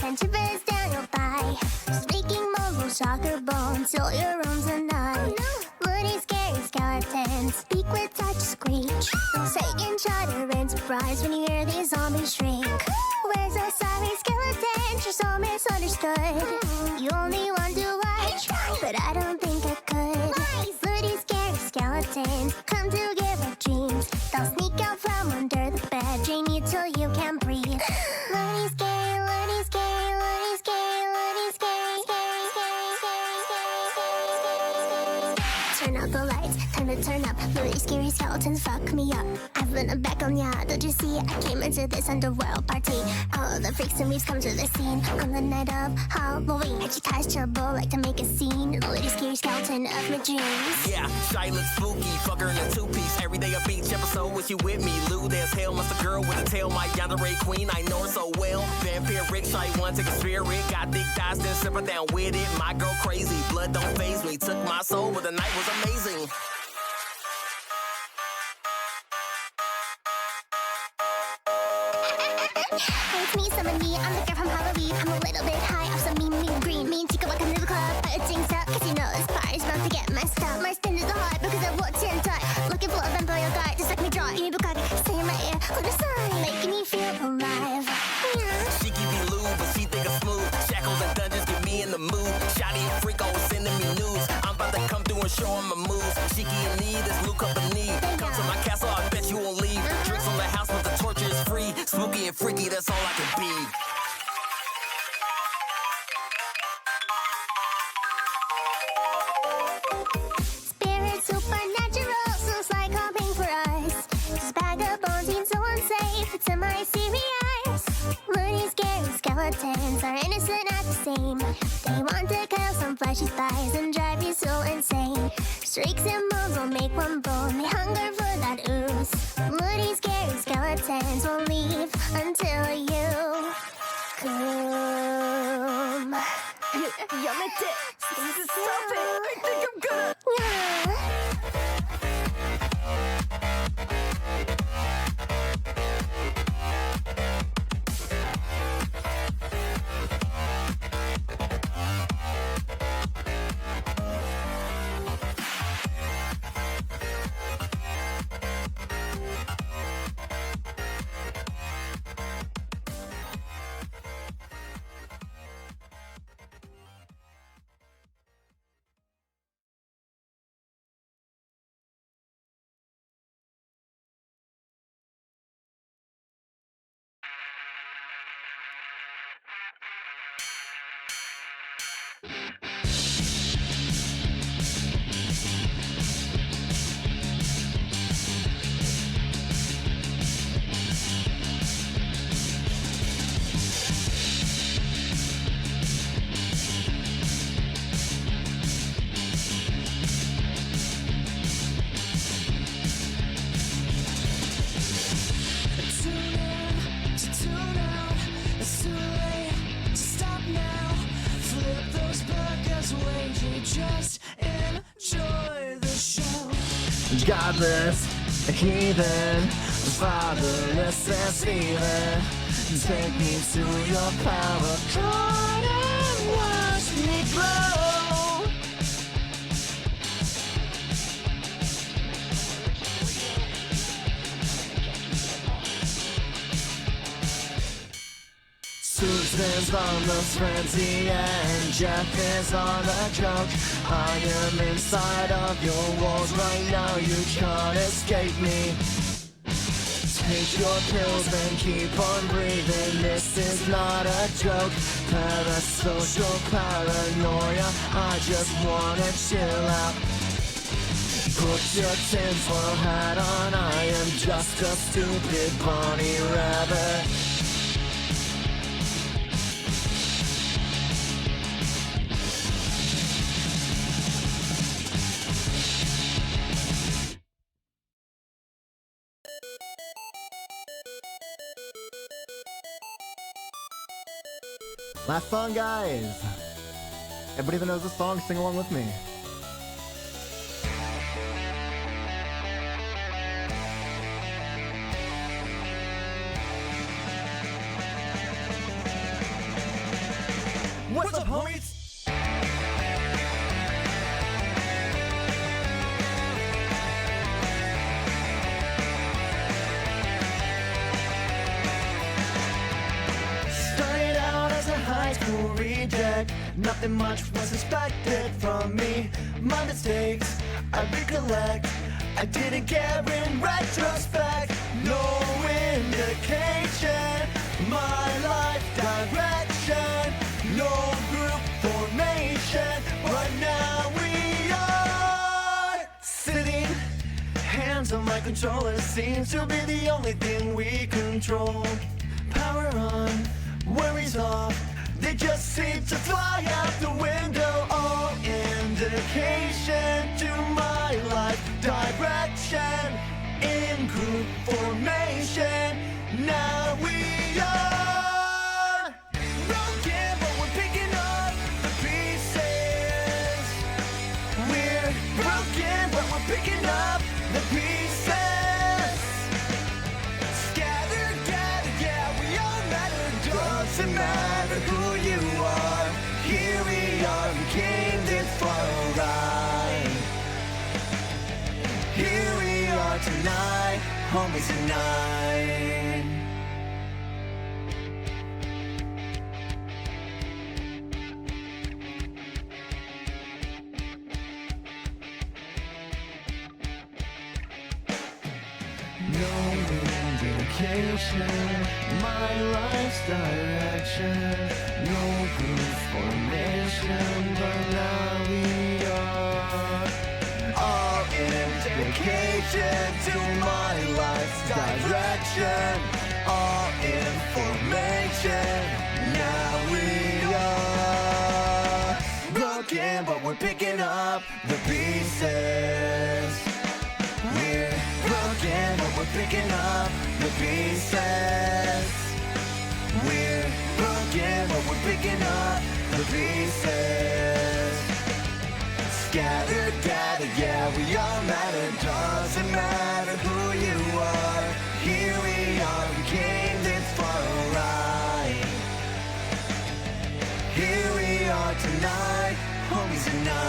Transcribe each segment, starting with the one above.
And shivers down your thigh. Speaking mobile shocker bones, fill your rooms at night. Bloody scary skeletons, speak with touch screech. Shaking shudder and surprise when you hear these zombies shriek. Where's our sorry skeletons? You're so misunderstood. You only want to watch, but I don't think I could. Bloody scary skeletons come to give our dreams. They'll sneak out from under the bed, drain you till you can't breathe. Bloody scary, bloody scary, bloody scary, bloody scary, scary, scary, scary, scary, scary. Turn out the lights, time to turn up. Bloody scary skeletons fuck me up. I've been back on ya, don't you see? I came into this underworld party. All the freaks and weaves come to the scene on the night of Halloween. Exercise trouble, like to make a scene. Bloody scary skeleton of my dreams. Yeah, shy looks spooky, fuck her in a two-piece. Every day of each episode with you with me. Lewd as hell, must a girl with a tail. My yandere queen, I know her so well. Vampire Rick, shy one, take a spirit. Got thick thighs, then simmer down with it. My girl crazy, blood don't faze me. Took my soul, but the night was amazing. It's me, summon me, I'm the girl from Halloween. I'm a little bit high off some mean green. Me and Chica, welcome to the club. It jinx up, cause you know this party's about to get messed up. My skin is hot because I walked in tight. Looking for a vampire guy, just like me dry. You need Bukaki, stay in my ear, on the side, making me feel alive. She keep me lewd, but she think I'm smooth. Shackles and dungeons get me in the mood. Shotty and freak always sending me news. I'm about to come through and show him my moves. Cheeky and need this blue company. Come to my castle, I bet you won't leave. Drinks on the house, but the torture is free. Spooky and freaky, that's all I can be. Spirit supernatural, so it's like hopping for us. This bag of bones seems so unsafe, it's in my serious. Bloody scary skeletons are innocent at the same. They want to kill some fleshy thighs and drive you so insane. Streaks and bones will make one bone, they hunger for that ooze. Bloody scary skeletons won't leave until you come. Yamete! Stop it! I think I'm gonna... Godless, heathen, fatherless as fever. Take me to your power, come and watch me glow. Susan Ethan's on the frenzy and Jeff is on the coach. I am inside of your walls right now, you can't escape me. Take your pills and keep on breathing, this is not a joke. Parasocial paranoia, I just wanna chill out. Put your tinfoil hat on, I am just a stupid bunny rabbit. Last song, guys. Everybody that knows the song, sing along with me. What's up, homies? Started out as a high school reject, nothing much was expected from me. My mistakes, I recollect, I didn't care in retrospect. No indication, my life direction. No group formation, but now we are sitting. Hands on my controller seems to be the only thing we control. Power on, worries off, they just seem to fly out the window. All indication to my life direction. In group formation, now we are broken, but we're picking up the pieces. We're broken, but we're picking up the pieces. Scattered, gathered, yeah, we all matter. Doesn't matter who you are. Here we are, we came this far, alright. Here we are tonight, homies tonight. No indication, my life's direction. No group formation, but now we are. All indication to my life's direction. All information, now we are broken, but we're picking up the pieces. We're broken, but we're picking up the pieces. We're broken, but we're picking up the pieces. Scattered, gathered, yeah, we all matter. Doesn't matter who you are. Here we are, we came this far, alright. Here we are tonight, homies tonight.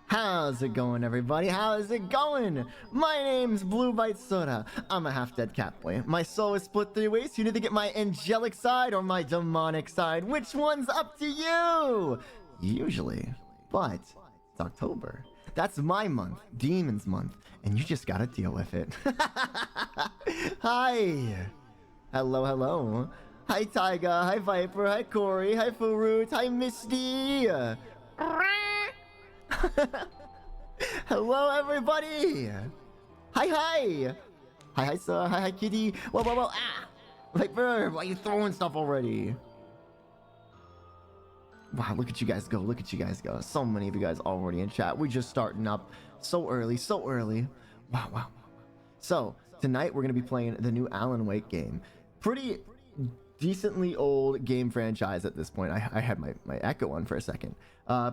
How's it going, everybody? How's it going? My name's BlueByteSora. I'm a half-dead cat boy. My soul is split three ways. You need to get my angelic side or my demonic side. Which one's up to you? Usually. But it's October. That's my month, Demon's Month, and you just gotta deal with it. Hi. Hello, hello. Hi, Tyga. Hi, Viper. Hi, Corey. Hi, Furut. Hi, Misty. Hello, everybody. Hi, hi. Hi, hi, sir. Hi, hi, kitty. Whoa, whoa, whoa. Ah! Viper, why are you throwing stuff already? Wow, look at you guys go. Look at you guys go. So many of you guys already in chat. We're just starting up so early, so early. Wow, wow. So, tonight we're going to be playing the new Alan Wake game. Pretty decently old game franchise at this point. I had my echo on for a second.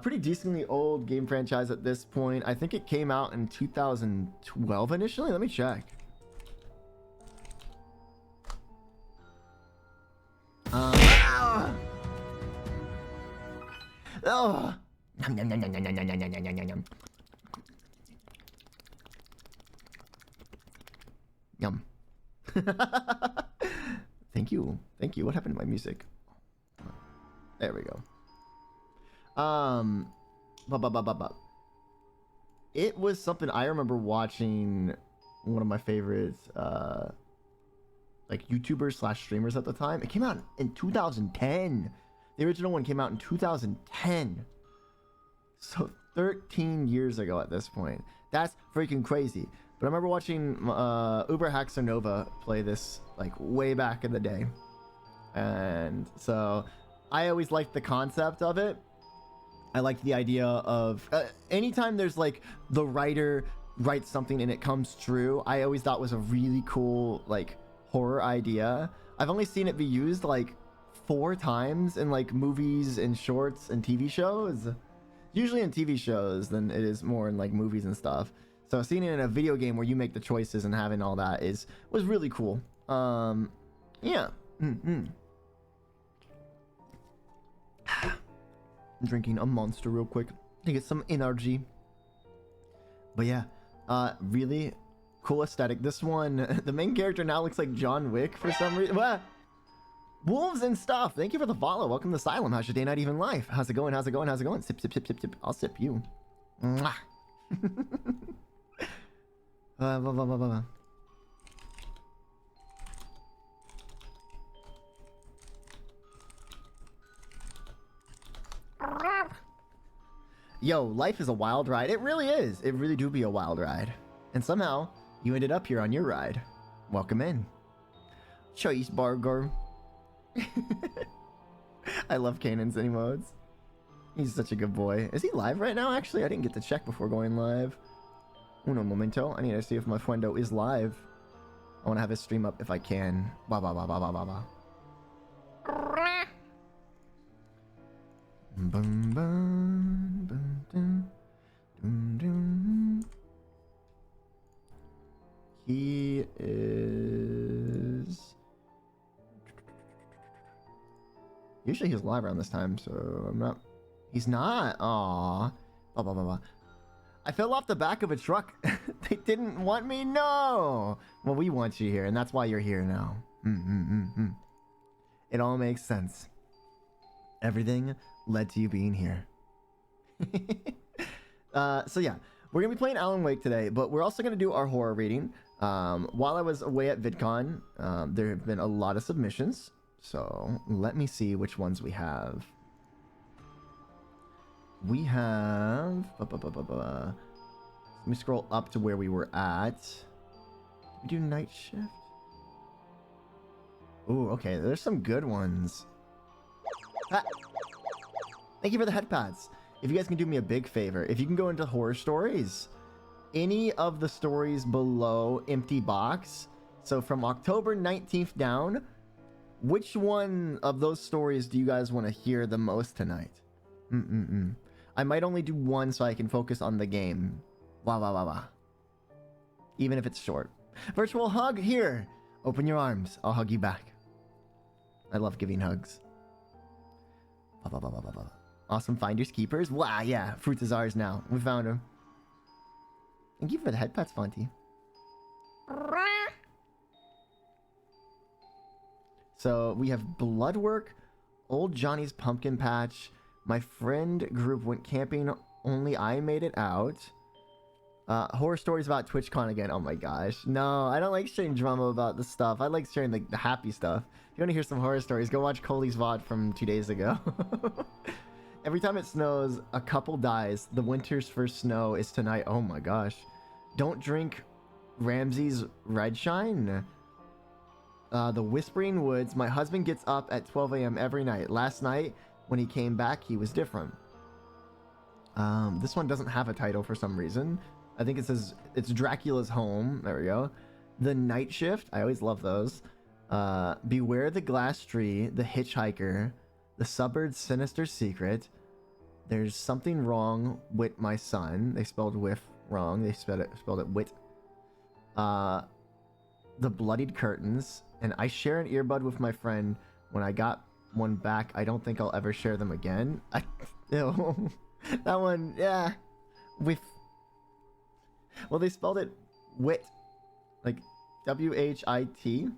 Pretty decently old game franchise at this point. I think it came out in 2012 initially. Let me check. Oh. Yum, yum, yum, yum, yum, yum, yum, yum, yum, yum, yum. Yum. Thank you. Thank you. What happened to my music? There we go. It was something I remember watching. One of my favorites, like YouTubers / streamers at the time. It came out in 2010. The original one came out in 2010. So 13 years ago at this point. That's freaking crazy. But I remember watching Uber Haxanova play this like way back in the day. And so I always liked the concept of it. I liked the idea of anytime there's like the writer writes something and it comes true, I always thought was a really cool like horror idea. I've only seen it be used like 4 times in like movies and shorts and TV shows. Usually in TV shows than it is more in like movies and stuff. So seeing it in a video game where you make the choices and having all that was really cool. Yeah. I'm drinking a Monster real quick to get some energy. But yeah, really cool aesthetic. This one, the main character now looks like John Wick for some reason. Wolves and stuff. Thank you for the follow. Welcome to Asylum. How's your day, not even life? How's it going? How's it going? How's it going? Sip, sip, sip, sip, sip. I'll sip you. Mwah. Yo, life is a wild ride. It really is. It really do be a wild ride. And somehow, you ended up here on your ride. Welcome in. Choice burger. I love Kanan's emotes. He's such a good boy. Is he live right now? Actually, I didn't get to check before going live. Uno momento. I need to see if my friendo is live. I want to have his stream up if I can. Ba ba ba ba ba ba ba. Bum, bum, bum, dum, dum, dum. He is... Usually he's live around this time, so I'm not... He's not. Aww. Blah, blah, blah, blah. I fell off the back of a truck. They didn't want me? No! Well, we want you here, and that's why you're here now. It all makes sense. Everything led to you being here. So yeah, we're gonna be playing Alan Wake today, but we're also gonna do our horror reading. While I was away at VidCon, there have been a lot of submissions, so let me see which ones we have. We have... Let me scroll up to where we were at. Did we do night shift? Ooh, okay, there's some good ones. Ah. Thank you for the head pads. If you guys can do me a big favor, if you can go into horror stories, any of the stories below empty box, so from October 19th down, which one of those stories do you guys want to hear the most tonight? I might only do one so I can focus on the game. Wah wah wah wah. Even if it's short. Virtual hug here. Open your arms. I'll hug you back. I love giving hugs. Blah, blah, blah, blah, blah. Awesome finders keepers. Wow, yeah. Fruits is ours now. We found him. Thank you for the head pats, Fonty. So we have Bloodwork, Old Johnny's Pumpkin Patch, My Friend Group Went Camping, Only I Made It Out. Horror stories about TwitchCon again. Oh my gosh. No, I don't like sharing drama about the stuff. I like sharing the happy stuff. If you want to hear some horror stories, go watch Coley's VOD from 2 days ago. Every time it snows, a couple dies. The winter's first snow is tonight. Oh my gosh. Don't drink Ramsey's Red Shine. The Whispering Woods. My husband gets up at 12 a.m. every night. Last night, when he came back, he was different. This one doesn't have a title for some reason. I think it says it's Dracula's Home. There we go. The Night Shift. I always love those. Beware the glass tree, the hitchhiker, the suburb's sinister secret. There's something wrong with my son. They spelled whiff wrong. They spelled it wit. The bloodied curtains, and I share an earbud with my friend. When I got one back, I don't think I'll ever share them again. Ew. That one, yeah. Whiff. Well, they spelled it wit, like W-H-I-T.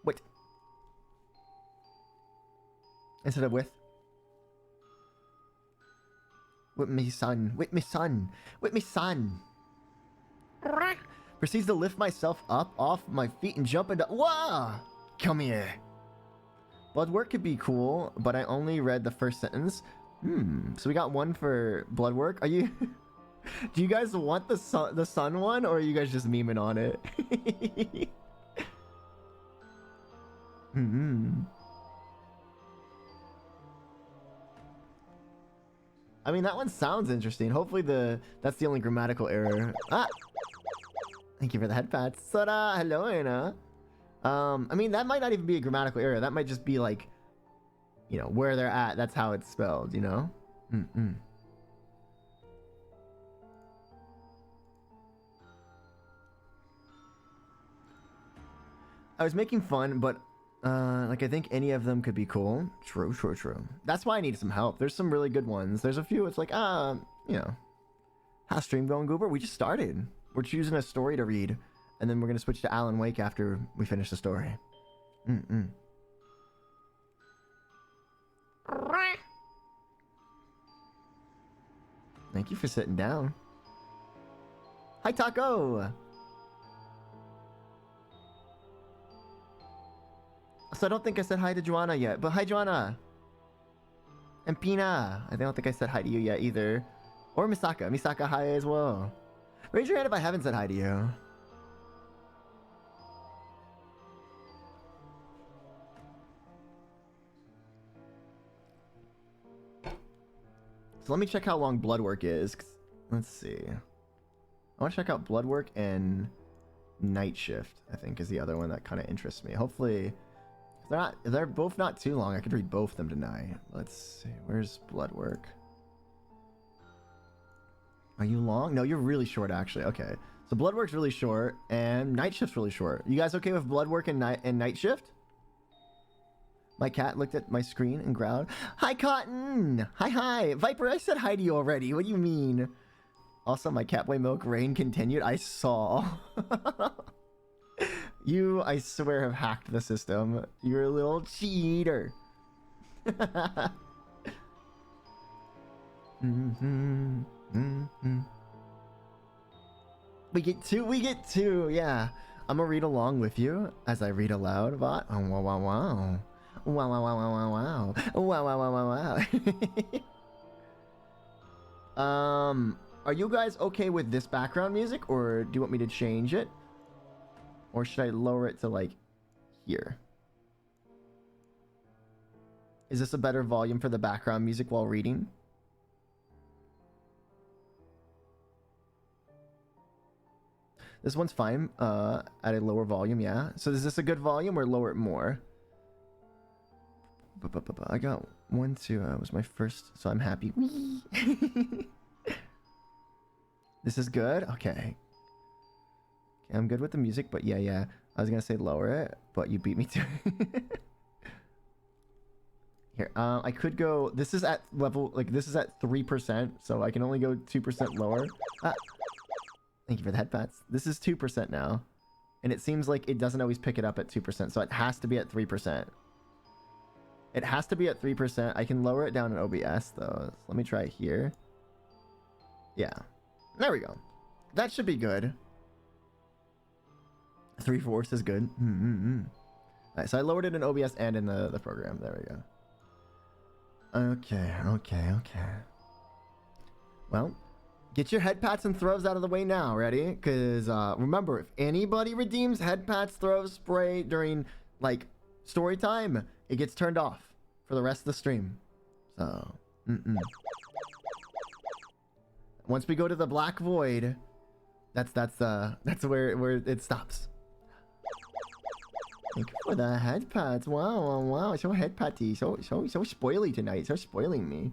Wit. Instead of with. With me son. With me son. With me son. Proceeds to lift myself up off my feet and jump into. Whoa! Come here. Blood work could be cool, but I only read the first sentence. So we got one for blood work. Are you? Do you guys want the sun one, or are you guys just memeing on it? I mean, that one sounds interesting. Hopefully that's the only grammatical error. Ah! Thank you for the head pats. Sora, hello, Anna. I mean, that might not even be a grammatical error. That might just be like, you know, where they're at. That's how it's spelled, you know? I was making fun, but like I think any of them could be cool. True. That's why I need some help. There's some really good ones. There's a few. It's like, you know, how's stream going, Goober? We just started. We're choosing a story to read, and then we're gonna switch to Alan Wake after we finish the story. Thank you for sitting down. Hi, Taco. So I don't think I said hi to Joanna yet, but hi, Joanna. And Pina. I don't think I said hi to you yet either. Or Misaka. Misaka, hi as well. Raise your hand if I haven't said hi to you. So let me check how long blood work is. Let's see. I want to check out blood work and night shift, I think, is the other one that kind of interests me. Hopefully, they're both not too long. I could read both of them tonight. Let's see. Where's blood work? Are you long? No, you're really short, actually. Okay. So blood work's really short, and night shift's really short. You guys okay with blood work and night shift? My cat looked at my screen and growled. Hi, Cotton! Hi! Viper, I said hi to you already. What do you mean? Also, my Catboy Milk reign continued. I saw. You, I swear, have hacked the system. You're a little cheater. We get two, yeah. I'm gonna read along with you as I read aloud. Wow. Are you guys okay with this background music, or do you want me to change it? Or should I lower it to like here? Is this a better volume for the background music while reading? This one's fine, at a lower volume, yeah. So is this a good volume, or lower it more? I got 1, 2, was my first, so I'm happy. This is good? Okay. I'm good with the music, but yeah. I was gonna say lower it, but you beat me to it. Here, I could go, this is at level, like, this is at 3%, so I can only go 2% lower. Thank you for the head pats. This is 2% now. And it seems like it doesn't always pick it up at 2%, so it has to be at 3%. It has to be at 3%. I can lower it down in OBS, though. So let me try it here. Yeah. There we go. That should be good. 3/4 is good. Alright, so I lowered it in OBS and in the program. There we go. Okay. Well, get your head pats and throws out of the way now. Ready? Because remember, if anybody redeems head pats, throws, spray during like story time, it gets turned off for the rest of the stream. So, once we go to the black void, that's where it stops. Thank you for the head pats. Wow, wow, so head patty. So spoily tonight. So spoiling me.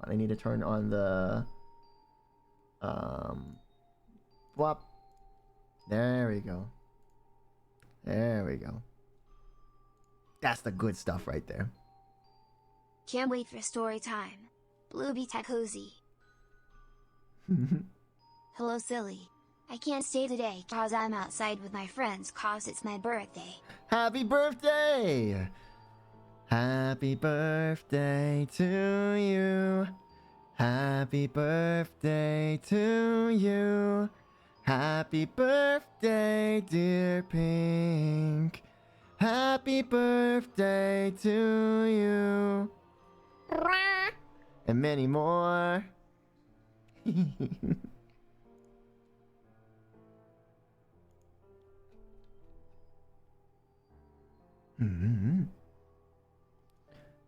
I need to turn on the Whop. There we go. There we go. That's the good stuff right there. Can't wait for story time. BlueByteSora. Hello silly. I can't stay today cause I'm outside with my friends cause it's my birthday. Happy birthday! Happy birthday to you. Happy birthday to you. Happy birthday, dear Pink. Happy birthday to you. And many more.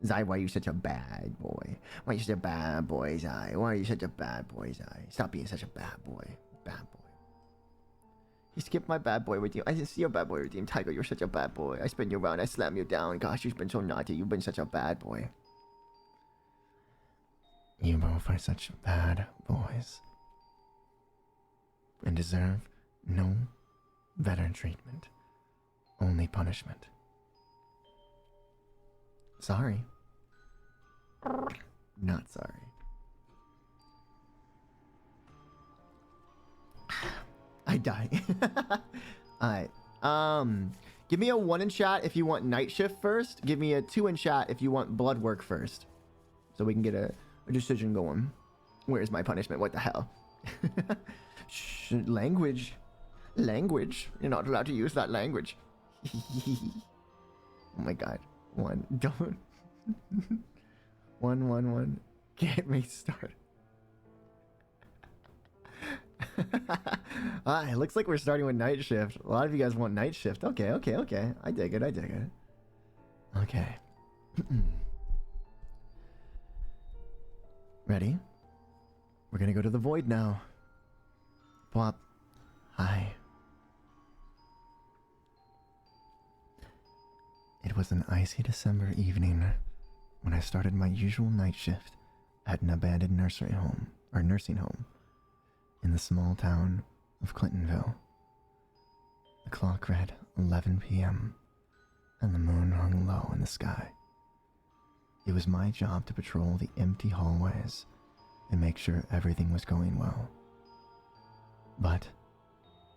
Zai, why are you such a bad boy? Why are you such a bad boy, Zai? Why are you such a bad boy, Zai? Stop being such a bad boy. Bad boy. You skipped my bad boy redeem. I didn't see your bad boy redeem. Tiger, you're such a bad boy. I spin you around, I slam you down. Gosh, you've been so naughty. You've been such a bad boy. You both are such bad boys. And deserve no better treatment. Only punishment. Sorry. Not sorry. I die. Alright. Give me a 1 in chat if you want night shift first. Give me a 2 in chat if you want blood work first. So we can get a decision going. Where's my punishment? What the hell? Language. Language. You're not allowed to use that language. Oh my god. One. Don't. 1. Get me started. It looks like we're starting with night shift. A lot of you guys want night shift. Okay. I dig it. Okay. Ready? We're gonna go to the void now. Plop. Hi. It was an icy December evening when I started my usual night shift at an abandoned nursing home in the small town of Clintonville. The clock read 11 p.m. and the moon hung low in the sky. It was my job to patrol the empty hallways and make sure everything was going well. But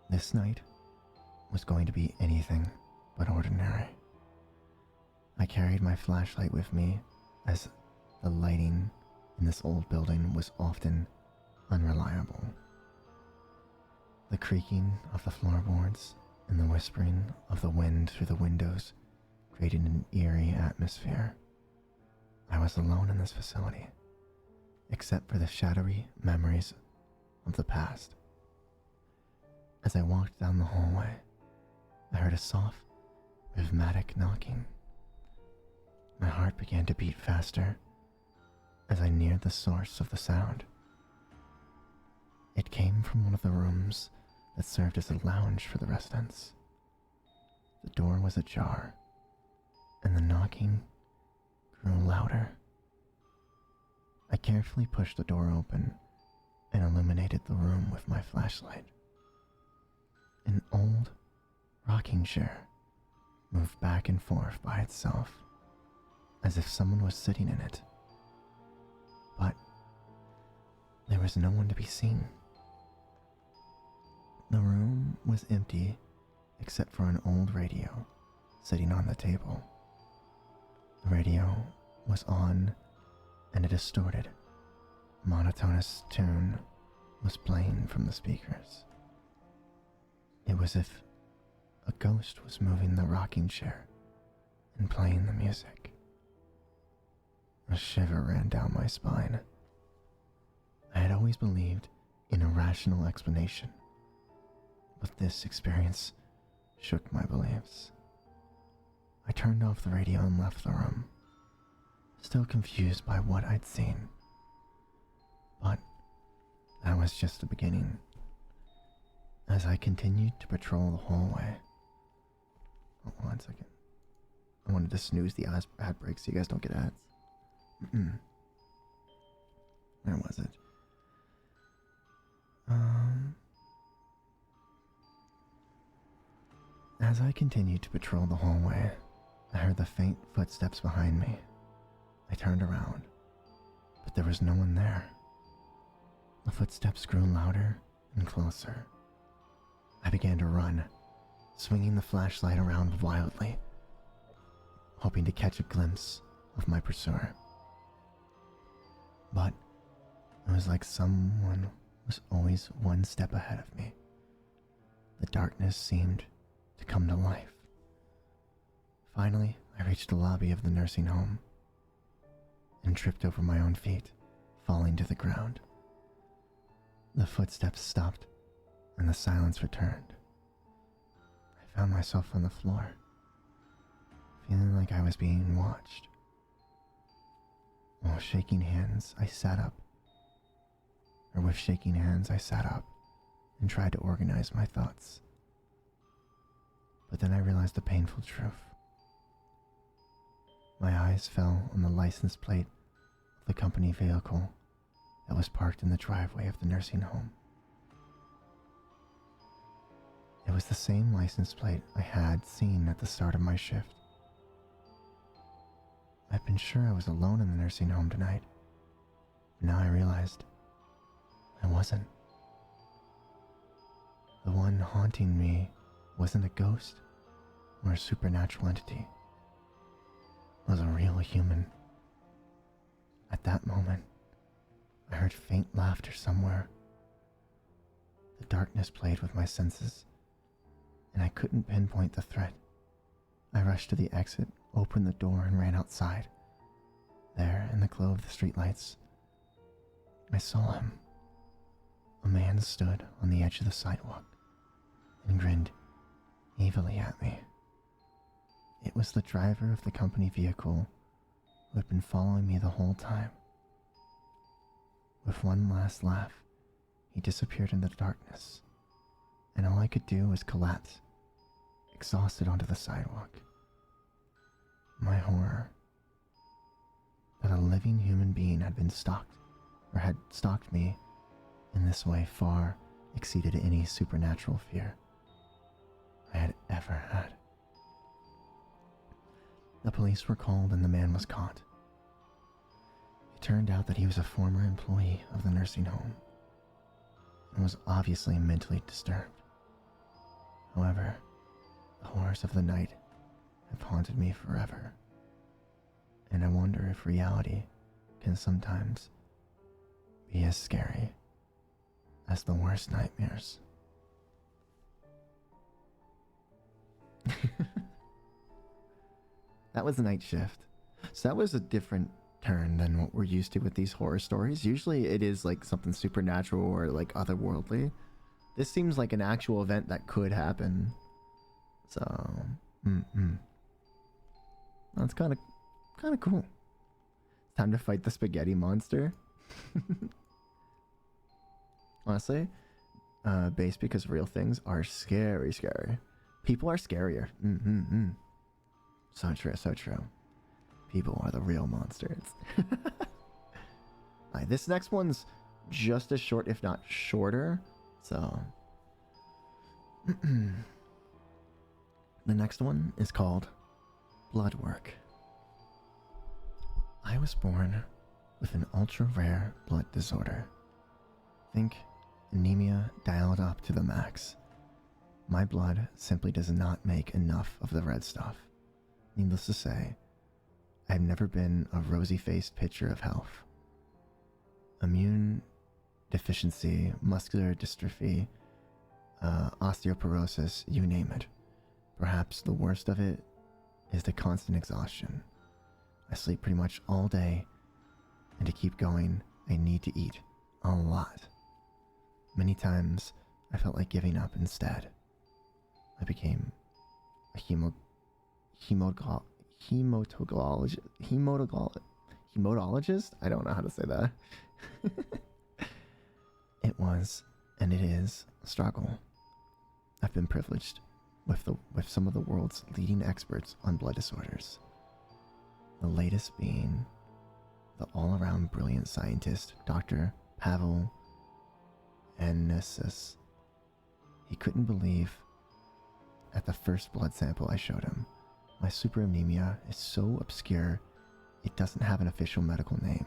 this night was going to be anything but ordinary. I carried my flashlight with me as the lighting in this old building was often unreliable. The creaking of the floorboards and the whispering of the wind through the windows created an eerie atmosphere. I was alone in this facility, except for the shadowy memories of the past. As I walked down the hallway, I heard a soft, rhythmic knocking. My heart began to beat faster as I neared the source of the sound. It came from one of the rooms that served as a lounge for the residents. The door was ajar, and the knocking grew louder. I carefully pushed the door open and illuminated the room with my flashlight. An old rocking chair moved back and forth by itself, as if someone was sitting in it. But there was no one to be seen. The room was empty except for an old radio sitting on the table. The radio was on and a distorted, monotonous tune was playing from the speakers. It was as if a ghost was moving the rocking chair and playing the music. A shiver ran down my spine. I had always believed in a rational explanation, but this experience shook my beliefs. I turned off the radio and left the room, still confused by what I'd seen. But that was just the beginning. As I continued to patrol the hallway. Oh, 1 second. I wanted to snooze the ad break so you guys don't get ads. Where was it? As I continued to patrol the hallway, I heard the faint footsteps behind me. I turned around, but there was no one there. The footsteps grew louder and closer. I began to run, swinging the flashlight around wildly, hoping to catch a glimpse of my pursuer. But it was like someone was always one step ahead of me. The darkness seemed to come to life. Finally, I reached the lobby of the nursing home and tripped over my own feet, falling to the ground. The footsteps stopped and the silence returned. I found myself on the floor, feeling like I was being watched. With shaking hands, I sat up and tried to organize my thoughts. But then I realized the painful truth. My eyes fell on the license plate of the company vehicle that was parked in the driveway of the nursing home. It was the same license plate I had seen at the start of my shift. I'd been sure I was alone in the nursing home tonight, but now I realized I wasn't. The one haunting me wasn't a ghost or a supernatural entity. It was a real human. At that moment, I heard faint laughter somewhere. The darkness played with my senses, and I couldn't pinpoint the threat. I rushed to the exit, opened the door, and ran outside. There, in the glow of the streetlights, I saw him. A man stood on the edge of the sidewalk and grinned evilly at me. It was the driver of the company vehicle who had been following me the whole time. With one last laugh, he disappeared in the darkness, and all I could do was collapse, exhausted onto the sidewalk. My horror that a living human being had stalked me in this way far exceeded any supernatural fear I had ever had. The police were called and the man was caught. It turned out that he was a former employee of the nursing home and was obviously mentally disturbed. However, the horrors of the night have haunted me forever, and I wonder if reality can sometimes be as scary as the worst nightmares. That was Night Shift. So that was a different turn than what we're used to with these horror stories. Usually it is like something supernatural or like otherworldly. This seems like an actual event that could happen. So, that's kind of cool. It's time to fight the spaghetti monster. Honestly, based because real things are scary. People are scarier. So true. People are the real monsters. Alright, this next one's just as short, if not shorter. So, the next one is called Blood Work. I was born with an ultra-rare blood disorder. Think anemia dialed up to the max. My blood simply does not make enough of the red stuff. Needless to say, I've never been a rosy-faced picture of health. Immune deficiency, muscular dystrophy, osteoporosis, you name it. Perhaps the worst of it is the constant exhaustion. I sleep pretty much all day, and to keep going, I need to eat a lot. Many times, I felt like giving up instead. I became a hematologist? I don't know how to say that. It was, and it is, a struggle. I've been privileged with some of the world's leading experts on blood disorders. The latest being the all-around brilliant scientist, Dr. Pavel Anasis. He couldn't believe at the first blood sample I showed him. My superanemia is so obscure, it doesn't have an official medical name.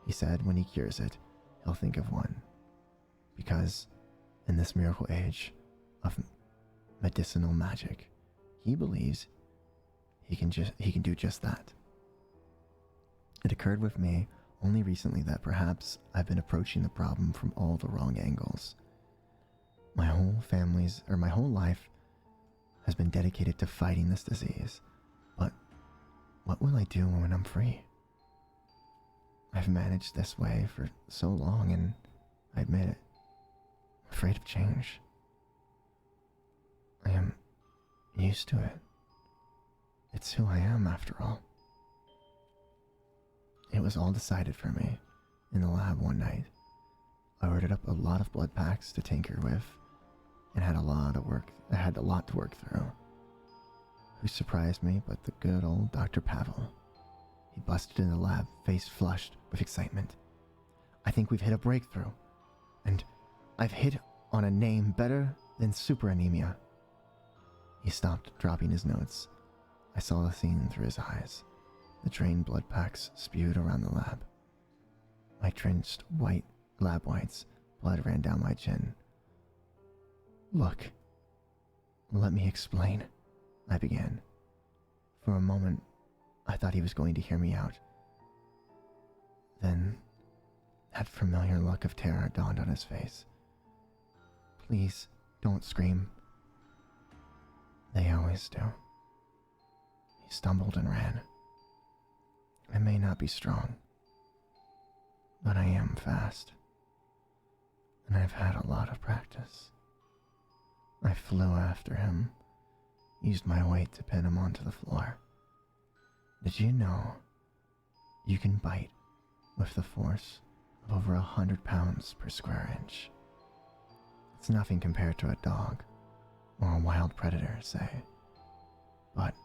He said when he cures it, he'll think of one. Because in this miracle age of medicinal magic, he believes he can do just that. It occurred with me only recently that perhaps I've been approaching the problem from all the wrong angles. My whole life has been dedicated to fighting this disease, but what will I do when I'm free? I've managed this way for so long, and I admit it, I'm afraid of change. I am used to it. It's who I am, after all. It was all decided for me in the lab one night. I ordered up a lot of blood packs to tinker with, and had a lot to work through. Who surprised me but the good old Dr. Pavel. He busted in the lab, face flushed with excitement. I think we've hit a breakthrough, and I've hit on a name better than superanemia. He stopped, dropping his notes. I saw the scene through his eyes. The drained blood packs spewed around the lab. My drenched lab whites, blood ran down my chin. Look, let me explain, I began. For a moment, I thought he was going to hear me out. Then, that familiar look of terror dawned on his face. Please, don't scream. They always do. He stumbled and ran. I may not be strong, but I am fast. And I've had a lot of practice. I flew after him, used my weight to pin him onto the floor. Did you know you can bite with the force of over 100 pounds per square inch? It's nothing compared to a dog or a wild predator, say, but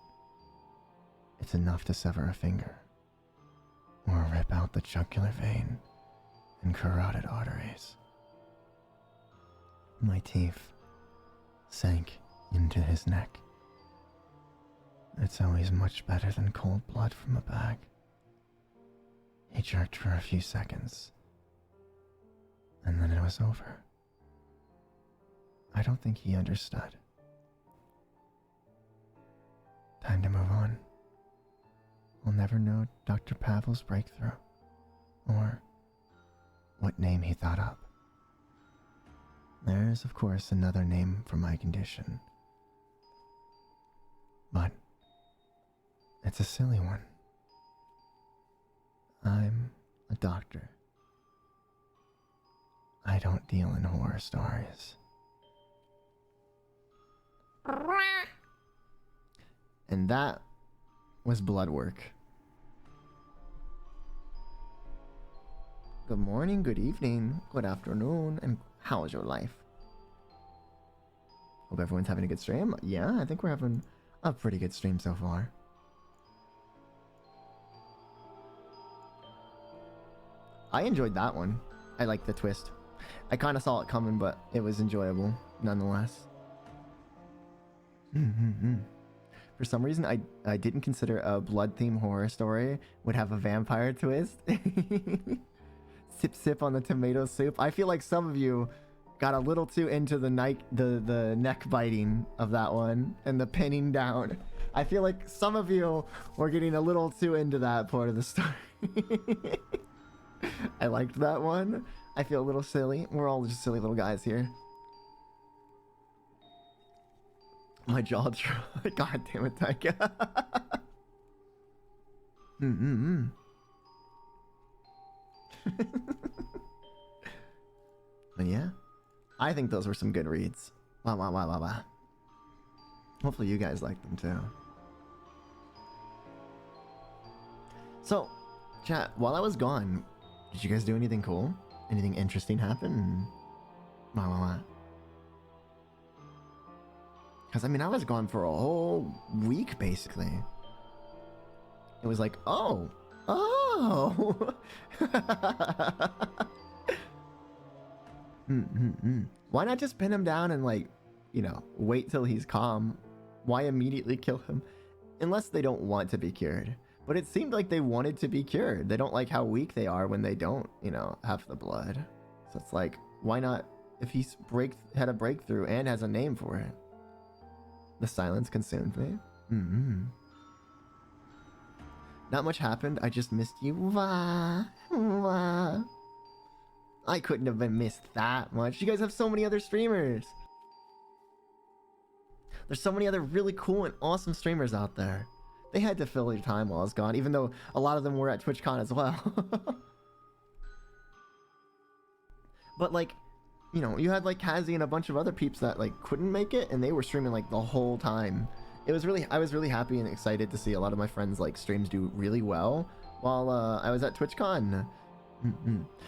it's enough to sever a finger or rip out the jugular vein and carotid arteries. My teeth sank into his neck. It's always much better than cold blood from a bag. He jerked for a few seconds, and then it was over. I don't think he understood. Time to move on. We'll never know Dr. Pavel's breakthrough, or what name he thought up. There is, of course, another name for my condition, but it's a silly one. I'm a doctor. I don't deal in horror stories. And that was blood work. Good morning, good evening, good afternoon, and how's your life? Hope everyone's having a good stream. Yeah, I think we're having a pretty good stream so far. I enjoyed that one. I liked the twist. I kind of saw it coming, but it was enjoyable nonetheless. For some reason, I didn't consider a blood-themed horror story would have a vampire twist. Sip sip on the tomato soup. I feel like some of you got a little too into the neck biting of that one and the pinning down. I feel like some of you were getting a little too into that part of the story. I liked that one. I feel a little silly. We're all just silly little guys here. My jaw dropped. God damn it, Taika. But yeah, I think those were some good reads. Wow. Hopefully you guys liked them too. So, chat, while I was gone, did you guys do anything cool? Anything interesting happen? Because Because I mean, I was gone for a whole week basically. It was like, oh. Why not just pin him down and, like, you know, wait till he's calm? Why immediately kill him? Unless they don't want to be cured. But it seemed like they wanted to be cured. They don't like how weak they are when they don't, you know, have the blood. So it's like, why not, if he's had a breakthrough and has a name for it? The silence consumed me. Not much happened. I just missed you. Wah, wah. I couldn't have been missed that much. You guys have so many other streamers. There's so many other really cool and awesome streamers out there. They had to fill your time while I was gone, even though a lot of them were at TwitchCon as well. But like, you know, you had like Kazi and a bunch of other peeps that like couldn't make it, and they were streaming like the whole time. I was really happy and excited to see a lot of my friends like streams do really well while I was at TwitchCon.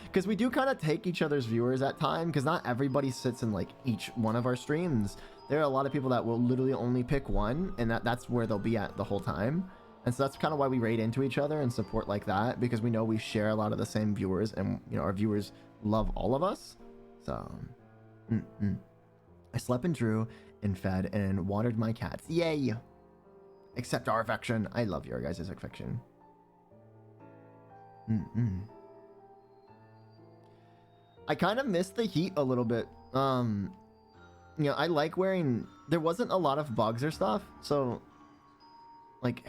Because we do kind of take each other's viewers at time, because not everybody sits in like each one of our streams. There are a lot of people that will literally only pick one, and that's where they'll be at the whole time. And so that's kind of why we raid into each other and support like that, because we know we share a lot of the same viewers, and you know, our viewers love all of us. So I slept and drew and fed and watered my cats. Yay! Accept our affection. I love your guys' affection. I kind of missed the heat a little bit. You know, I like wearing... There wasn't a lot of bugs or stuff, so... Like...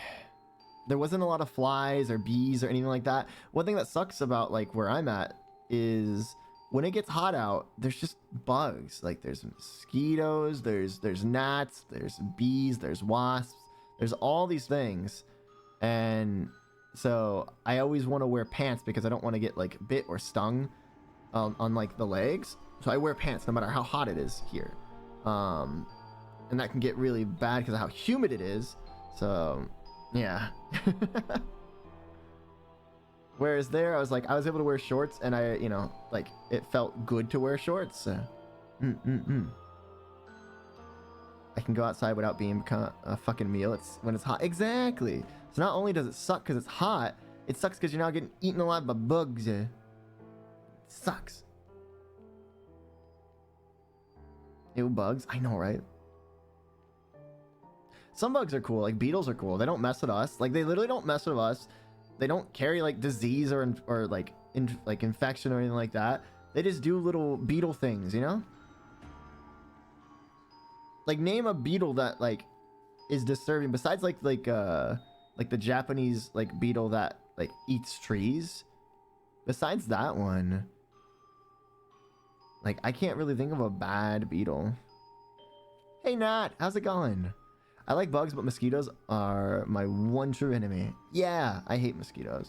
There wasn't a lot of flies or bees or anything like that. One thing that sucks about, like, where I'm at is... When it gets hot out, there's just bugs. Like, there's mosquitoes, there's gnats, there's bees, there's wasps. There's all these things. And so I always want to wear pants because I don't want to get, like, bit or stung on, like, the legs. So I wear pants no matter how hot it is here. And that can get really bad because of how humid it is. So, yeah. Whereas there, I was able to wear shorts, and I, you know, like, it felt good to wear shorts. I can go outside without being a fucking meal. It's when it's hot. Exactly. So not only does it suck because it's hot, it sucks because you're now getting eaten alive by bugs. It sucks. Ew, bugs. I know, right? Some bugs are cool. Like, beetles are cool. They don't mess with us. Like, they literally don't mess with us. They don't carry like disease or like infection or anything like that. They just do little beetle things, you know? Like, name a beetle that like is disturbing besides like the Japanese like beetle that like eats trees. Besides that one, like, I can't really think of a bad beetle. Hey Nat, how's it going? I like bugs, but mosquitoes are my one true enemy. Yeah, I hate mosquitoes.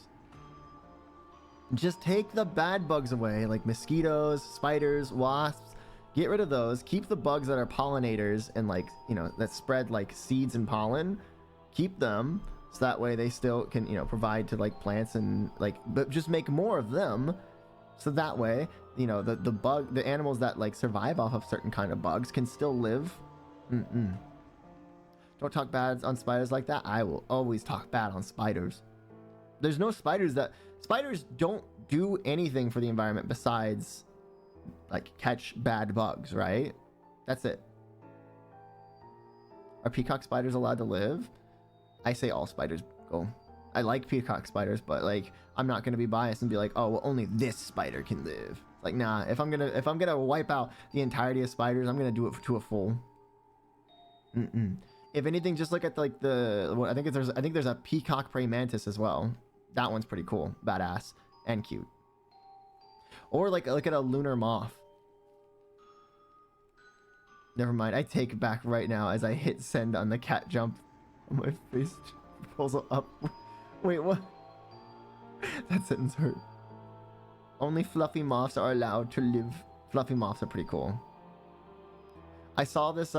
Just take the bad bugs away, like mosquitoes, spiders, wasps. Get rid of those. Keep the bugs that are pollinators and, like, you know, that spread like seeds and pollen. Keep them, so that way they still can, you know, provide to like plants and like, but just make more of them. So that way, you know, the animals that like survive off of certain kind of bugs can still live. Don't talk bad on spiders like that. I will always talk bad on spiders. There's no spiders don't do anything for the environment besides like catch bad bugs, right? That's it. Are peacock spiders allowed to live? I say all spiders go. I like peacock spiders, but like, I'm not gonna be biased and be like, oh well, only this spider can live. Like, nah, if I'm gonna wipe out the entirety of spiders, I'm gonna do it to a full. If anything, just look at like I think there's a peacock praying mantis as well. That one's pretty cool, badass, and cute. Or like look at a lunar moth. Never mind, I take back right now as I hit send on the cat jump. My face pulls up. Wait, what? That sentence hurt. Only fluffy moths are allowed to live. Fluffy moths are pretty cool. I saw this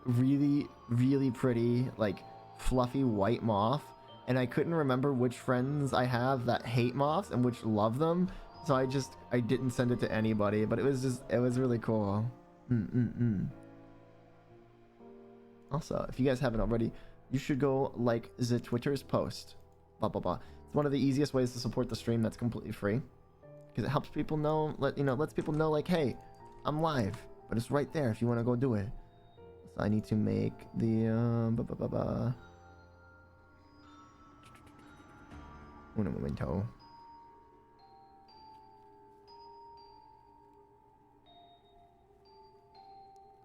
really pretty like fluffy white moth, and I couldn't remember which friends I have that hate moths and which love them, so I didn't send it to anybody, but it was really cool. Also, if you guys haven't already, you should go like the Twitter's post. Blah blah blah. It's one of the easiest ways to support the stream that's completely free, because it helps people know, lets people know like, hey, I'm live, but it's right there if you want to go do it. So I need to make the un momento.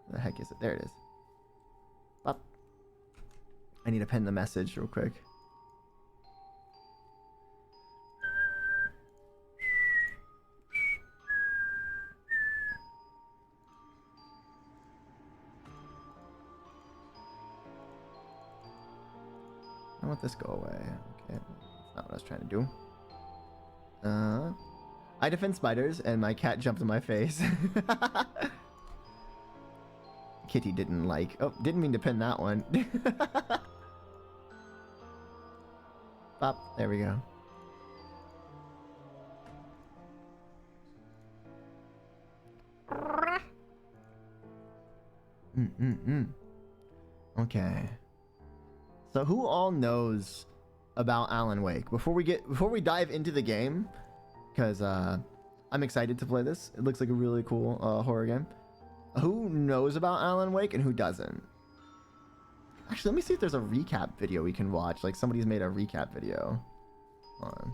The heck is it? There it is. Up. I need to pen the message real quick. I want this to go away. Okay, that's not what I was trying to do. I defend spiders, and my cat jumped in my face. Kitty didn't like. Oh, didn't mean to pin that one. Pop. There we go. Okay. So who all knows about Alan Wake? Before we dive into the game, because I'm excited to play this. It looks like a really cool horror game. Who knows about Alan Wake and who doesn't? Actually, let me see if there's a recap video we can watch. Like somebody's made a recap video. Hold on.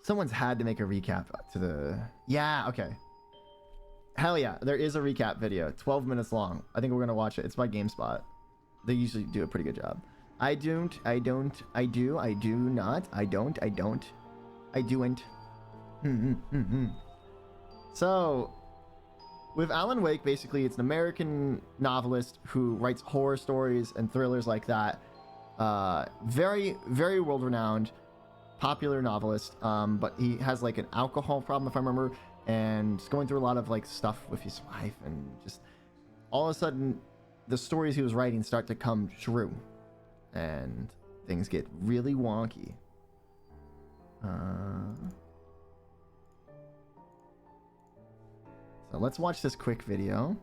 Someone's had to make a recap to the... Yeah, okay. Hell yeah, there is a recap video. 12 minutes long. I think we're going to watch it. It's by GameSpot. They usually do a pretty good job. I do not. I do'n't. So, with Alan Wake, basically, it's an American novelist who writes horror stories and thrillers like that. Very, very world-renowned, popular novelist. But he has like an alcohol problem, if I remember, and is going through a lot of like stuff with his wife, and just all of a sudden, the stories he was writing start to come true. And things get really wonky. So let's watch this quick video.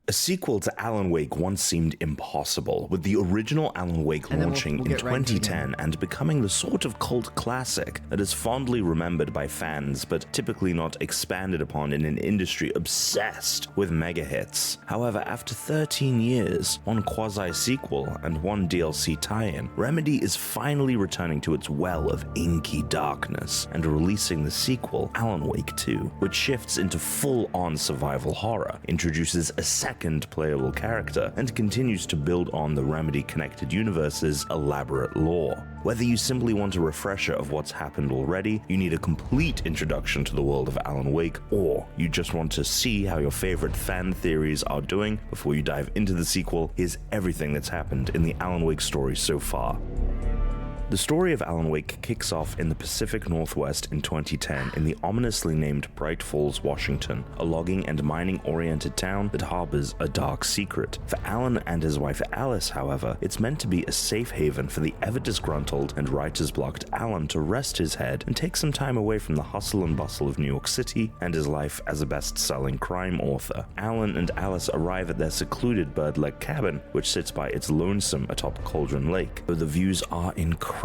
A sequel to Alan Wake once seemed impossible, with the original Alan Wake launching in 2010 and becoming the sort of cult classic that is fondly remembered by fans, but typically not expanded upon in an industry obsessed with mega hits. However, after 13 years, one quasi-sequel, and one DLC tie-in, Remedy is finally returning to its well of inky darkness and releasing the sequel, Alan Wake 2, which shifts into full-on survival horror, introduces a second playable character, and continues to build on the Remedy Connected Universe's elaborate lore. Whether you simply want a refresher of what's happened already, you need a complete introduction to the world of Alan Wake, or you just want to see how your favorite fan theories are doing before you dive into the sequel, here's everything that's happened in the Alan Wake story so far. The story of Alan Wake kicks off in the Pacific Northwest in 2010 in the ominously named Bright Falls, Washington, a logging and mining-oriented town that harbors a dark secret. For Alan and his wife Alice, however, it's meant to be a safe haven for the ever-disgruntled and writer's-blocked Alan to rest his head and take some time away from the hustle and bustle of New York City and his life as a best-selling crime author. Alan and Alice arrive at their secluded bird-leg cabin, which sits by its lonesome atop Cauldron Lake. Though the views are incredible,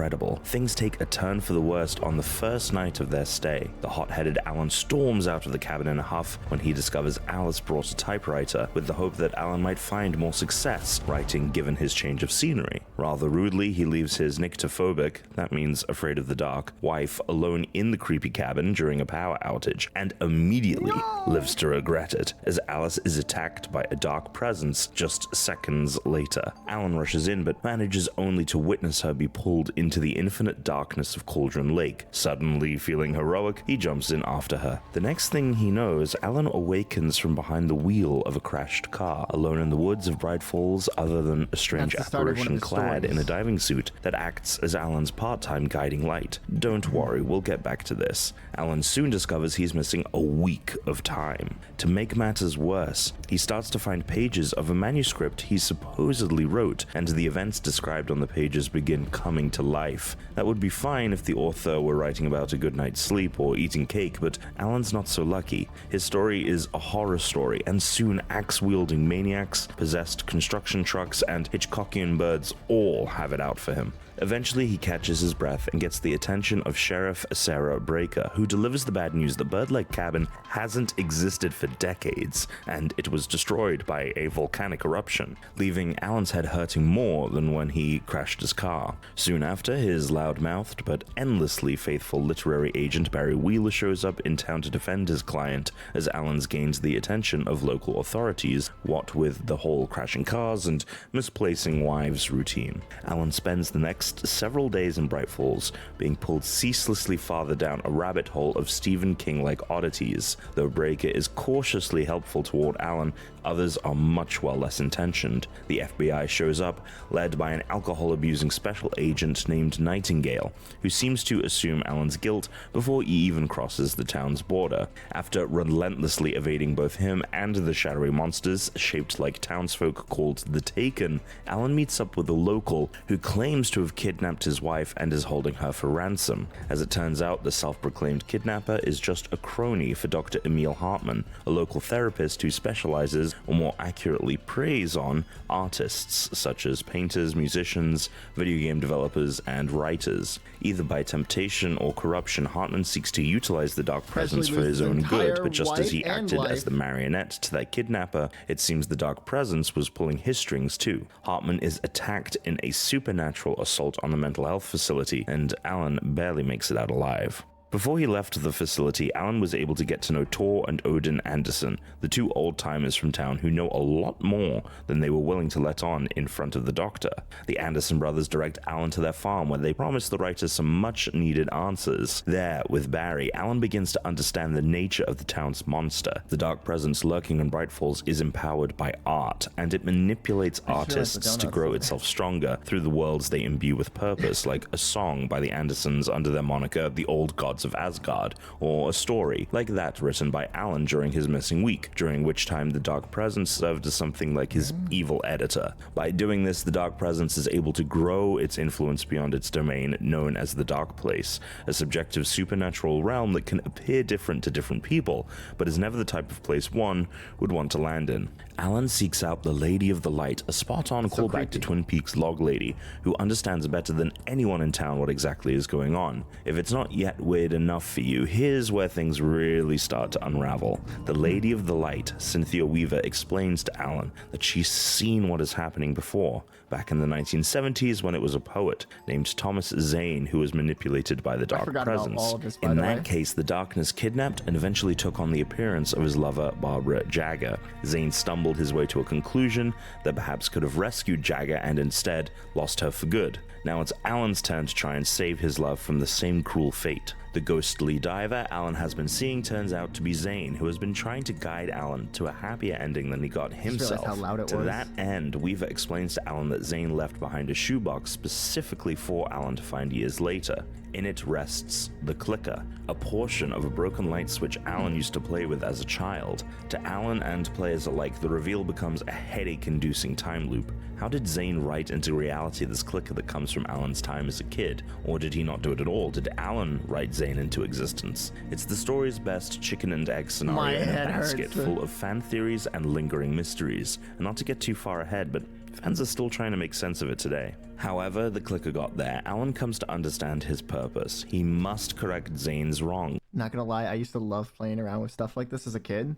things take a turn for the worst on the first night of their stay. The hot-headed Alan storms out of the cabin in a huff when he discovers Alice brought a typewriter with the hope that Alan might find more success writing given his change of scenery. Rather rudely, he leaves his nyctophobic, that means afraid of the dark, wife alone in the creepy cabin during a power outage, and immediately lives to regret it as Alice is attacked by a dark presence just seconds later. Alan rushes in but manages only to witness her be pulled into the infinite darkness of Cauldron Lake. Suddenly feeling heroic, he jumps in after her. The next thing he knows, Alan awakens from behind the wheel of a crashed car, alone in the woods of Bright Falls, other than a strange apparition clad in a diving suit that acts as Alan's part-time guiding light. Don't worry, we'll get back to this. Alan soon discovers he's missing a week of time. To make matters worse, he starts to find pages of a manuscript he supposedly wrote, and the events described on the pages begin coming to life. That would be fine if the author were writing about a good night's sleep or eating cake, but Alan's not so lucky. His story is a horror story, and soon axe-wielding maniacs, possessed construction trucks, and Hitchcockian birds all have it out for him. Eventually, he catches his breath and gets the attention of Sheriff Sarah Breaker, who delivers the bad news that Bird Lake Cabin hasn't existed for decades, and it was destroyed by a volcanic eruption, leaving Alan's head hurting more than when he crashed his car. Soon after, his loud-mouthed but endlessly faithful literary agent Barry Wheeler shows up in town to defend his client, as Alan's gains the attention of local authorities, what with the whole crashing cars and misplacing wives routine. Alan spends the next several days in Bright Falls, being pulled ceaselessly farther down a rabbit hole of Stephen King-like oddities. Though Breaker is cautiously helpful toward Alan, others are much less intentioned. The FBI shows up, led by an alcohol-abusing special agent named Nightingale, who seems to assume Alan's guilt before he even crosses the town's border. After relentlessly evading both him and the shadowy monsters, shaped like townsfolk called the Taken, Alan meets up with a local who claims to have kidnapped his wife and is holding her for ransom. As it turns out, the self-proclaimed kidnapper is just a crony for Dr. Emil Hartman, a local therapist who specializes, or more accurately preys on, artists such as painters, musicians, video game developers, and writers. Either by temptation or corruption, Hartman seeks to utilize the Dark Presence for his own good, but just as he acted as the marionette to that kidnapper, it seems the Dark Presence was pulling his strings too. Hartman is attacked in a supernatural assault on a mental health facility, and Alan barely makes it out alive. Before he left the facility, Alan was able to get to know Tor and Odin Anderson, the two old-timers from town who know a lot more than they were willing to let on in front of the doctor. The Anderson brothers direct Alan to their farm, where they promise the writer some much-needed answers. There, with Barry, Alan begins to understand the nature of the town's monster. The Dark Presence lurking in Bright Falls is empowered by art, and it manipulates artists to grow itself stronger through the worlds they imbue with purpose, like a song by the Andersons under their moniker The Old Gods of Asgard, or a story like that written by Alan during his missing week, during which time the Dark Presence served as something like his evil editor. By doing this, the Dark Presence is able to grow its influence beyond its domain, known as the Dark Place, a subjective supernatural realm that can appear different to different people, but is never the type of place one would want to land in. Alan seeks out the Lady of the Light, a spot-on callback to Twin Peaks' Log Lady, who understands better than anyone in town what exactly is going on. If it's not yet weird enough for you, here's where things really start to unravel. The Lady of the Light, Cynthia Weaver, explains to Alan that she's seen what is happening before, back in the 1970s when it was a poet named Thomas Zane who was manipulated by the Dark Presence. In that case, the darkness kidnapped and eventually took on the appearance of his lover, Barbara Jagger. Zane stumbled his way to a conclusion that perhaps could have rescued Jagger and instead lost her for good. Now it's Alan's turn to try and save his love from the same cruel fate. The ghostly diver Alan has been seeing turns out to be Zane, who has been trying to guide Alan to a happier ending than he got himself. To that end, Weaver explains to Alan that Zane left behind a shoebox specifically for Alan to find years later. In it rests the clicker, a portion of a broken light switch Alan used to play with as a child. To Alan and players alike, the reveal becomes a headache-inducing time loop. How did Zane write into reality this clicker that comes from Alan's time as a kid? Or did he not do it at all? Did Alan write Zane into existence? It's the story's best chicken and egg scenario in a basket full of fan theories and lingering mysteries. And not to get too far ahead, but fans are still trying to make sense of it today. However the clicker got there, Alan comes to understand his purpose. He must correct Zane's wrong. Not gonna lie, I used to love playing around with stuff like this as a kid.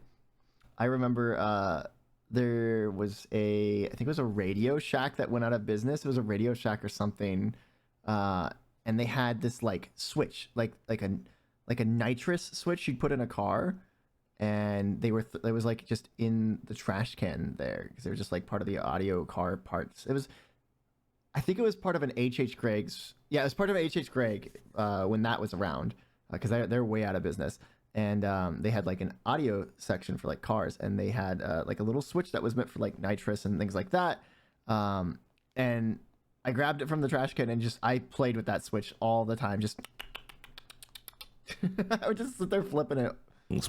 I remember there was I think it was a Radio Shack that went out of business. It was a Radio Shack or something, and they had this like switch, like a nitrous switch you'd put in a car, and they were it was like just in the trash can there because they were just like part of the audio car parts. It was, I think it was part of an H.H. Gregg's. Yeah, it was part of H.H. Gregg when that was around, because they're way out of business. And they had like an audio section for like cars, and they had like a little switch that was meant for like nitrous and things like that. And I grabbed it from the trash can and I played with that switch all the time. Just I would just sit there flipping it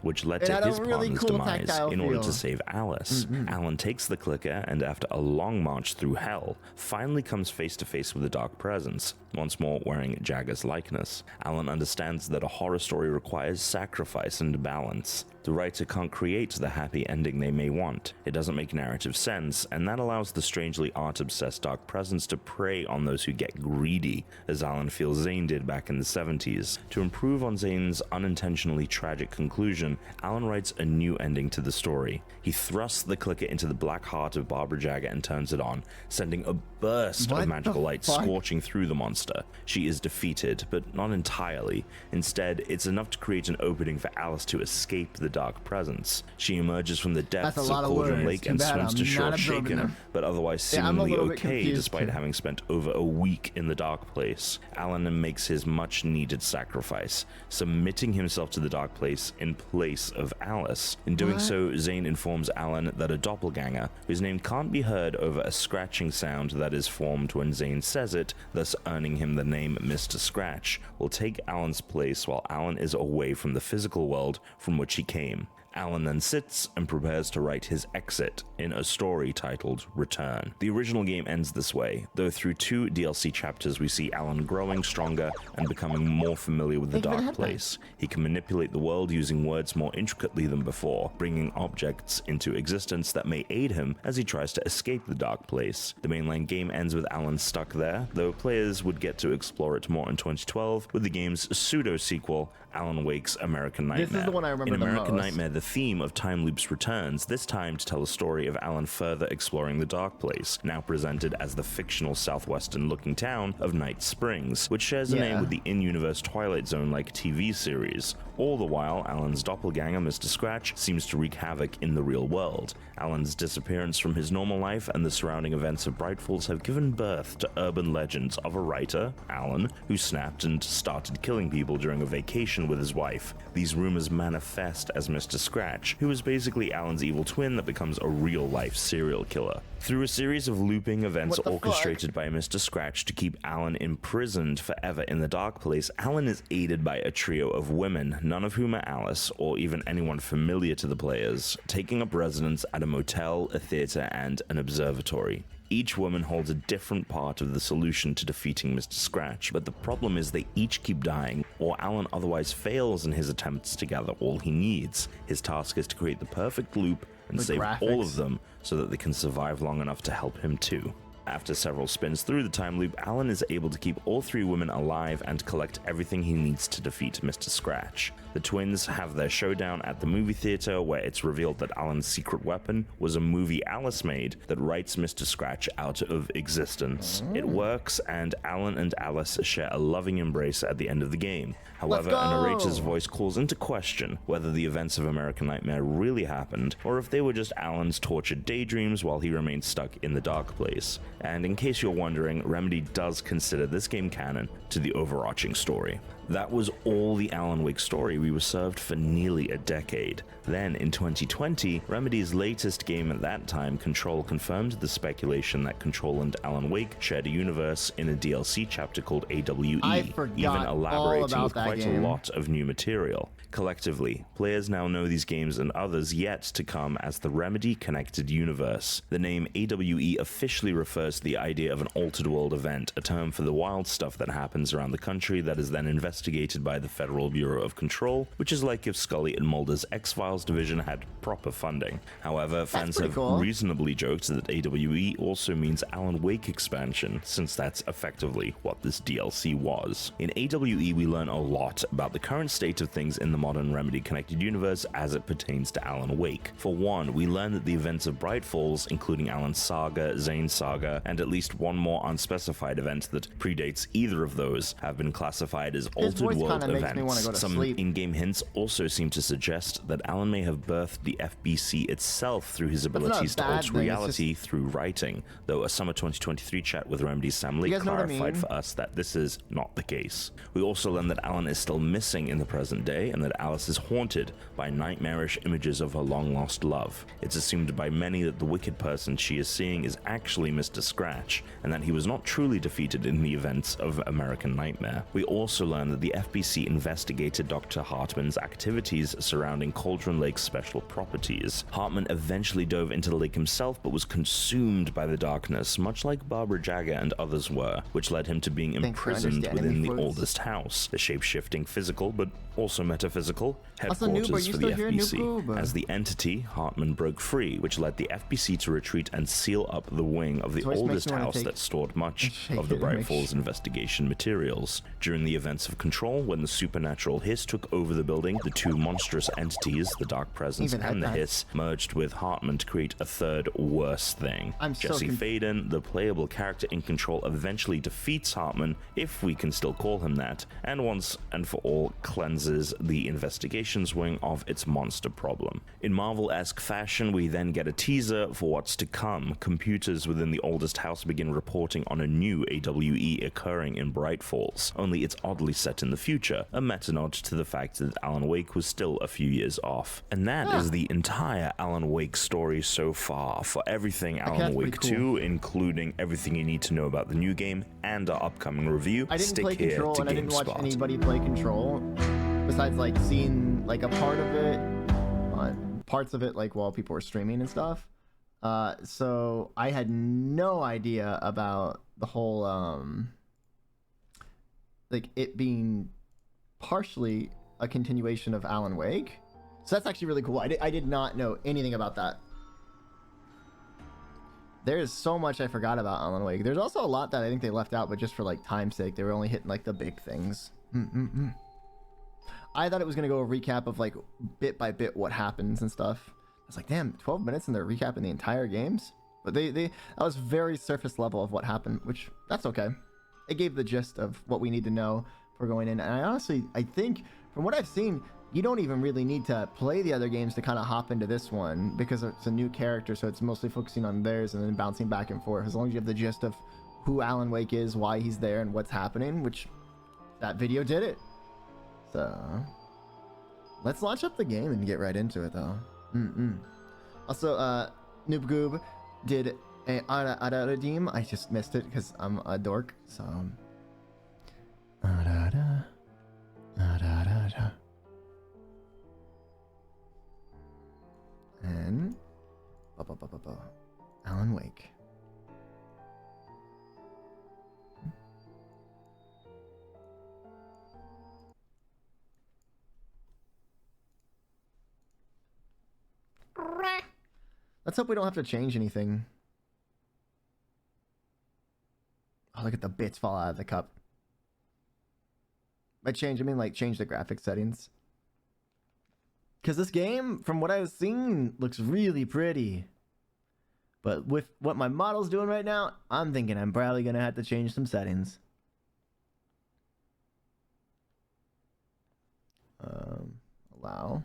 which led It to had a his really partner's cool demise tactile in order feel. to save Alice. Alan takes the clicker and after a long march through hell, finally comes face to face with a dark presence, once more wearing Jagger's likeness. Alan understands that a horror story requires sacrifice and balance. The writer can't create the happy ending they may want. It doesn't make narrative sense, and that allows the strangely art-obsessed dark presence to prey on those who get greedy, as Alan feels Zane did back in the 70s. To improve on Zane's unintentionally tragic conclusion, Alan writes a new ending to the story. He thrusts the clicker into the black heart of Barbara Jagger and turns it on, sending a burst of magical light scorching through the monster. She is defeated, but not entirely. Instead, it's enough to create an opening for Alice to escape the dark presence. She emerges from the depths of Cauldron Lake and swims to shore shaken, but otherwise seemingly okay despite having spent over a week in the dark place. Alan makes his much-needed sacrifice, submitting himself to the dark place in place of Alice. In doing so, Zane informs Alan that a doppelganger, whose name can't be heard over a scratching sound that is formed when Zane says it, thus earning him the name Mr. Scratch, will take Alan's place while Alan is away from the physical world from which he came. Alan then sits and prepares to write his exit in a story titled Return. The original game ends this way, though through 2 DLC chapters we see Alan growing stronger and becoming more familiar with the dark place. He can manipulate the world using words more intricately than before, bringing objects into existence that may aid him as he tries to escape the dark place. The mainline game ends with Alan stuck there, though players would get to explore it more in 2012 with the game's pseudo-sequel, Alan Wake's American Nightmare. This is the one I remember in the American most. Nightmare, the theme of time loops returns, this time to tell a story of Alan further exploring the dark place, now presented as the fictional southwestern-looking town of Night Springs, which shares a name with the in-universe Twilight Zone-like TV series. All the while, Alan's doppelganger, Mr. Scratch, seems to wreak havoc in the real world. Alan's disappearance from his normal life and the surrounding events of Bright Falls have given birth to urban legends of a writer, Alan, who snapped and started killing people during a vacation with his wife. These rumors manifest as Mr. Scratch, who is basically Alan's evil twin that becomes a real-life serial killer. Through a series of looping events orchestrated by Mr. Scratch to keep Alan imprisoned forever in the dark place, Alan is aided by a trio of women, none of whom are Alice or even anyone familiar to the players, taking up residence at a motel, a theater, and an observatory. Each woman holds a different part of the solution to defeating Mr. Scratch, but the problem is they each keep dying, or Alan otherwise fails in his attempts to gather all he needs. His task is to create the perfect loop and save all of them so that they can survive long enough to help him too. After several spins through the time loop, Alan is able to keep all 3 women alive and collect everything he needs to defeat Mr. Scratch. The twins have their showdown at the movie theater, where it's revealed that Alan's secret weapon was a movie Alice made that writes Mr. Scratch out of existence. It works, and Alan and Alice share a loving embrace at the end of the game. However, a narrator's voice calls into question whether the events of American Nightmare really happened, or if they were just Alan's tortured daydreams while he remained stuck in the dark place. And in case you're wondering, Remedy does consider this game canon to the overarching story. That was all the Alan Wake story we were served for nearly a decade. Then, in 2020, Remedy's latest game at that time, Control, confirmed the speculation that Control and Alan Wake shared a universe in a DLC chapter called AWE, even elaborating with quite a lot of new material. Collectively, players now know these games and others yet to come as the Remedy Connected Universe. The name AWE officially refers to the idea of an altered world event, a term for the wild stuff that happens around the country that is then investigated by the Federal Bureau of Control, which is like if Scully and Mulder's X-Files division had proper funding. However, fans have reasonably joked that AWE also means Alan Wake expansion, since that's effectively what this DLC was. In AWE, we learn a lot about the current state of things in the modern Remedy Connected Universe as it pertains to Alan Wake. For one, we learn that the events of Bright Falls, including Alan's saga, Zane's saga, and at least one more unspecified event that predates either of those, have been classified as altered world events. Some in-game hints also seem to suggest that Alan may have birthed the FBC itself through his abilities to alter reality through writing, though a summer 2023 chat with Remedy's Sam Lake clarified for us that this is not the case. We also learn that Alan is still missing in the present day, and that Alice is haunted by nightmarish images of her long-lost love. It's assumed by many that the wicked person she is seeing is actually Mr. Scratch, and that he was not truly defeated in the events of American Nightmare. We also learn that the FBC investigated Dr. Hartman's activities surrounding Cauldron Lake's special properties. Hartman eventually dove into the lake himself, but was consumed by the darkness, much like Barbara Jagger and others were, which led him to being imprisoned within the oldest house, the shape-shifting physical, but also metaphysical, headquarters for the FBC. As the entity, Hartman broke free, which led the FBC to retreat and seal up the wing of the oldest house that stored much of the Bright Falls investigation materials. During the events of Control, when the supernatural hiss took over the building, the two monstrous entities, the Dark Presence and the Hiss, merged with Hartman to create a third worse thing. Jesse Faden, the playable character in Control, eventually defeats Hartman, if we can still call him that, and once and for all cleanses the investigations wing of its monster problem. In Marvel-esque fashion, we then get a teaser for what's to come. Computers within the oldest house begin reporting on a new AWE occurring in Bright Falls, only it's oddly set in the future, a meta-nod to the fact that Alan Wake was still a few years off. And that is the entire Alan Wake story so far. For everything Alan Wake 2, including everything you need to know about the new game and our upcoming review, stick here to GameSpot. I didn't watch anybody play Control, besides like seeing like a part of it, parts of it like while people were streaming and stuff. So I had no idea about the whole like it being partially a continuation of Alan Wake. So that's actually really cool. I did not know anything about that. There's so much I forgot about Alan Wake. There's also a lot that I think they left out, but just for like time's sake, they were only hitting like the big things. I thought it was gonna go a recap of like bit by bit what happens and stuff. I was like, damn, 12 minutes and they're recapping the entire games. But that was very surface level of what happened, which that's okay. It gave the gist of what we need to know for going in. And I think from what I've seen, you don't even really need to play the other games to kind of hop into this one, because it's a new character, so it's mostly focusing on theirs and then bouncing back and forth. As long as you have the gist of who Alan Wake is, why he's there, and what's happening, which that video did it. So let's launch up the game and get right into it, though. Also, Noob Goob did a Ara redeem. I just missed it because I'm a dork. So and Alan Wake. Let's hope we don't have to change anything. Oh, look at the bits fall out of the cup. By change, I mean like change the graphic settings. Because this game, from what I've seen, looks really pretty. But with what my model's doing right now, I'm thinking I'm probably going to have to change some settings. Allow.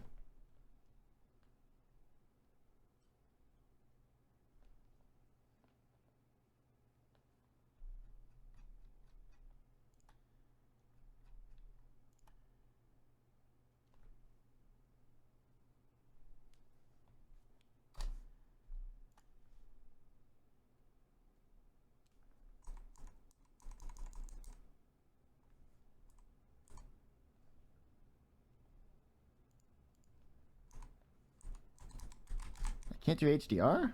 Can't do HDR?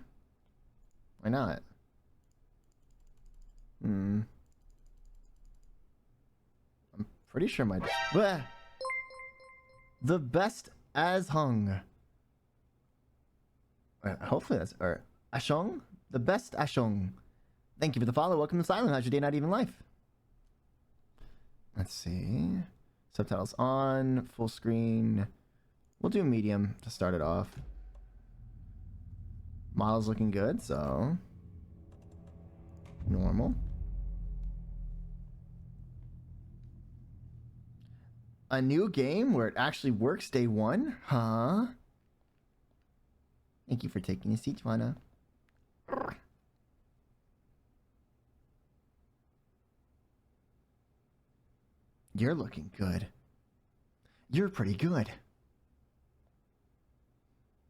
Why not? I'm pretty sure my... Bleh! The best as hung. Hopefully that's... Or Ashong? The best Ashong. Thank you for the follow. Welcome to Asylum. How's your day, not even life? Let's see. Subtitles on. Full screen. We'll do medium to start it off. Model's looking good, so normal. A new game where it actually works day one? Huh? Thank you for taking a seat, Juana. You're looking good. You're pretty good.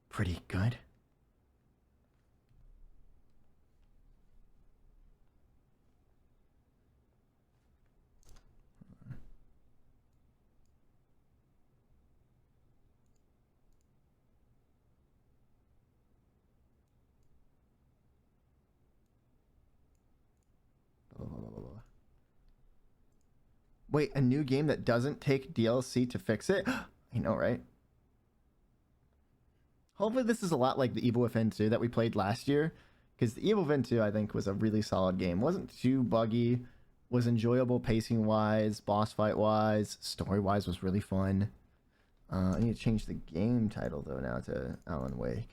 Pretty good. Wait, a new game that doesn't take DLC to fix it? I know, right? Hopefully this is a lot like the Evil Within 2 that we played last year. Because the Evil Within 2, I think, was a really solid game. Wasn't too buggy. Was enjoyable pacing-wise, boss fight-wise. Story-wise was really fun. I need to change the game title, though, now to Alan Wake.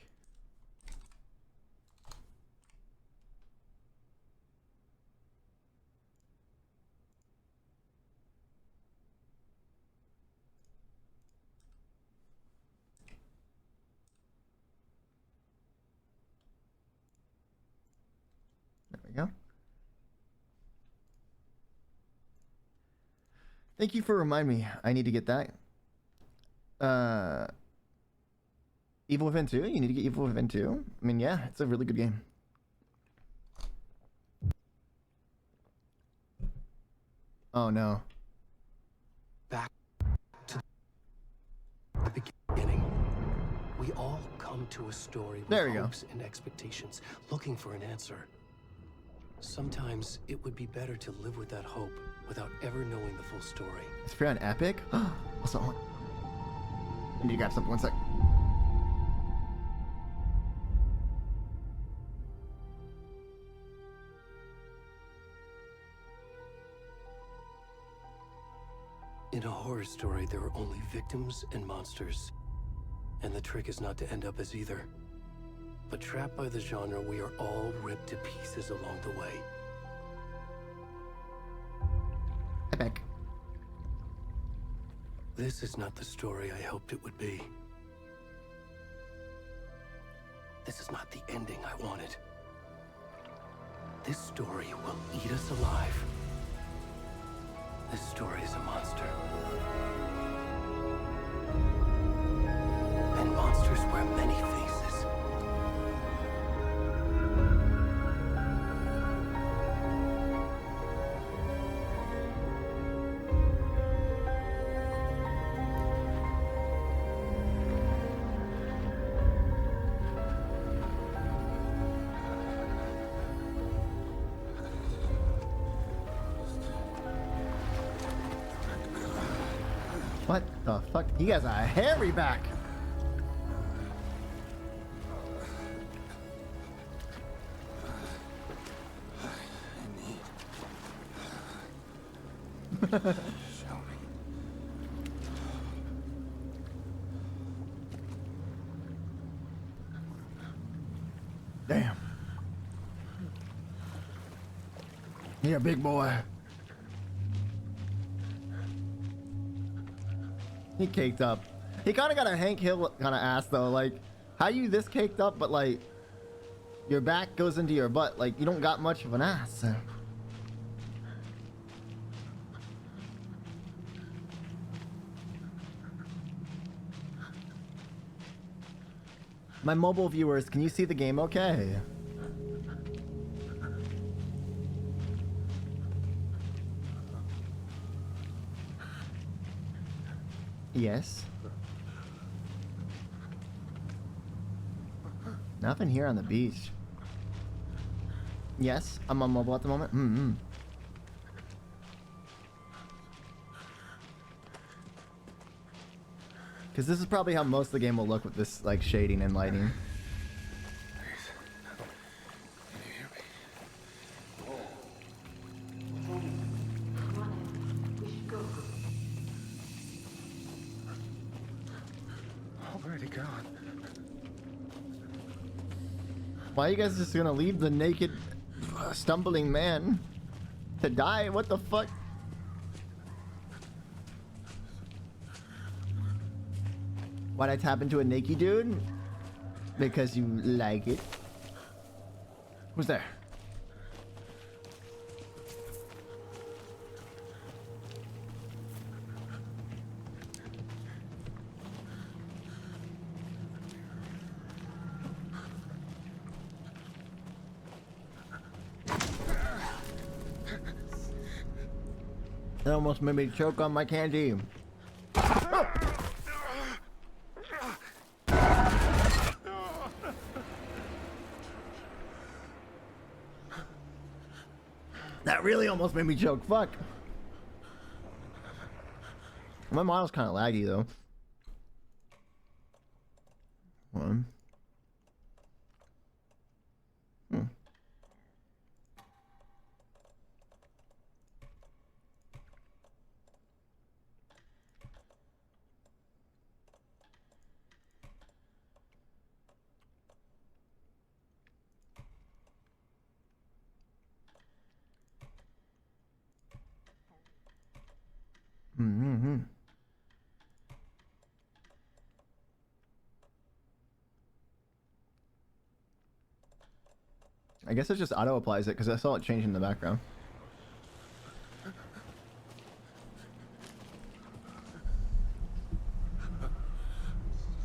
There we go. Thank you for reminding me. I need to get that. Evil Within 2? You need to get Evil Within 2? I mean, yeah, it's a really good game. Oh, no. Back to the beginning. We all come to a story with There we go. hopes and expectations, looking for an answer. Sometimes it would be better to live with that hope without ever knowing the full story. It's free on Epic? Also, I need to grab something. One sec. In a horror story, there are only victims and monsters. And the trick is not to end up as either. But trapped by the genre, we are all ripped to pieces along the way. Epic. This is not the story I hoped it would be. This is not the ending I wanted. This story will eat us alive. This story is a monster. And monsters wear many faces. What the fuck? You guys are hairy back. Damn. You're a big boy. He caked up. He kind of got a Hank Hill kind of ass though. Like, how you this caked up, but like, your back goes into your butt. Like, you don't got much of an ass. My mobile viewers, can you see the game okay? Yes. Nothing here on the beach. Yes, I'm on mobile at the moment. Because this is probably how most of the game will look with this like shading and lighting. Already gone. Why are you guys just gonna leave the naked, stumbling man to die? What the fuck? Why'd I tap into a naked dude? Because you like it. Who's there? That almost made me choke on my candy. That really almost made me choke. Fuck. My model's kind of laggy though. One. Mm-hmm. I guess it just auto applies it because I saw it changing in the background.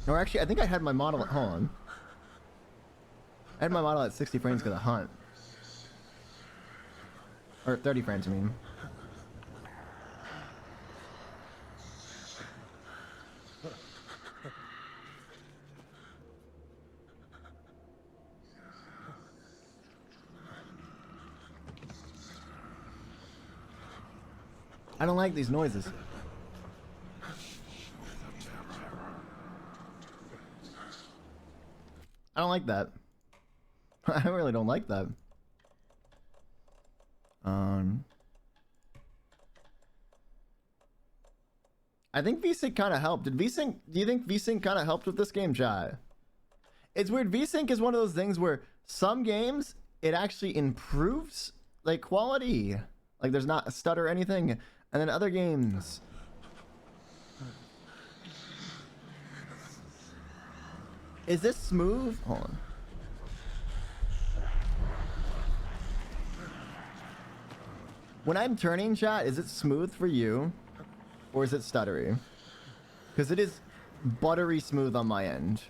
Or actually, I think I had my model at home. I had my model at 60 frames because of Hunt. Or 30 frames, I mean. I don't like these noises. I don't like that. I really don't like that. I think VSync kind of helped. Did VSync? Do you think VSync kind of helped with this game, chat? It's weird. VSync is one of those things where some games it actually improves like quality, like there's not a stutter or anything, and then other games. Is this smooth? Hold on. When I'm turning, chat, is it smooth for you? Or is it stuttery? Because it is buttery smooth on my end.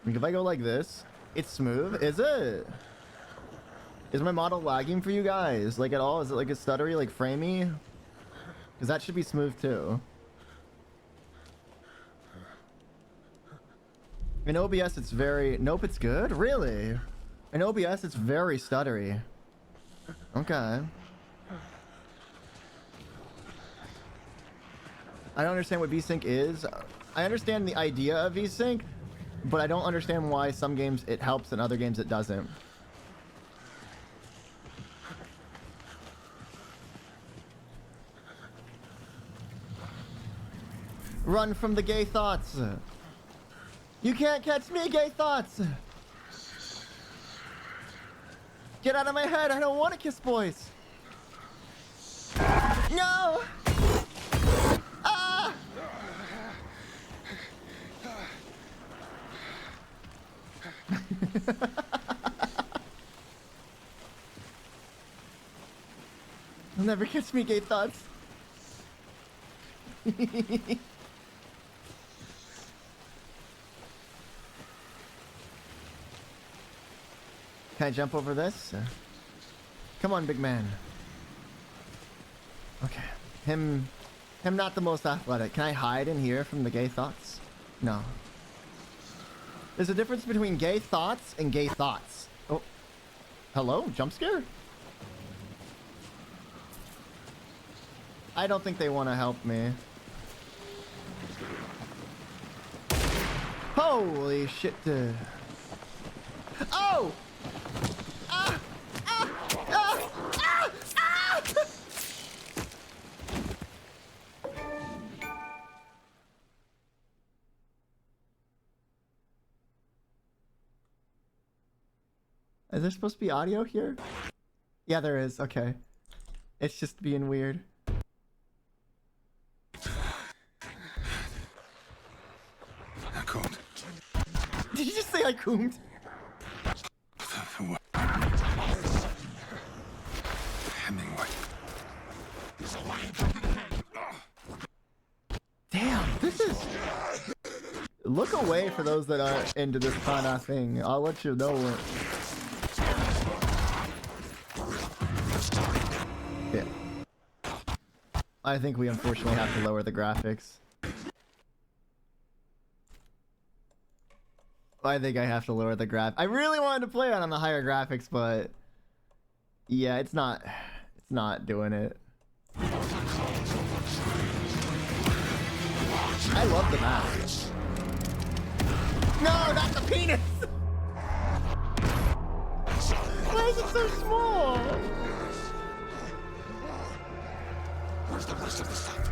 Like if I go like this, it's smooth. Is it? Is my model lagging for you guys? Like at all? Is it like a stuttery, like framey? Because that should be smooth too. In OBS, it's very... Nope, it's good? Really? In OBS, it's very stuttery. Okay. I don't understand what VSync is. I understand the idea of VSync, but I don't understand why some games it helps and other games it doesn't. Run from the gay thoughts. You can't catch me, gay thoughts. Get out of my head. I don't want to kiss boys. No. Ah. You'll never catch me, gay thoughts. Can I jump over this? Come on, big man. Okay. Him not the most athletic. Can I hide in here from the gay thoughts? No. There's a difference between gay thoughts and gay thoughts. Oh. Hello? Jump scare? I don't think they want to help me. Holy shit. Oh! Ah! Ah! Ah! Ah! Ah! Is there supposed to be audio here? Yeah, there is. Okay. It's just being weird. Did you just say I coomed? Damn, this is... Look away for those that are into this kind of thing. I'll let you know when... Yeah. I think we unfortunately have to lower the graphics. I think I have to lower the graph. I really wanted to play it on the higher graphics, but... Yeah, it's not doing it. I love the mask. No, not the penis! Why is it so small? Where's the rest of the stuff?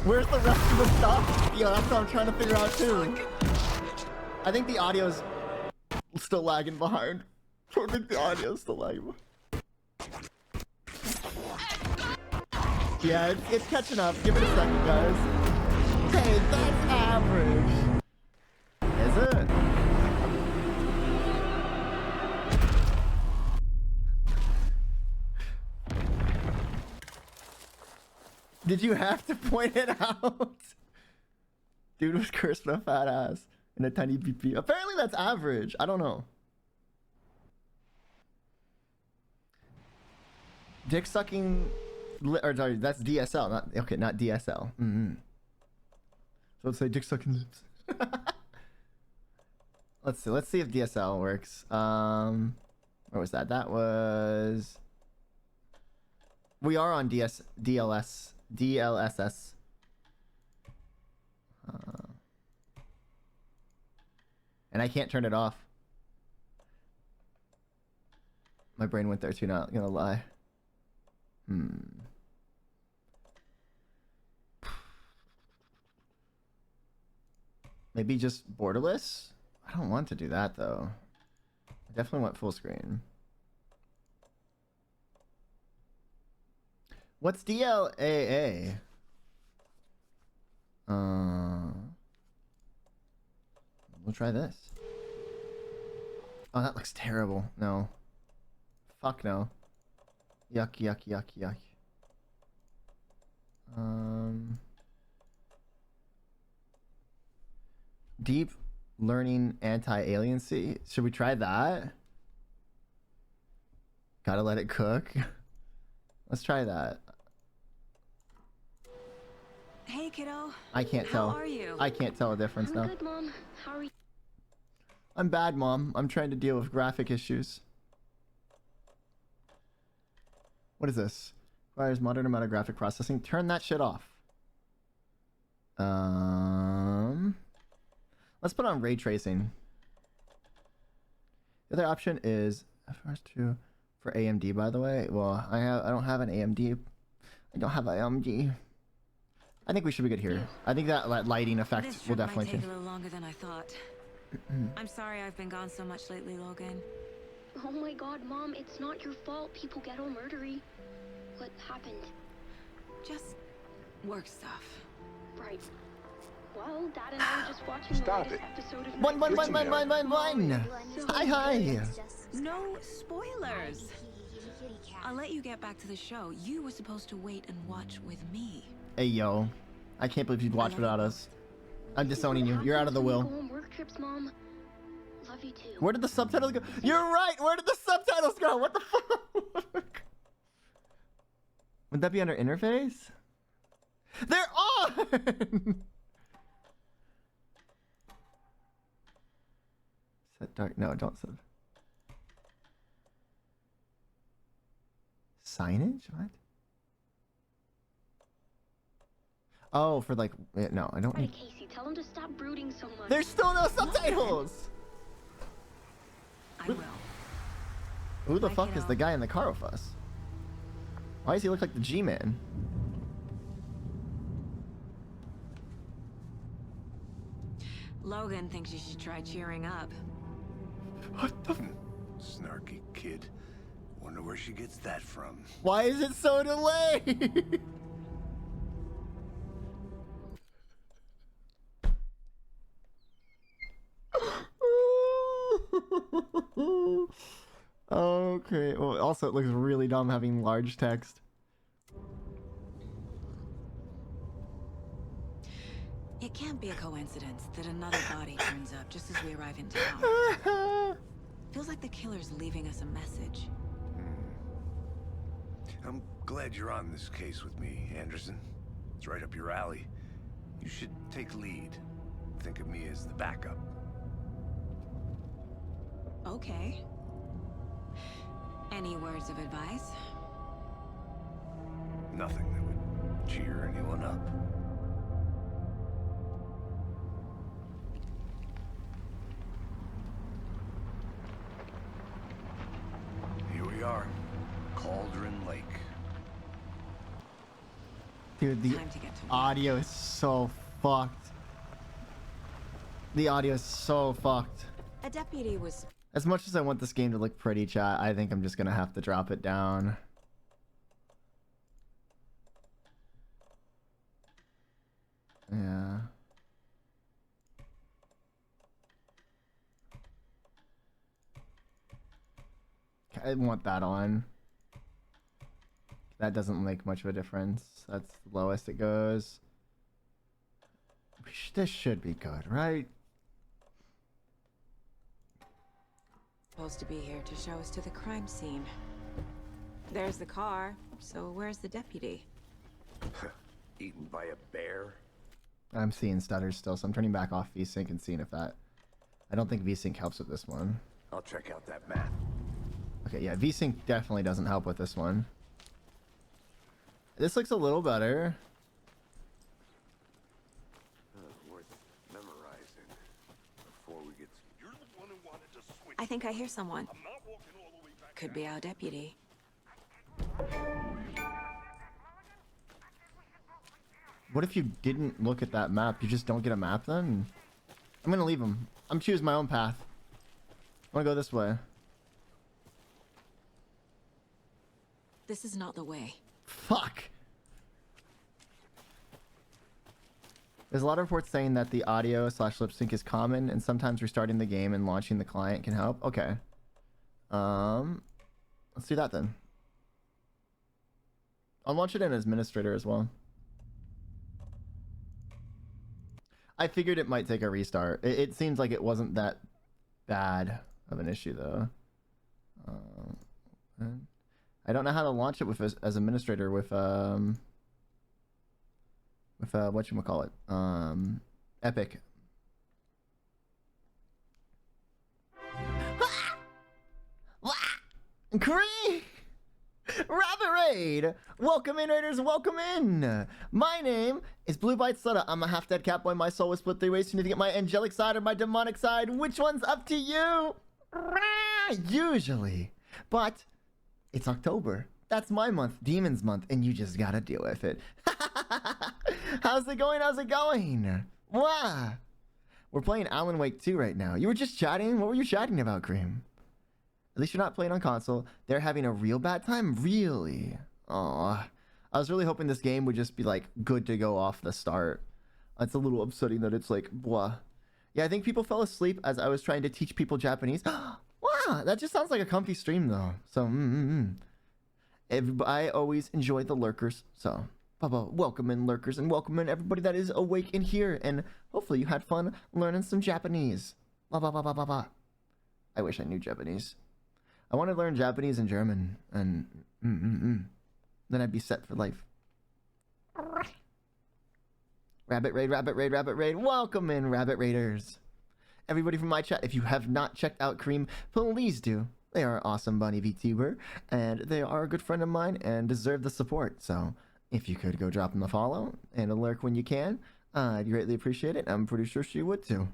Where's the rest of the stuff? Yo, that's what I'm trying to figure out too. I think the audio's still lagging behind. I think the audio's still lagging behind. Yeah, it's catching up. Give it a second, guys. Hey, that's average. Is it? Did you have to point it out? Dude was cursed with a fat ass and a tiny PP. Apparently that's average. I don't know. Dick sucking, or sorry, that's DSL. Not okay, not DSL. So let's say dick sucking lips. Let's see if DSL works. Where was that? That was. We are on DLSS. And I can't turn it off. My brain went there too, not gonna lie. Maybe just borderless? I don't want to do that though. I definitely want full screen. What's DLAA? We'll try this. Oh, that looks terrible. No. Fuck no. Yuck, yuck, yuck, yuck. Deep learning anti-aliency. Should we try that? Gotta let it cook. Let's try that. Hey, kiddo. I can't tell. How are you? I can't tell a difference now. I'm good, Mom. How are you? I'm bad, Mom. I'm trying to deal with graphic issues. What is this? Requires modern amount of graphic processing. Turn that shit off. Let's put on ray tracing. The other option is FRS2 for AMD, by the way. Well, I don't have an AMD. I don't have an AMD. I think we should be good here. I think that lighting effect This will trip definitely might change. take a little longer than I thought. I'm sorry I've been gone so much lately, Logan. Oh my god, Mom, it's not your fault. People get all murdery. What happened? Just work stuff. Right. Well, Dad and I were just watching Stop the latest it. episode of One. Netflix. Hi. No spoilers. I'll let you get back to the show. You were supposed to wait and watch with me. Hey, yo. I can't believe you'd watch without us. I'm disowning you. You're out of the When we will. go on work trips, Mom. Love you too. Where did the subtitles go? You're right. Where did the subtitles go? What the fuck? Would that be under interface? They're on! Set dark. No, don't set. Signage? What? Oh, for like. No, I don't Right, need. Casey, tell him to stop brooding so much. There's still no subtitles! I will. Who the Hi, fuck is kiddo. the guy in the car with us? Why does he look like the G-Man? Logan thinks you should try cheering up. What the? Snarky kid. Wonder where she gets that from. Why is it so delayed? Okay. Well, also it looks really dumb having large text. It can't be a coincidence that another body turns up just as we arrive in town. Feels like the killer's leaving us a message. I'm glad you're on this case with me, Anderson. It's right up your alley. You should take lead. Think of me as the backup. Okay. Any words of advice? Nothing that would cheer anyone up. vtuber lake. Dude, the Time to get to work. audio is so fucked. The audio is so fucked. A deputy was As much as I want this game to look pretty, chat, I think I'm just gonna have to drop it down. Yeah. I want that on. That doesn't make much of a difference. That's the lowest it goes. This should be good, right? supposed to be here to show us to the crime scene. There's the car, so where's the deputy? Eaten by a bear? I'm seeing stutters still, so I'm turning back off VSync and seeing if that... I don't think VSync helps with this one. I'll check out that map. Okay, yeah, VSync definitely doesn't help with this one. This looks a little better. Worth memorizing before we get... You're the one who wanted to switch. I think I hear someone. Could be our deputy. What if you didn't look at that map? You just don't get a map then? I'm gonna leave him. I'm choosing my own path. I wanna go this way. This is not the way. Fuck! There's a lot of reports saying that the audio / lip sync is common, and sometimes restarting the game and launching the client can help. Okay. Let's do that then. I'll launch it in administrator as well. I figured it might take a restart. It seems like it wasn't that bad of an issue though. I don't know how to launch it with as administrator with whatchamacallit, Epic. Cree! Rabbit Raid! Welcome in, Raiders, welcome in! My name is BlueByteSora. I'm a half-dead catboy. My soul was split 3 ways. You need to get my angelic side or my demonic side. Which one's up to you? Usually. But it's October. That's my month, Demon's Month, and you just gotta deal with it. How's it going? How's it going? Wow! We're playing Alan Wake 2 right now. You were just chatting? What were you chatting about, Cream? At least you're not playing on console. They're having a real bad time? Really? Aw. I was really hoping this game would just be, like, good to go off the start. It's a little upsetting that it's like, blah. Yeah, I think people fell asleep as I was trying to teach people Japanese. Wow, that just sounds like a comfy stream, though. So, I always enjoy the lurkers, so... Baba, welcome in, lurkers, and welcome in everybody that is awake in here, and hopefully you had fun learning some Japanese. Ba ba ba ba ba ba. I wish I knew Japanese. I want to learn Japanese and German, and then I'd be set for life. Rabbit Raid, Rabbit Raid, Rabbit Raid. Welcome in, Rabbit Raiders. Everybody from my chat, if you have not checked out Cream, please do. They are an awesome bunny VTuber, and they are a good friend of mine and deserve the support. So if you could go drop them a follow and a lurk when you can, I'd greatly appreciate it. I'm pretty sure she would too.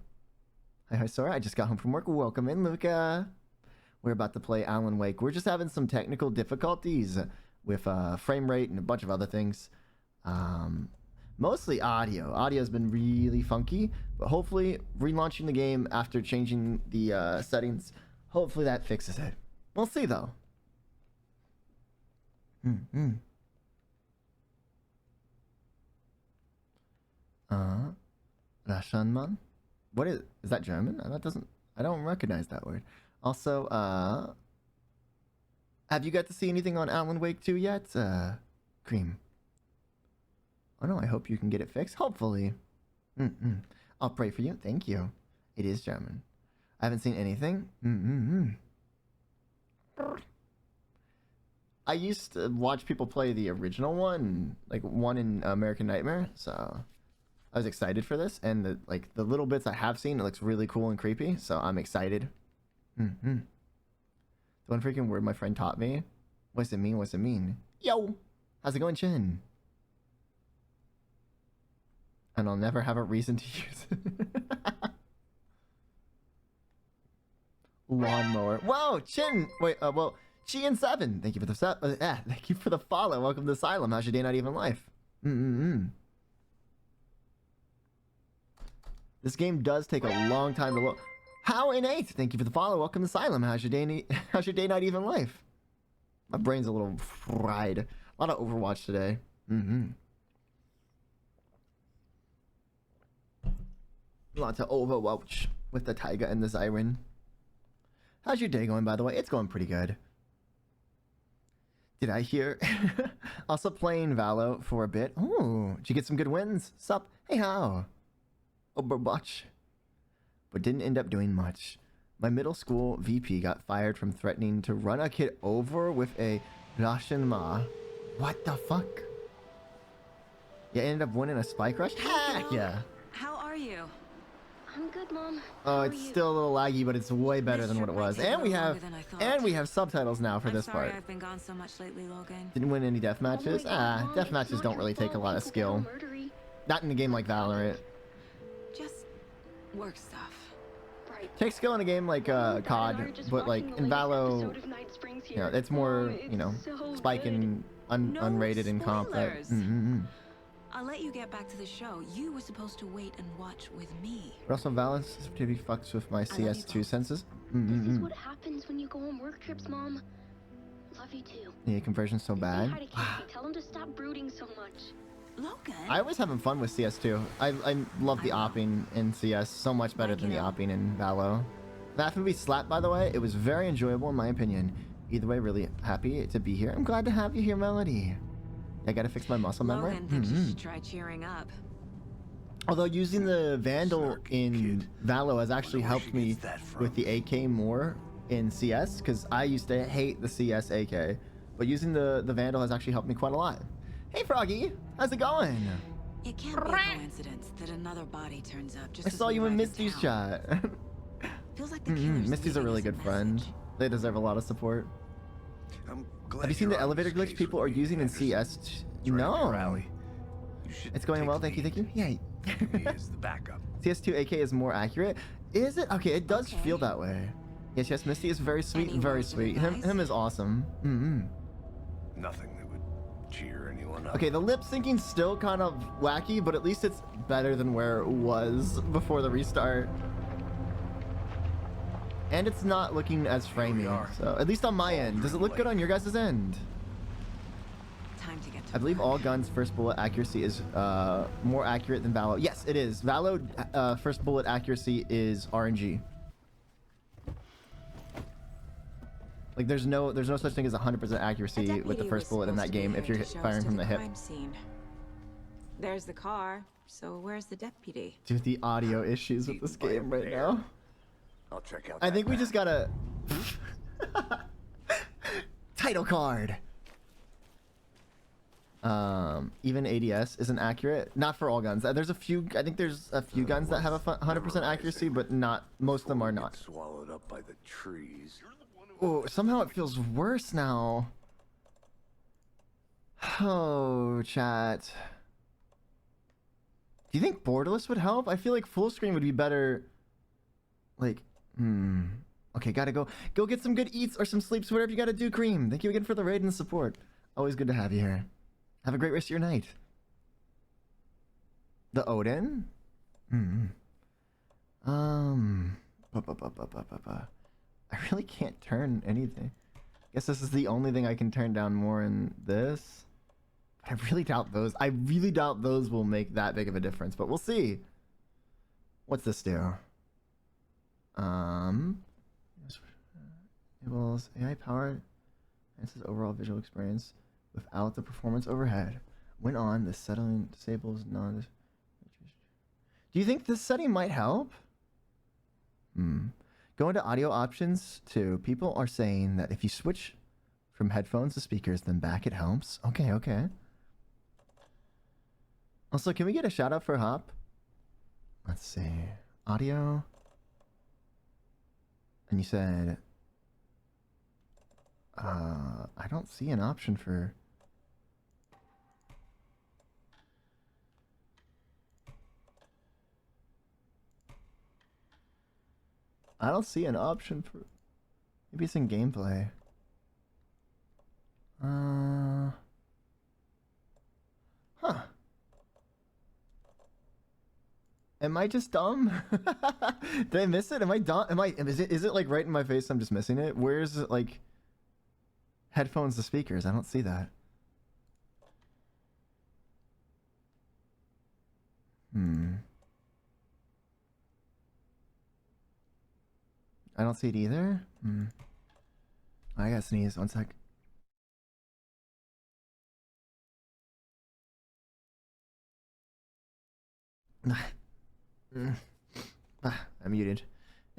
Hi, Sora. I just got home from work. Welcome in, Luca. We're about to play Alan Wake. We're just having some technical difficulties with frame rate and a bunch of other things. Mostly audio. Audio's been really funky, but hopefully relaunching the game after changing the settings, hopefully that fixes it. We'll see though. Rashanman? What is that German? I don't recognize that word. Also, have you got to see anything on Alan Wake 2 yet? Cream. Oh no, I hope you can get it fixed. Hopefully. I'll pray for you. Thank you. It is German. I haven't seen anything. I used to watch people play the original one, like one in American Nightmare, so I was excited for this, and the little bits I have seen, it looks really cool and creepy, so I'm excited. The one freaking word my friend taught me. What's it mean? What's it mean? Yo! How's it going, Chin? And I'll never have a reason to use it. Lawnmower. Whoa, Chin! Wait, well, Sheehan7, thank you for the thank you for the follow. Welcome to Asylum. How's your day? Not even life. This game does take a long time to load. How innate? Thank you for the follow. Welcome to Asylum. How's your day? How's your day? Not even life. My brain's a little fried. A lot of Overwatch today. Lots of Overwatch with the Tiger and the Siren. How's your day going, by the way? It's going pretty good. Did I hear? Also playing Valo for a bit. Ooh, did you get some good wins? Sup? Hey, how? Overwatch. But didn't end up doing much. My middle school VP got fired from threatening to run a kid over with a Rashima. What the fuck? You ended up winning a spike rush? Heck yeah. How are you? I'm good, Mom. Oh, it's still a little laggy, but it's way better than what it was. And we have subtitles now for this part. I've been gone so much lately, Logan. Didn't win any death matches? Death matches don't really take a lot of skill. Not in a game like Valorant. Just work stuff. Takes skill in a game like COD, but like in Valo, you know, it's more, you know, spike and unrated and comp. I'll let you get back to the show. You were supposed to wait and watch with me. But also balance activity fucks with my CS2 senses. This is what happens when you go on work trips, Mom. Love you too. Yeah, conversion's so bad. Tell him to stop brooding so much. Logan. I was having fun with CS2. I love the opping in CS so much better than the opping in Valo. That would be slapped, by the way. It was very enjoyable in my opinion. Either way, really happy to be here. I'm glad to have you here, Melody. I gotta fix my muscle memory. Logan thinks you should try cheering up. Although using the Vandal in Valo has actually helped me with the AK more in CS, because I used to hate the CS AK. But using the Vandal has actually helped me quite a lot. Hey Froggy, how's it going? It can't be a coincidence that another body turns up just I saw you in Misty's chat. Feels like the killer's Misty's a really good friend. They deserve a lot of support. Have you seen the elevator glitch people are using in CS? No. It's going well, thank you. Yay. CS2 AK is more accurate. Is it? Okay, it does feel that way. Yes, Misty is very sweet and very sweet. Him is awesome. Nothing that would cheer anyone up. Okay, the lip syncing's still kind of wacky, but at least it's better than where it was before the restart. And it's not looking as framey, so at least on my end. Does it look good on your guys' end? Time to get to I believe all guns' first bullet accuracy is more accurate than Valo. Yes, it is. Valo first bullet accuracy is RNG. Like there's no such thing as 100% accuracy with the first bullet in that game if you're firing from the hip. There's the car. So where's the deputy? Dude, the audio issues with this game right now. I'll check out. I think we just gotta title card. Even ADS isn't accurate. Not for all guns. There's a few. I think there's a few guns that have a 100% accuracy, but not most of them are not. Swallowed up by the trees. Oh, somehow it feels worse now. Oh, chat. Do you think borderless would help? I feel like full screen would be better. Like, okay, gotta go get some good eats or some sleeps, whatever you gotta do, Cream. Thank you again for the raid and the support. Always good to have you here. Have a great rest of your night. The Odin? I really can't turn anything. Guess this is the only thing I can turn down more in this. I really doubt those will make that big of a difference, but we'll see. What's this do? Enables AI powered enhances overall visual experience without the performance overhead. When on, the settling disables non. Do you think this setting might help? Go into audio options too. People are saying that if you switch from headphones to speakers, then back it helps. Okay. Also, can we get a shout out for Hop? Let's see. Audio. And you said, I don't see an option for. I don't see an option for. Maybe it's in gameplay. Huh. Am I just dumb? Did I miss it? Am I dumb? Is it like right in my face? I'm just missing it. Where's it, like headphones to speakers? I don't see that. I don't see it either. I gotta sneeze. 1 sec. I'm muted.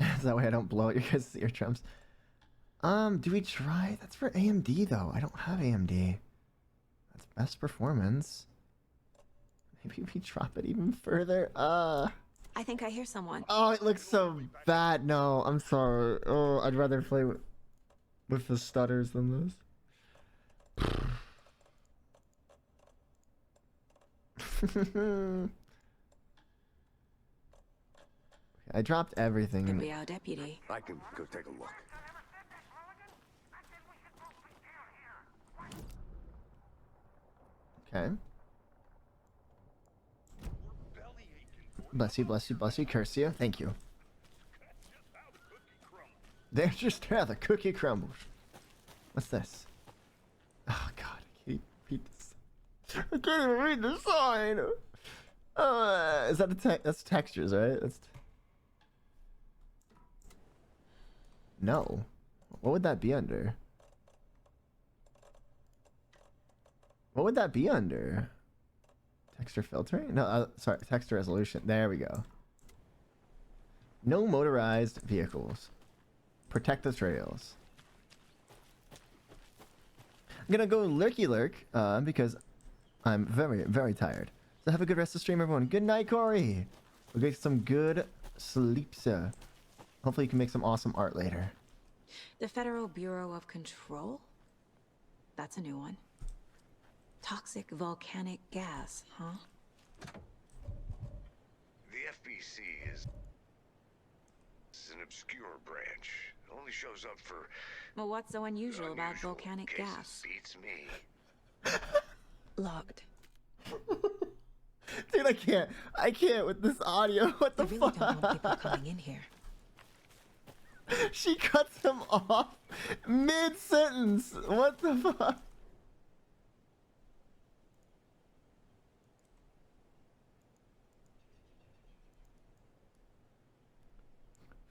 So that way I don't blow out your guys' eardrums. Do we try? That's for AMD though. I don't have AMD. That's best performance. Maybe we drop it even further. I think I hear someone. Oh, it looks so bad. No, I'm sorry. Oh, I'd rather play with the stutters than this. I dropped everything. Could be our deputy. I can go take a look. Okay. Bless you, bless you, bless you, curse you. Thank you. They're just how the cookie crumbles. What's this? Oh god, I can't read this. I can't even read the sign. Is that that's textures, right? That's no. What would that be under? What would that be under? Texture filtering? No, sorry, texture resolution. There we go. No motorized vehicles. Protect the trails. I'm gonna go lurky lurk because I'm very, very tired. So have a good rest of the stream, everyone. Good night, Corey. We'll get some good sleep, sir. Hopefully you can make some awesome art later. The Federal Bureau of Control? That's a new one. Toxic volcanic gas, huh? The FBC is an obscure branch. It only shows up for Well, what's so unusual about unusual volcanic cases. gas? Beats me. Logged. Dude, I can't with this audio. What the I really fuck? don't want people coming in here. She cuts him off mid-sentence. What the fuck?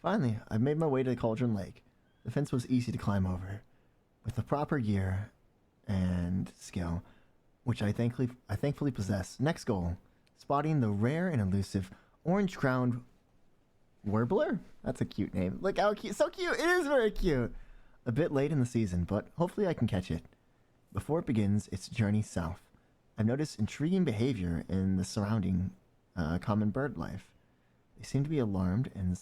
Finally, I made my way to Cauldron Lake. The fence was easy to climb over. With the proper gear and skill, which I thankfully possess. Next goal, spotting the rare and elusive orange-crowned warbler? That's a cute name. Look how cute. So cute. It is very cute. A bit late in the season, but hopefully I can catch it. Before it begins its journey south, I've noticed intriguing behavior in the surrounding common bird life. They seem to be alarmed and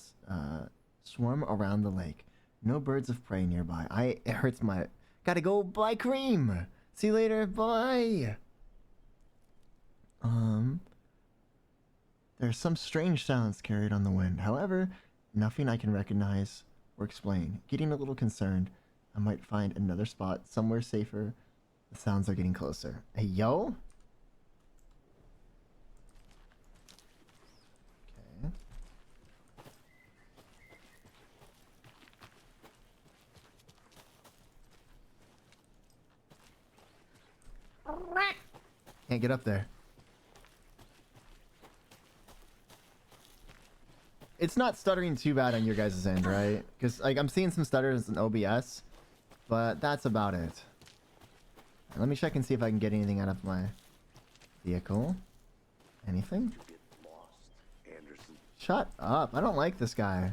swarm around the lake. No birds of prey nearby. It hurts my... Gotta go buy cream! See you later, bye! There are some strange sounds carried on the wind. However, nothing I can recognize or explain. Getting a little concerned. I might find another spot somewhere safer. The sounds are getting closer. Hey, yo? Okay. Can't get up there. It's not stuttering too bad on your guys' end, right? Because like I'm seeing some stutters in OBS, but that's about it. Let me check and see if I can get anything out of my vehicle. Anything? Shut up. I don't like this guy.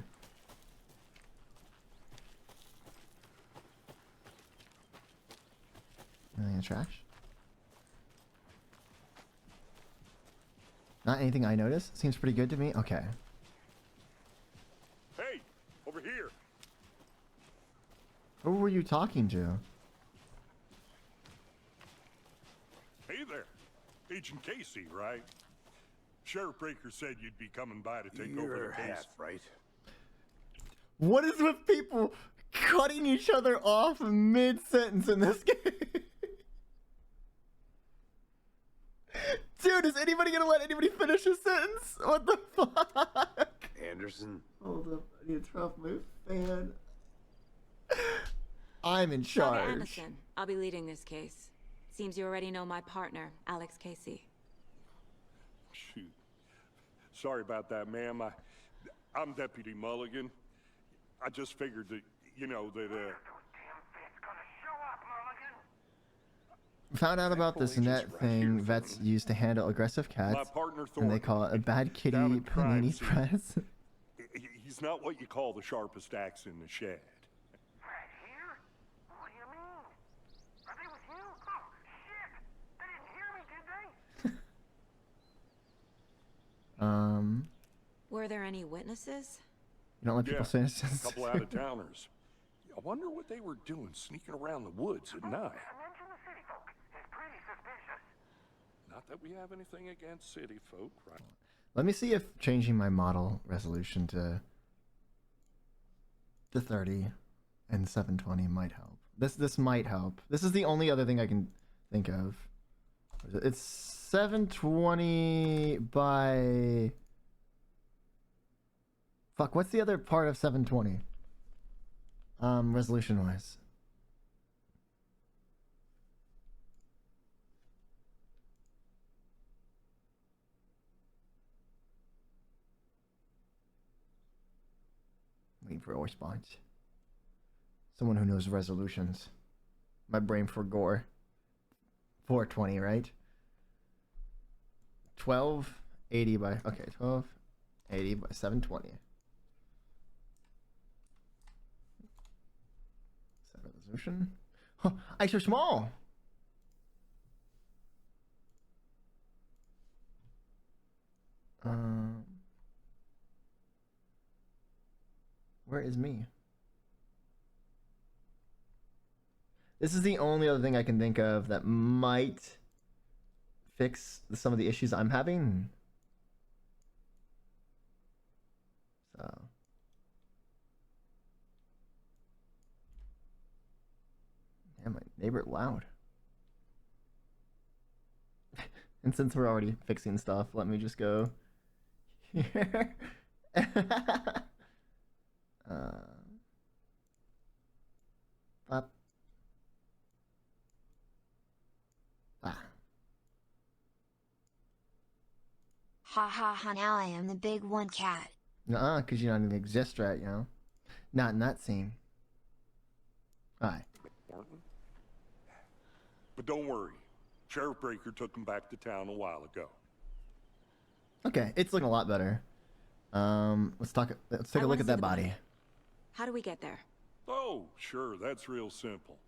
Anything in the trash? Not anything I noticed. Seems pretty good to me. Okay. Hey, over here. Who were you talking to? Hey there. Agent Casey, right? Sheriff Breaker said you'd be coming by to take over the case. Half, right? What is with people cutting each other off mid-sentence in this game? Dude, is anybody gonna let anybody finish a sentence? What the fuck? Anderson? Hold up, I need a 12 move fan. I'm in Saga charge. Anderson. I'll be leading this case. Seems you already know my partner, Alex Casey. Shoot. Sorry about that, ma'am. I'm Deputy Mulligan. I just figured that, you know, that, Found out about this net thing vets use to handle aggressive cats, and they call it a bad kitty panini press. He's not what you call the sharpest axe in the shed. Right here? What do you mean? Are they with you? Oh, shit! They didn't hear me, did they? Were there any witnesses? You don't let people say this. A couple out-of-towners. I wonder what they were doing sneaking around the woods at night. Mention the city folk. It's pretty suspicious. Not that we have anything against city folk, right? Let me see if changing my model resolution to 30 and 720 might help. This might help. This is the only other thing I can think of. It's 720 by... Fuck, what's the other part of 720? Resolution-wise. Waiting for a response. Someone who knows resolutions. My brain for gore. 420, right? 1280 by... Okay, 1280 by 720. Set resolution. Huh, extra small! Where is me? This is the only other thing I can think of that might fix some of the issues I'm having. So. Damn, my neighbor loud. And since we're already fixing stuff, let me just go here. Up. Ha ha ha, now I am the big one cat. Nuh-uh, because you don't even exist right, you know? Not in that scene. Alright. But don't worry. Sheriff Breaker took him back to town a while ago. Okay, it's looking a lot better. Let's take a look at that body. How do we get there? Oh, sure, that's real simple.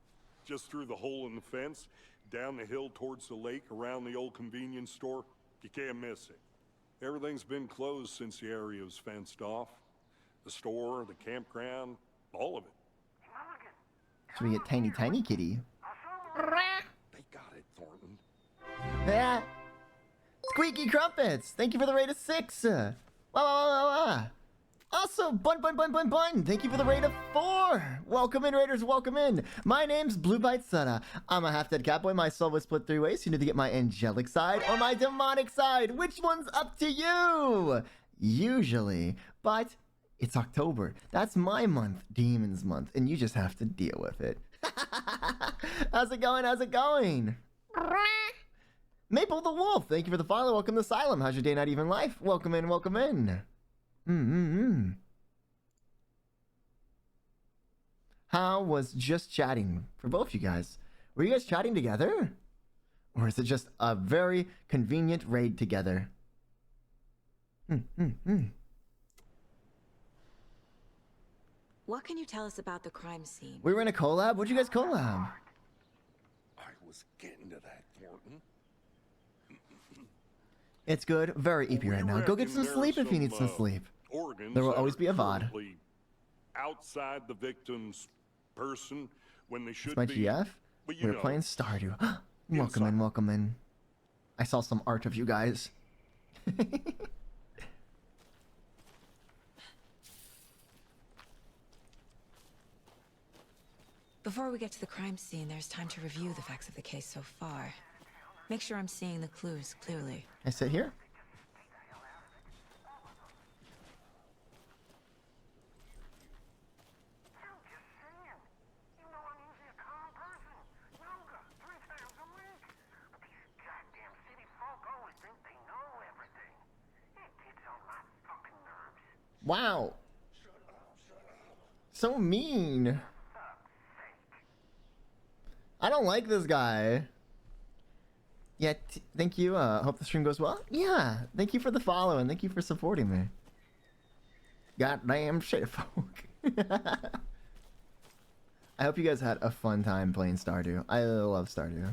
Just through the hole in the fence, down the hill towards the lake, around the old convenience store. You can't miss it. Everything's been closed since the area was fenced off. The store, the campground, all of it. So we get tiny kitty. They got it, Thornton. Yeah. Squeaky Crumpets, thank you for the raid of 6. Also, Bun. Thank you for the raid of 4. Welcome in, raiders. Welcome in. My name's BlueByteSora. I'm a half-dead catboy. My soul was split 3 ways. You need to get my angelic side or my demonic side. Which one's up to you? Usually, but it's October. That's my month, Demons Month, and you just have to deal with it. How's it going? How's it going? Maple the Wolf, thank you for the follow. Welcome to Asylum. How's your day, not even life? Welcome in, welcome in. How was just chatting for both you guys? Were you guys chatting together? Or is it just a very convenient raid together? What can you tell us about the crime scene? We were in a collab? What'd you guys collab? I was getting to that, Thornton. It's good. Very EP right now. Go get some sleep if you need some sleep. There will always be a VOD. Outside the victim's person when they should It's my be. GF. We're playing Stardew. Welcome in. I saw some art of you guys. Before we get to the crime scene, there's time to review the facts of the case so far. Make sure I'm seeing the clues clearly. I sit here? I'm just saying. You know I'm usually a calm person. Yoga 3 times a week. But these goddamn city folk always think they know everything. It gets on my fucking nerves. Wow. So mean. I don't like this guy. Yeah, thank you. Hope the stream goes well. Yeah, thank you for the follow and thank you for supporting me. Goddamn shit, folk. I hope you guys had a fun time playing Stardew. I love Stardew.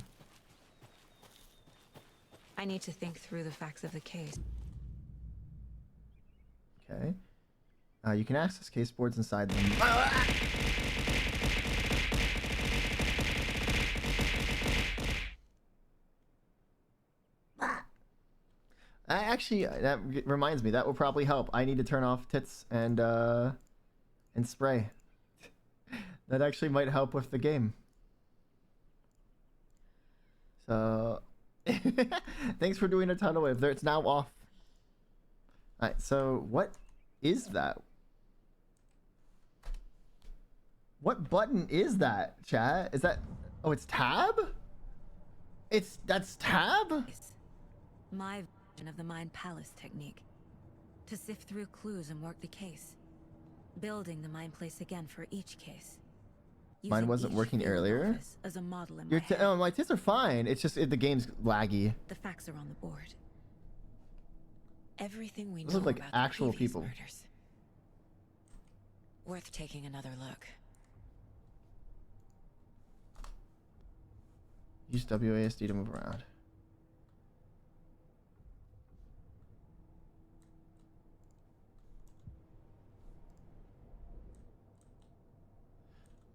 I need to think through the facts of the case. Okay. You can access case boards inside them. Actually, that reminds me. That will probably help. I need to turn off tits and spray. That actually might help with the game. So, thanks for doing a tunnel wave. There, it's now off. All right. So, what is that? What button is that, chat? Is that? Oh, it's tab. That's tab. My version of the Mind Palace technique. To sift through clues and work the case. Building the mind place again for each case. Mine wasn't working earlier. As a model in Your oh, my tits are fine. It's just the game's laggy. The facts are on the board. Everything we know Those look like about actual the previous people. murders. Worth taking another look. Use WASD to move around.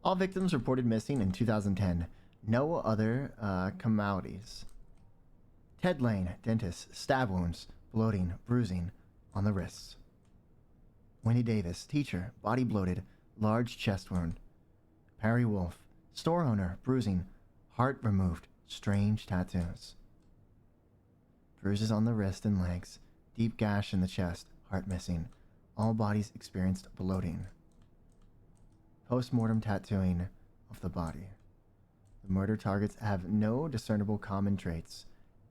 All victims reported missing in 2010. No other commodities. Ted Lane, dentist, stab wounds, bloating, bruising on the wrists. Winnie Davis, teacher, body bloated, large chest wound. Perry Wolf, store owner, bruising, heart removed, strange tattoos. Bruises on the wrist and legs, deep gash in the chest, heart missing. All bodies experienced bloating. Post-mortem tattooing of the body. The murder targets have no discernible common traits.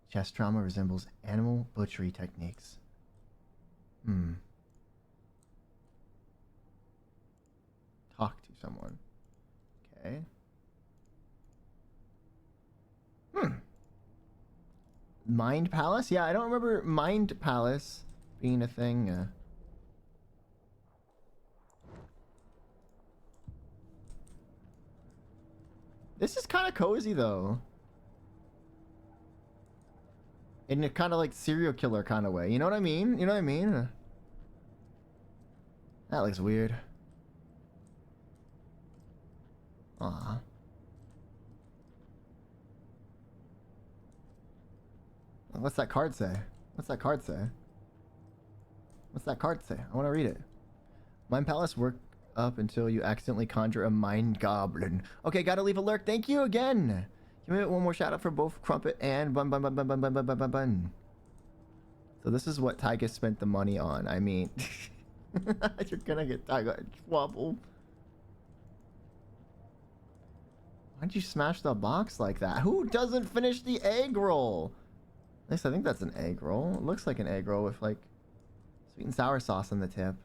Chest trauma resembles animal butchery techniques. Talk to someone. Okay. Mind Palace? Yeah, I don't remember Mind Palace being a thing. This is kind of cozy, though. In a kind of like serial killer kind of way. You know what I mean? You know what I mean? That looks weird. Aw. What's that card say? What's that card say? What's that card say? I want to read it. Mind Palace work up until you accidentally conjure a mind goblin. Okay, gotta leave a lurk. Thank you again. Give me one more shout out for both Crumpet and Bun Bun Bun Bun Bun Bun Bun Bun Bun Bun. So this is what Tyga spent the money on. I mean, you're gonna get Tyga in trouble. Why'd you smash the box like that? Who doesn't finish the egg roll? At least I think that's an egg roll. It looks like an egg roll with like sweet and sour sauce on the tip.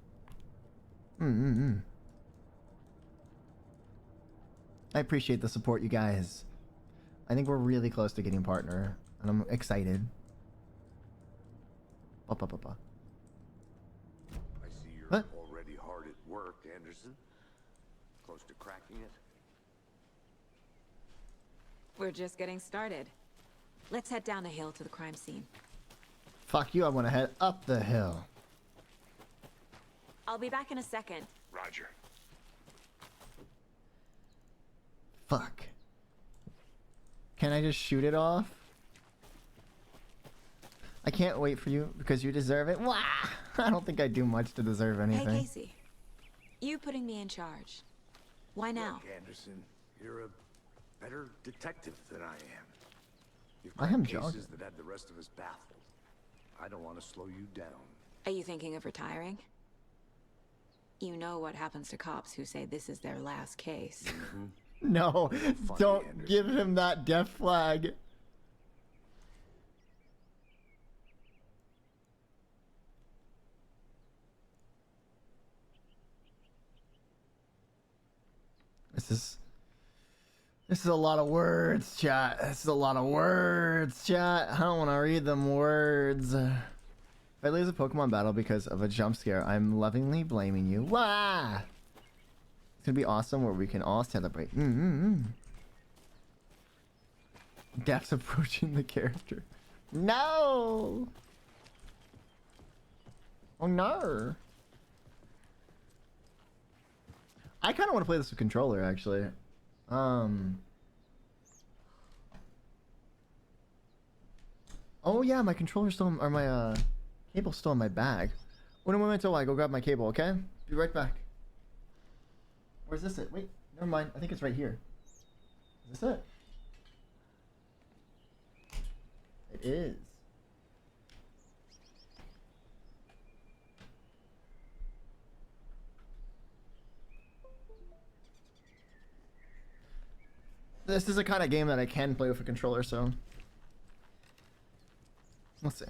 I appreciate the support, you guys. I think we're really close to getting partner, and I'm excited. I see you're What? already hard at work, Anderson. Close to cracking it. We're just getting started. Let's head down the hill to the crime scene. Fuck you, I want to head up the hill. I'll be back in a second. Roger. Fuck. Can I just shoot it off? I can't wait for you because you deserve it. Wah! I don't think I do much to deserve anything. Hey, Casey. You putting me in charge. Why now? Look, Anderson, you're a better detective than I am. You've I am cracked cases jogging. that had the rest of us baffled. I don't want to slow you down. Are you thinking of retiring? You know what happens to cops who say this is their last case. No, don't Anderson. give him that death flag. This is a lot of words, chat. This is a lot of words, chat. I don't want to read them words. If I lose a Pokemon battle because of a jump scare, I'm lovingly blaming you. Wah! It's gonna be awesome where we can all celebrate. Death's approaching the character. No! Oh no! I kind of want to play this with controller, actually. Oh yeah, my controller's still, or my cable's still in my bag. One moment till I go grab my cable, okay? Be right back. Where's this it? Wait, never mind. I think it's right here. Is this it? It is. This is a kind of game that I can play with a controller, so let's see.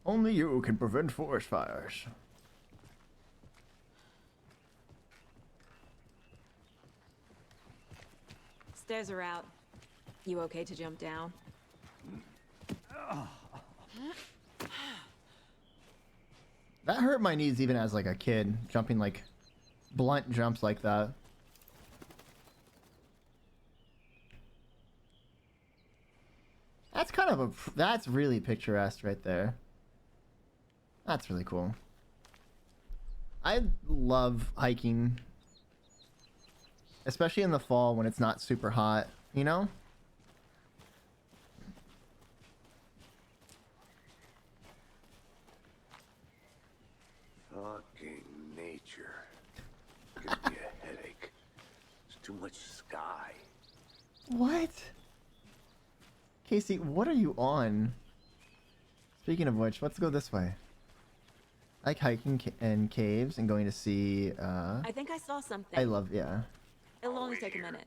Only you can prevent forest fires. Stairs are out. You okay to jump down? That hurt my knees even as like a kid, jumping like blunt jumps like that. That's kind of a, that's really picturesque right there. That's really cool. I love hiking, especially in the fall when it's not super hot, you know? Fucking nature. Gives me a headache. There's too much sky. What? Casey, what are you on? Speaking of which, let's go this way. I like hiking in caves and going to see, I think I saw something. I love, yeah. It'll only take a minute.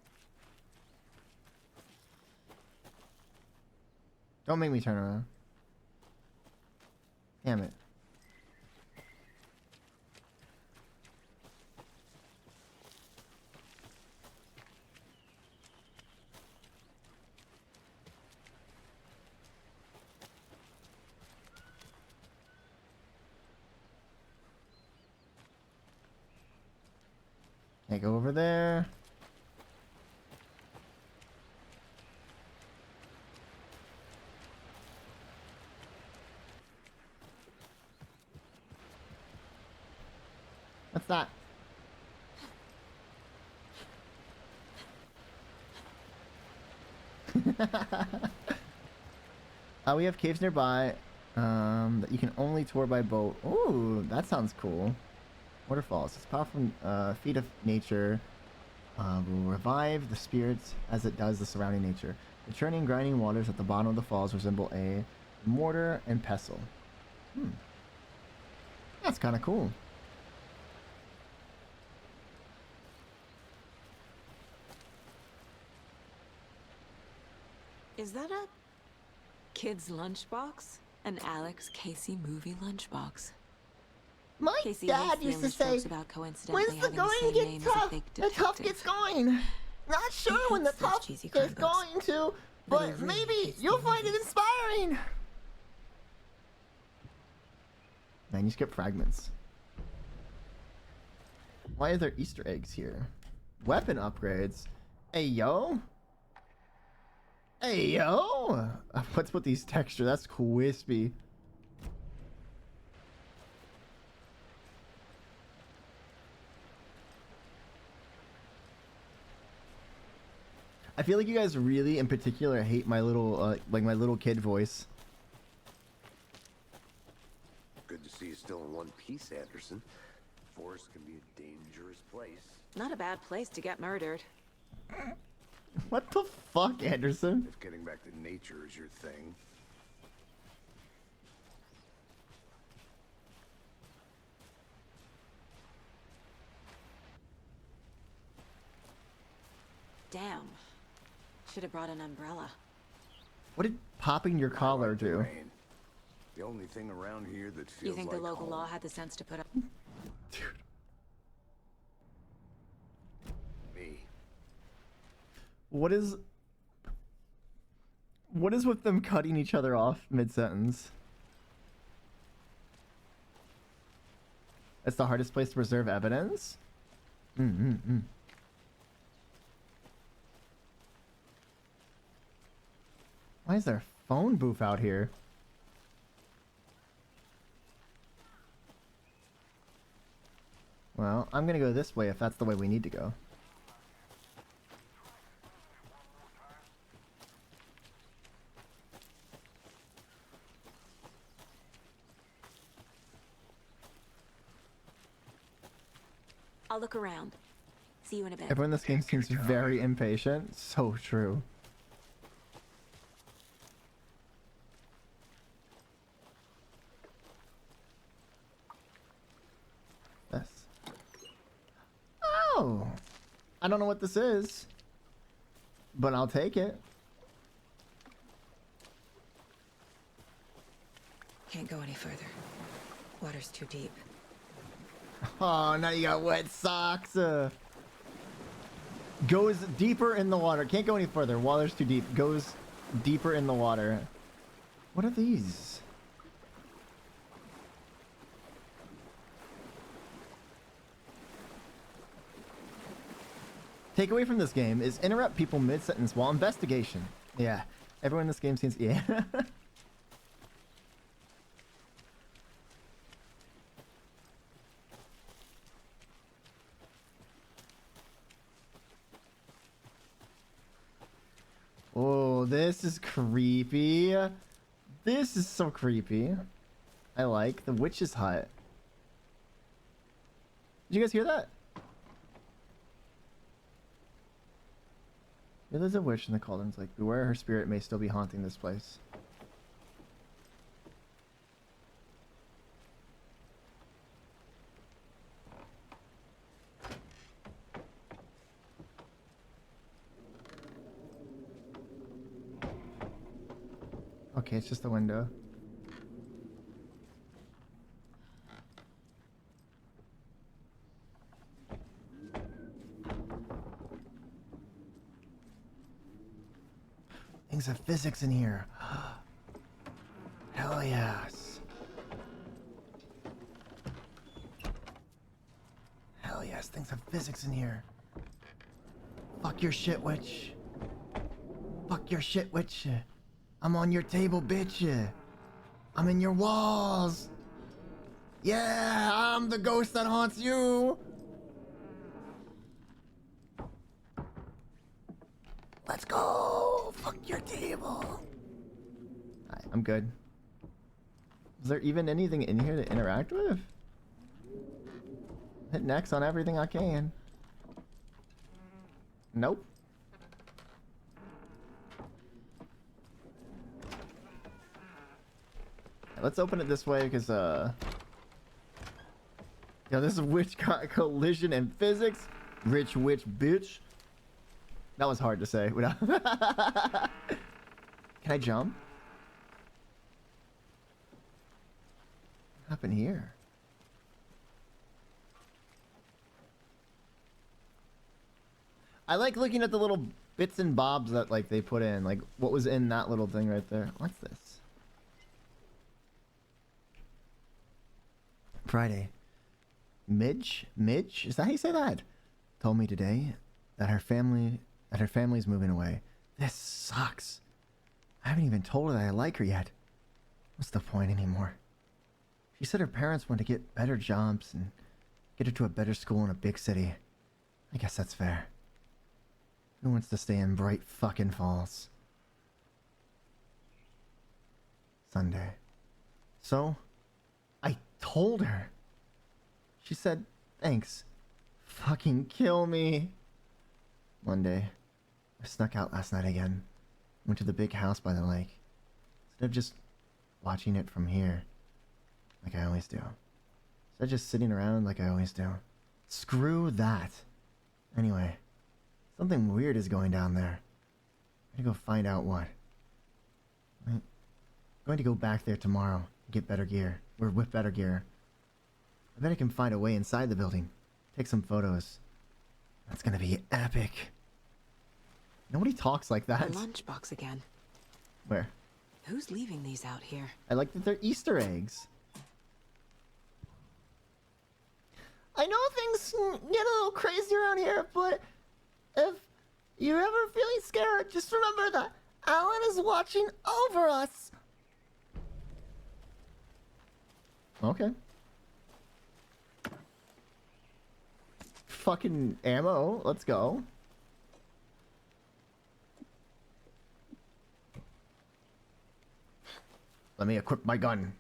Don't make me turn around. Damn it. Okay, go over there. What's that? We have caves nearby that you can only tour by boat. Ooh, that sounds cool. Waterfalls. It's powerful feat of nature. Will revive the spirits as it does the surrounding nature. The churning, grinding waters at the bottom of the falls resemble a mortar and pestle. That's kind of cool. Is that a kid's lunchbox? An Alex Casey movie lunchbox. My Casey dad hates used to famous say, jokes about coincidentally "When's the having the going same name get as a tough? fake The tough detective." gets going. Not sure when the hates those tough cheesy is comic books. going to, But he but really maybe hates you'll the find it movies. inspiring." Manuscript fragments. Why are there Easter eggs here? Weapon upgrades. Hey yo. Hey yo. What's with these texture? That's crispy. I feel like you guys really, in particular, hate my little, like my little kid voice. Good to see you still in one piece, Anderson. Forest can be a dangerous place. Not a bad place to get murdered. What the fuck, Anderson? If getting back to nature is your thing. Damn. Should have brought an umbrella. What did popping your collar do? Rain. The only thing around here that feels You think like the local home. law had the sense to put up? Dude. Me. What is with them cutting each other off mid-sentence? It's the hardest place to preserve evidence? Why is there a phone booth out here? Well, I'm gonna go this way if that's the way we need to go. I'll look around. See you in a bit. Everyone in this game seems very impatient. So true. This. Oh! I don't know what this is, but I'll take it. Can't go any further. Water's too deep. Oh, now you got wet socks. Goes deeper in the water. Can't go any further. Water's too deep. Goes deeper in the water. What are these? Takeaway from this game is interrupt people mid-sentence while investigation. Yeah, everyone in this game seems... Yeah. Oh, this is creepy. This is so creepy. I like the witch's hut. Did you guys hear that? Yeah, there's a witch in the cauldron's like, beware her spirit may still be haunting this place. Okay, it's just the window. Things of physics in here. Hell yes. Hell yes, things of physics in here. Fuck your shit, witch. Fuck your shit, witch. I'm on your table, bitch. I'm in your walls. Yeah, I'm the ghost that haunts you. Let's go. Fuck your table. Alright, I'm good. Is there even anything in here to interact with? Hit next on everything I can. Nope. Let's open it this way because yeah, this is witch collision and physics. Rich witch bitch. That was hard to say. Can I jump? What happened here? I like looking at the little bits and bobs that like they put in. Like what was in that little thing right there. What's this? Friday. Midge? Is that how you say that? Told me today that her family's moving away. This sucks. I haven't even told her that I like her yet. What's the point anymore? She said her parents want to get better jobs and get her to a better school in a big city. I guess that's fair. Who wants to stay in Bright fucking Falls? Sunday. So, I told her. She said, thanks. Fucking kill me. Monday. I snuck out last night again. Went to the big house by the lake. Instead of just watching it from here, like I always do. Instead of just sitting around like I always do. Screw that. Anyway, something weird is going down there. I'm gonna go find out what. I'm going to go back there tomorrow and get better gear. Or with better gear. I bet I can find a way inside the building. Take some photos. That's gonna be epic. Nobody talks like that. A lunchbox again. Where? Who's leaving these out here? I like that they're Easter eggs. I know things get a little crazy around here, but if you're ever feeling scared, just remember that Alan is watching over us. Okay. Fucking ammo. Let's go. Let me equip my gun.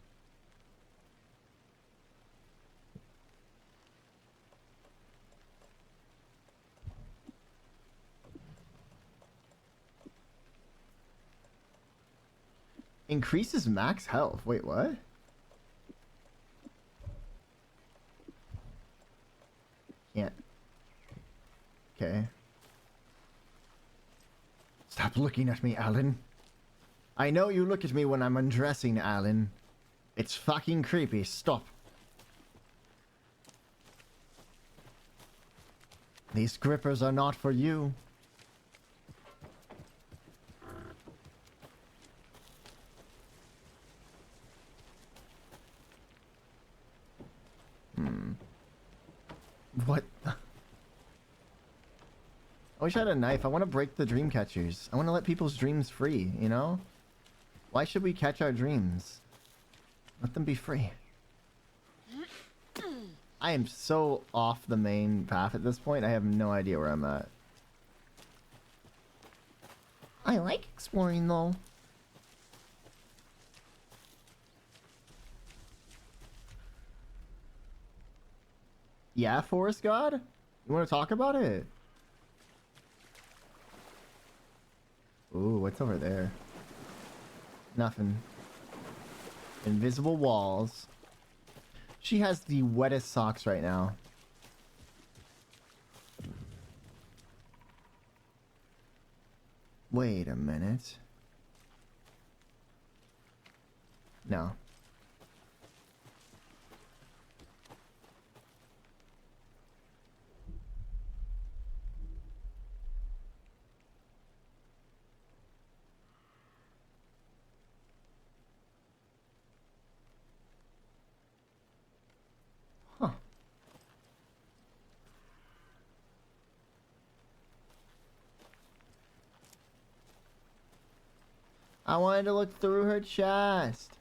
Increases max health. Wait, what? Can't. Okay. Stop looking at me, Alan. I know you look at me when I'm undressing, Alan. It's fucking creepy. Stop. These grippers are not for you. What? I wish I had a knife. I want to break the dream catchers. I want to let people's dreams free, you know? Why should we catch our dreams? Let them be free. I am so off the main path at this point. I have no idea where I'm at. I like exploring though. Yeah, Forest God? You want to talk about it? Ooh, what's over there? Nothing. Invisible walls. She has the wettest socks right now. Wait a minute. No. Huh. I wanted to look through her chest.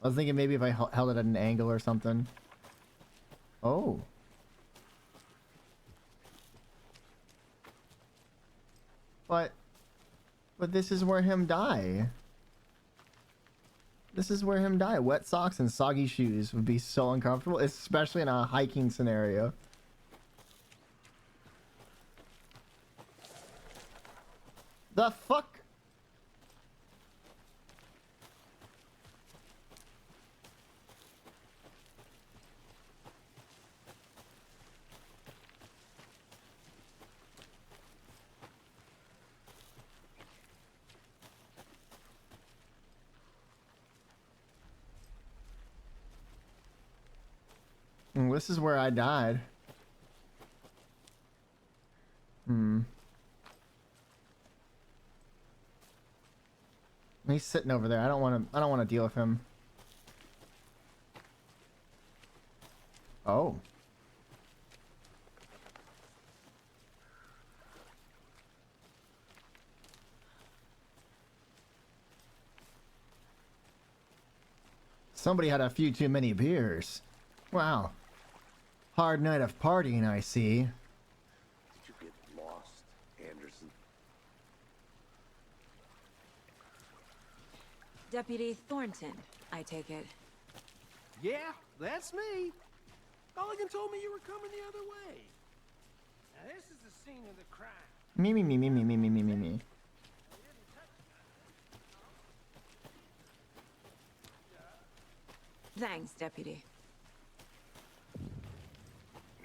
I was thinking maybe if I held it at an angle or something. Oh. But this is where him die. This is where him die. Wet socks and soggy shoes would be so uncomfortable, especially in a hiking scenario. The fuck? This is where I died. He's sitting over there. I don't want to deal with him. Oh. Somebody had a few too many beers. Wow. Hard night of partying, I see. Did you get lost, Anderson? Deputy Thornton, I take it. Yeah, that's me. Mulligan told me you were coming the other way. Now, this is the scene of the crime. Me, me, me, me, me, me, me, me, me, me. Thanks, Deputy.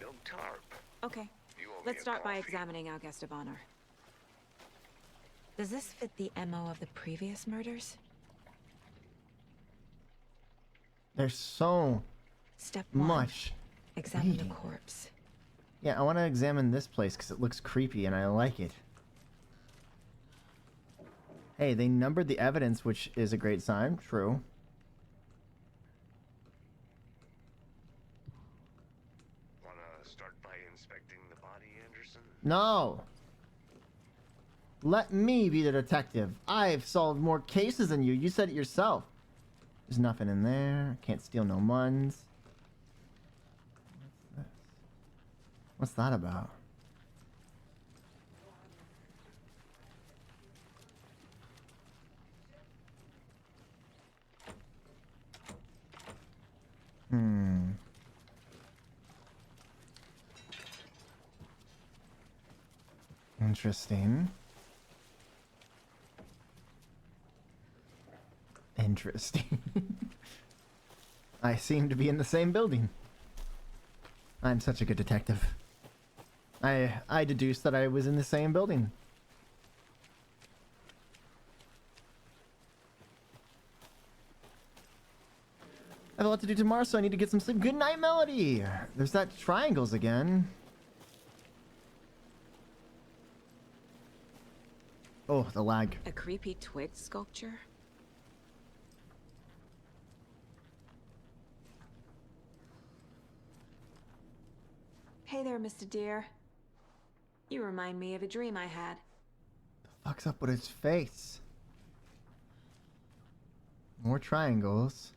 No tarp. Okay, You owe me let's a start by coffee. examining our guest of honor. Does this fit the MO of the previous murders? There's so Step 1. much. Examine reading. the corpse. Yeah, I want to examine this place because it looks creepy and I like it. Hey, they numbered the evidence, which is a great sign. True. Wanna start by inspecting the body, Anderson? No. Let me be the detective. I've solved more cases than you. You said it yourself. There's nothing in there. Can't steal no muns. What's this? What's that about? Interesting. Interesting. I seem to be in the same building. I'm such a good detective. I deduced that I was in the same building. I have a lot to do tomorrow, so I need to get some sleep. Good night, Melody! There's that triangles again. Oh, the lag. A creepy twig sculpture? Hey there, Mr. Deer. You remind me of a dream I had. The fuck's up with his face? More triangles.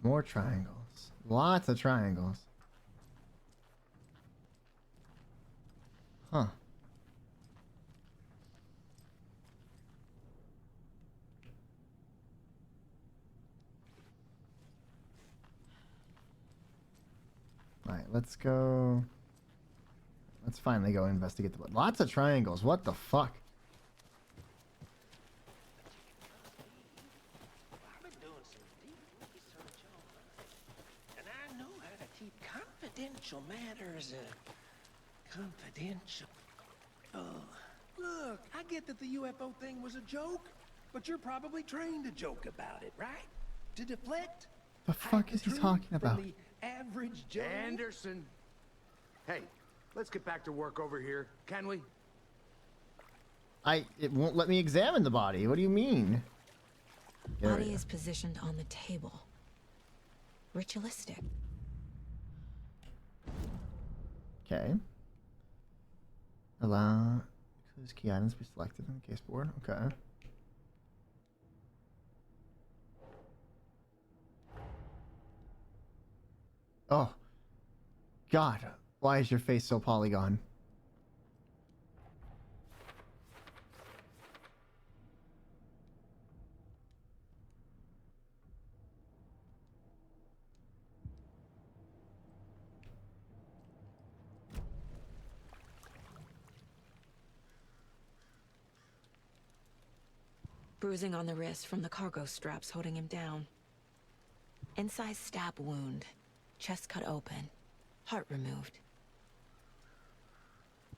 More triangles. Lots of triangles. Huh. Alright, let's go. Let's finally go investigate the... Lots of triangles. What the fuck? I've been doing some deep research on her, and I know how to keep confidential matters confidential. Look, I get that the UFO thing was a joke, but you're probably trained to joke about it, right? To deflect? The fuck is he talking about? From the average Joe? Anderson! Hey, let's get back to work over here, can we? It won't let me examine the body. What do you mean? There we Body go. is positioned on the table. Ritualistic. Okay. Allow clues key items to be selected on the case board. Okay. Oh. God. Why is your face so polygon? Bruising on the wrist from the cargo straps holding him down. Inside stab wound. Chest cut open. Heart removed.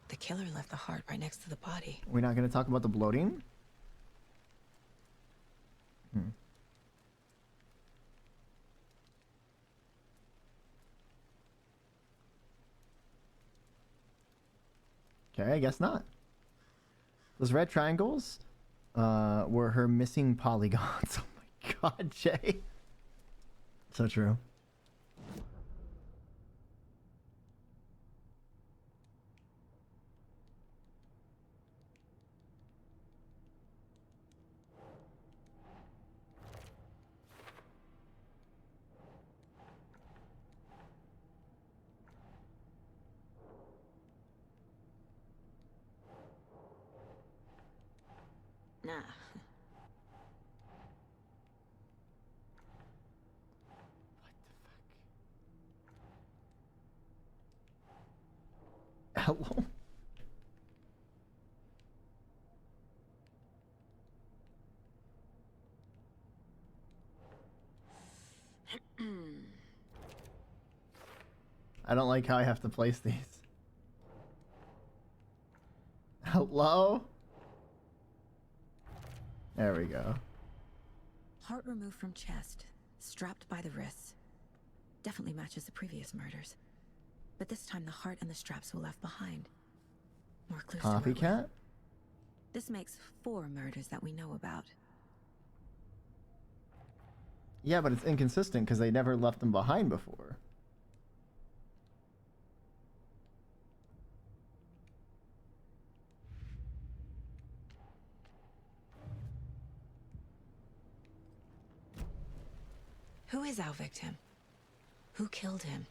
The killer left the heart right next to the body. We're not going to talk about the bloating? Okay, I guess not. Those red triangles were her missing polygons. Oh my god, Jay. So true. Nah. Hello? I don't like how I have to place these. Hello? There we go. Heart removed from chest, strapped by the wrists. Definitely matches the previous murders. But this time the heart and the straps were left behind. More clues to work with. Copycat? This makes 4 murders that we know about. Yeah, but it's inconsistent because they never left them behind before. Who is our victim? Who killed him?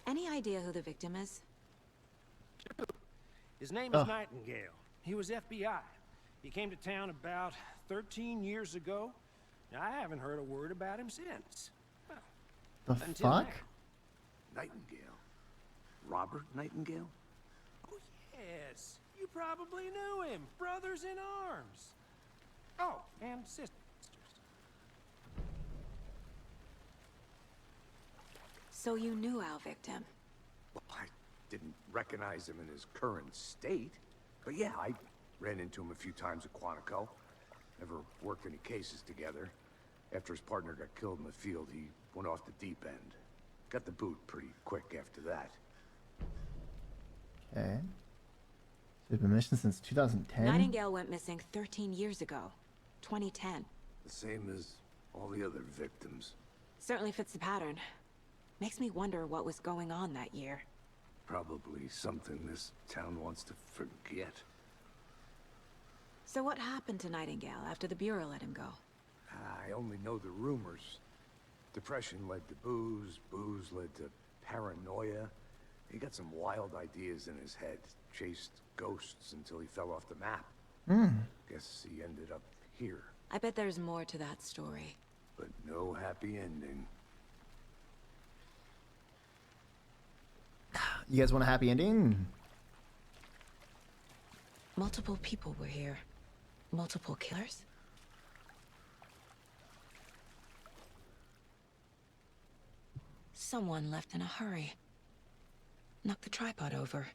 Any idea who the victim is? His name is Nightingale. He was FBI. He came to town about 13 years ago. Now, I haven't heard a word about him since. Well, The until fuck? now. Nightingale? Robert Nightingale? Oh, yes. You probably knew him. Brothers in arms. Oh, and sisters. So you knew our victim? Well, I didn't recognize him in his current state. But yeah, I ran into him a few times at Quantico. Never worked any cases together. After his partner got killed in the field, he went off the deep end. Got the boot pretty quick after that. Okay. So he's been missing since 2010? Nightingale went missing 13 years ago. 2010. The same as all the other victims. Certainly fits the pattern. Makes me wonder what was going on that year. Probably something this town wants to forget. So what happened to Nightingale after the Bureau let him go? I only know the rumors. Depression led to booze, booze led to paranoia. He got some wild ideas in his head, chased ghosts until he fell off the map. Guess he ended up here. I bet there's more to that story. But no happy ending. You guys want a happy ending? Multiple people were here. Multiple killers? Someone left in a hurry. Knocked the tripod over.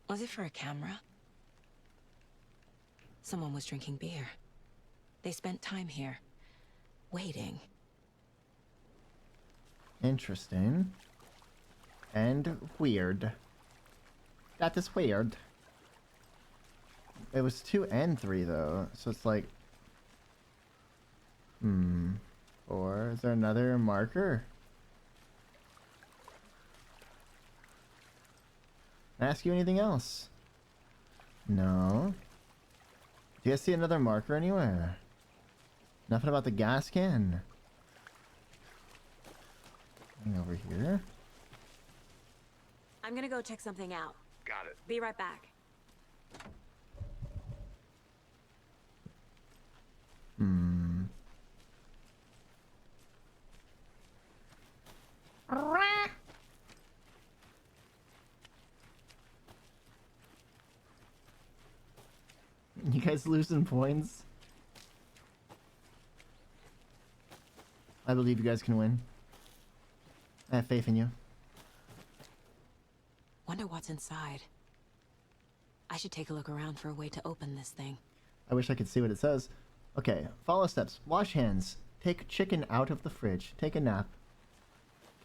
Was it for a camera? Someone was drinking beer. They spent time here. Waiting. Interesting. And weird. That is weird. It was 2 and 3 though, so it's like... Or is there another marker? Can I ask you anything else? No. Do you guys see another marker anywhere? Nothing about the gas can. Anything over here? I'm gonna go check something out. Got it. Be right back. You guys losing points? I believe you guys can win. I have faith in you. Wonder what's inside. I should take a look around for a way to open this thing. I wish I could see what it says. Okay, follow steps. Wash hands. Take chicken out of the fridge. Take a nap.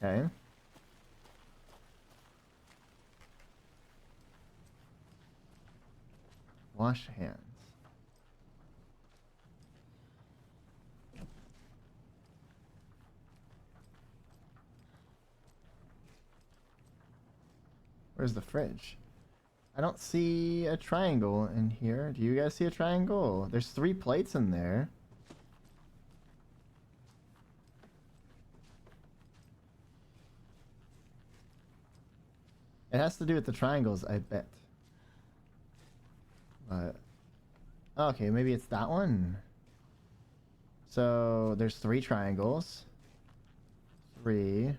Okay. Wash hands. Where's the fridge? I don't see a triangle in here. Do you guys see a triangle? There's 3 plates in there. It has to do with the triangles, I bet. But... okay, maybe it's that one. So, there's 3 triangles. 3...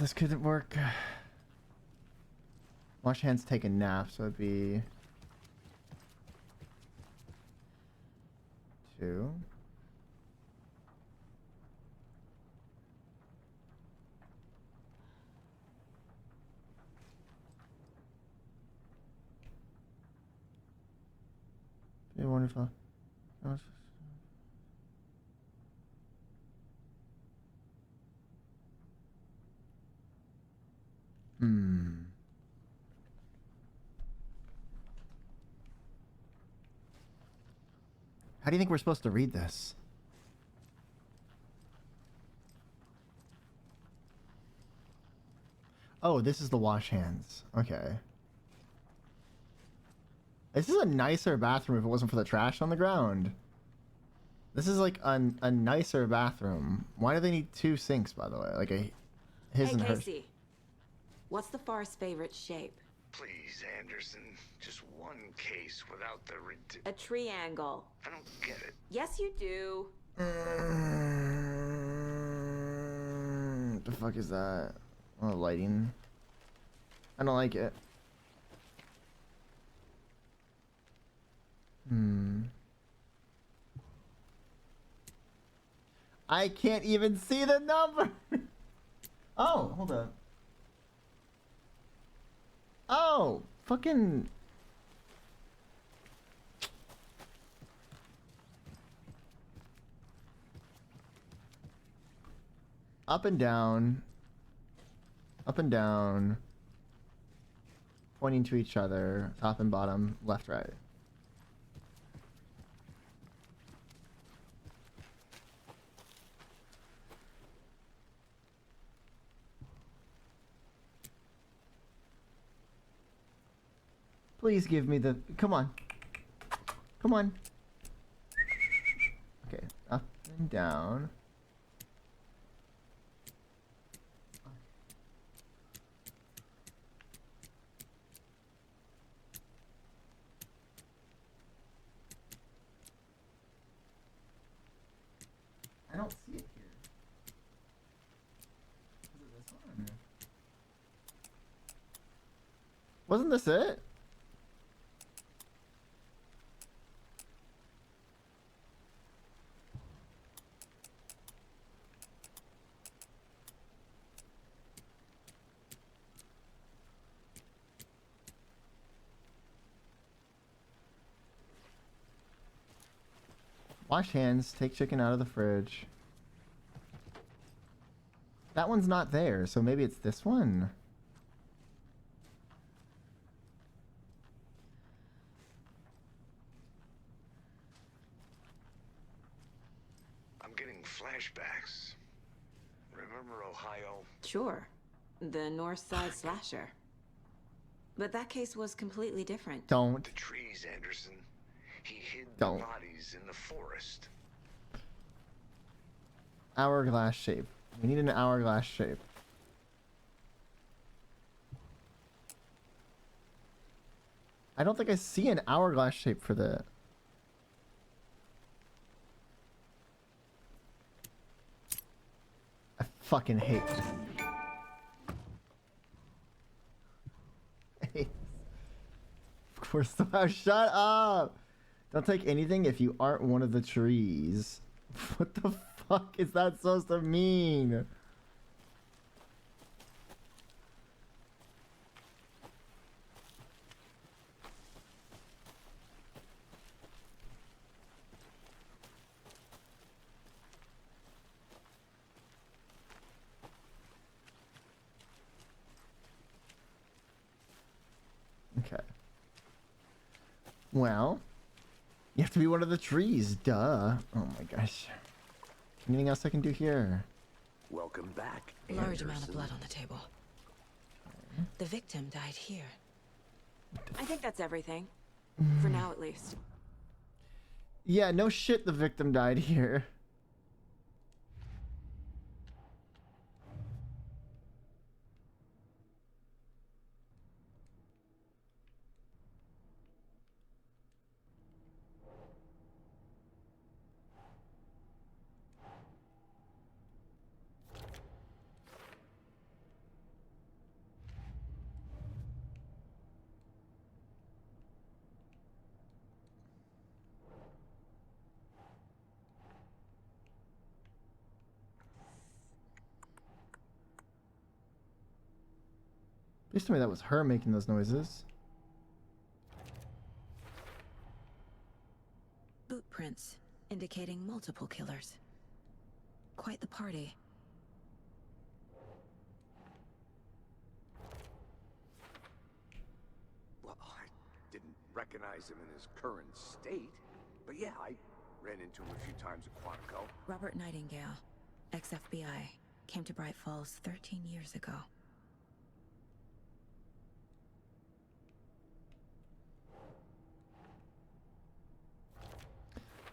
this couldn't work. Wash hands, take a nap, so it'd be 2. Yeah, wonderful. How do you think we're supposed to read this? Oh, this is the wash hands. Okay. This is a nicer bathroom if it wasn't for the trash on the ground. This is like a nicer bathroom. Why do they need 2 sinks, by the way? Like his Hey, and hers. Casey. What's the far's favorite shape? Please, Anderson. Just one case without the A triangle. I don't get it. Yes, you do. The fuck is that? Oh, lighting. I don't like it. I can't even see the number. Oh, hold up. Oh, fucking. Up and down. Up and down. Pointing to each other. Top and bottom. Left, right. Please give me the... Come on. Come on. Okay. Up and down. I don't see it here. Is it this one? Wasn't this it? Wash hands, take chicken out of the fridge. That one's not there, so maybe it's this one. I'm getting flashbacks. Remember Ohio? Sure. The North Side Slasher. But that case was completely different. Don't. The trees, Anderson. He hid Don't. the bodies in the forest. Hourglass shape. We need an hourglass shape. I don't think I see an hourglass shape for the... I fucking hate this. Of course, shut up! Don't take anything if you aren't one of the trees. What the fuck is that supposed to mean? Okay. Well, you have to be one of the trees, duh. Oh my gosh. Anything else I can do here? Welcome back, Large amount of blood on the table. The victim died here. I think that's everything. For now, at least. Yeah, no shit, the victim died here. Please tell me that was her making those noises. Boot prints indicating multiple killers. Quite the party. Well, I didn't recognize him in his current state, but yeah, I ran into him a few times at Quantico. Robert Nightingale, ex-FBI, came to Bright Falls 13 years ago.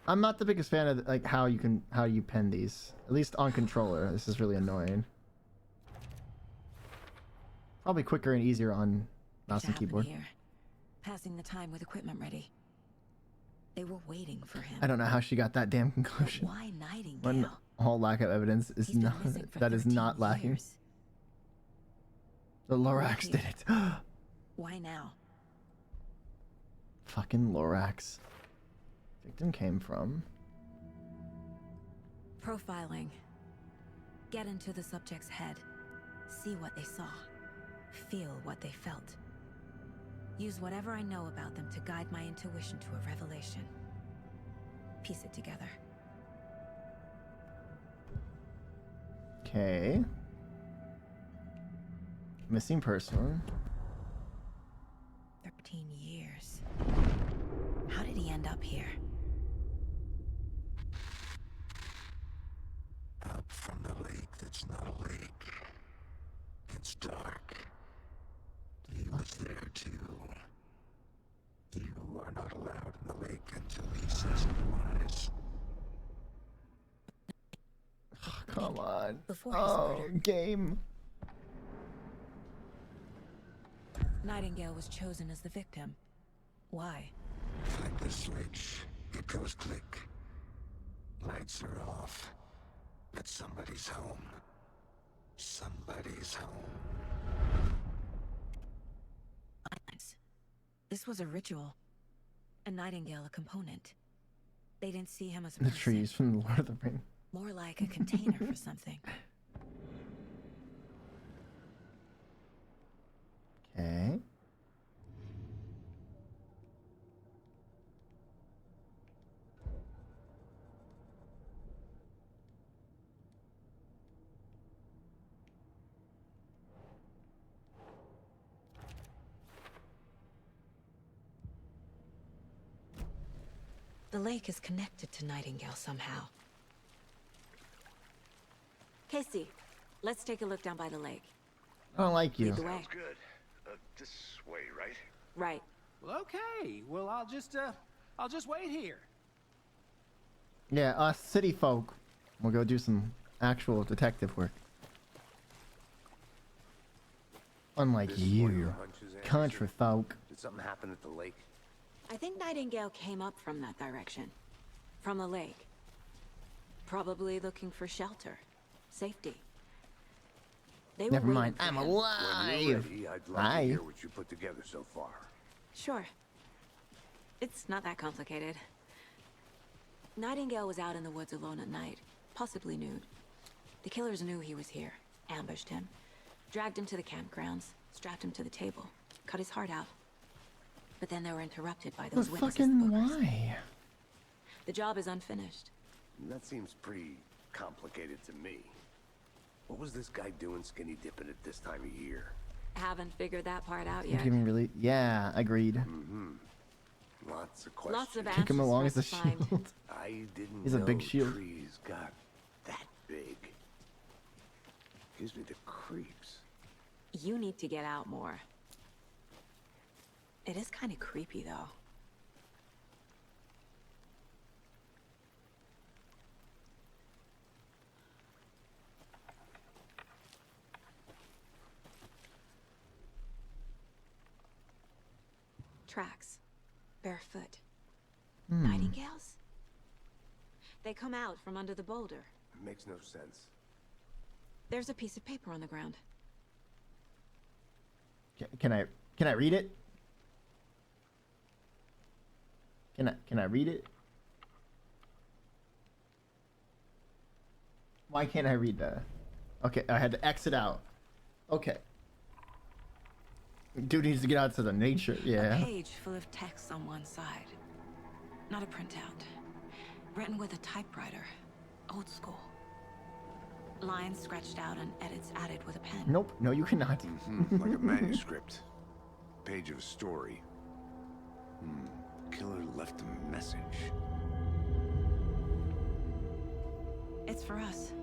I'm not the biggest fan of like how you pen these. At least on controller. This is really annoying. Probably quicker and easier on mouse and keyboard. Here? Passing the time with equipment ready. They were waiting for him. I don't know how she got that damn conclusion. But why Nightingale? When all lack of evidence is not that is not lacking. Years. The Lorax did it. Why now? Fucking Lorax. Victim came from. Profiling. Get into the subject's head. See what they saw. Feel what they felt. Use whatever I know about them to guide my intuition to a revelation. Piece it together. Okay. Missing person. 13 years. How did he end up here? Up from the lake that's not a lake. It's dark. He was there too. You are not allowed in the lake until he says otherwise. Oh, come on. Before his oh, murder. Game. Nightingale was chosen as the victim. Why? Like the switch, it goes click. Lights are off. But somebody's home. Somebody's home. This was a ritual. A Nightingale a component. They didn't see him as a The person. trees from the Lord of the Rings. More like a container for something. Okay. The lake is connected to Nightingale somehow. Casey, let's take a look down by the lake. I don't like you. Lead the way. Sounds good. This way, right? Right. Well, okay. Well, I'll just wait here. Yeah, us city folk. We'll go do some actual detective work. Unlike This is where you, your hunches, Anderson? country folk. Did something happen at the lake? I think Nightingale came up from that direction. From the lake. Probably looking for shelter. Safety. They were Never waiting mind, for I'm him. alive. When you're ready, I'd love to hear what you put together so far. Sure. It's not that complicated. Nightingale was out in the woods alone at night, possibly nude. The killers knew he was here, ambushed him, dragged him to the campgrounds, strapped him to the table, cut his heart out. But then they were interrupted by those But witnesses. fucking the bookers. why? The job is unfinished. That seems pretty complicated to me. What was this guy doing skinny dipping at this time of year? Haven't figured that part out You yet. can really, yeah, agreed. Mm-hmm. Lots of questions. Lots of Kick him answers along for as us a to find. shield. I didn't He's a know big shield. trees got that big. Gives me the creeps. You need to get out more. It is kind of creepy, though. Tracks. Barefoot. Nightingales? They come out from under the boulder. It makes no sense. There's a piece of paper on the ground. Can I read it? Can I read it? Why can't I read that? Okay, I had to exit out. Okay. Dude needs to get out to the nature. Yeah. A page full of text on one side. Not a printout. Written with a typewriter. Old school. Lines scratched out and edits added with a pen. Nope. No, you cannot. Like a manuscript. Page of a story. Killer left a message. It's for us.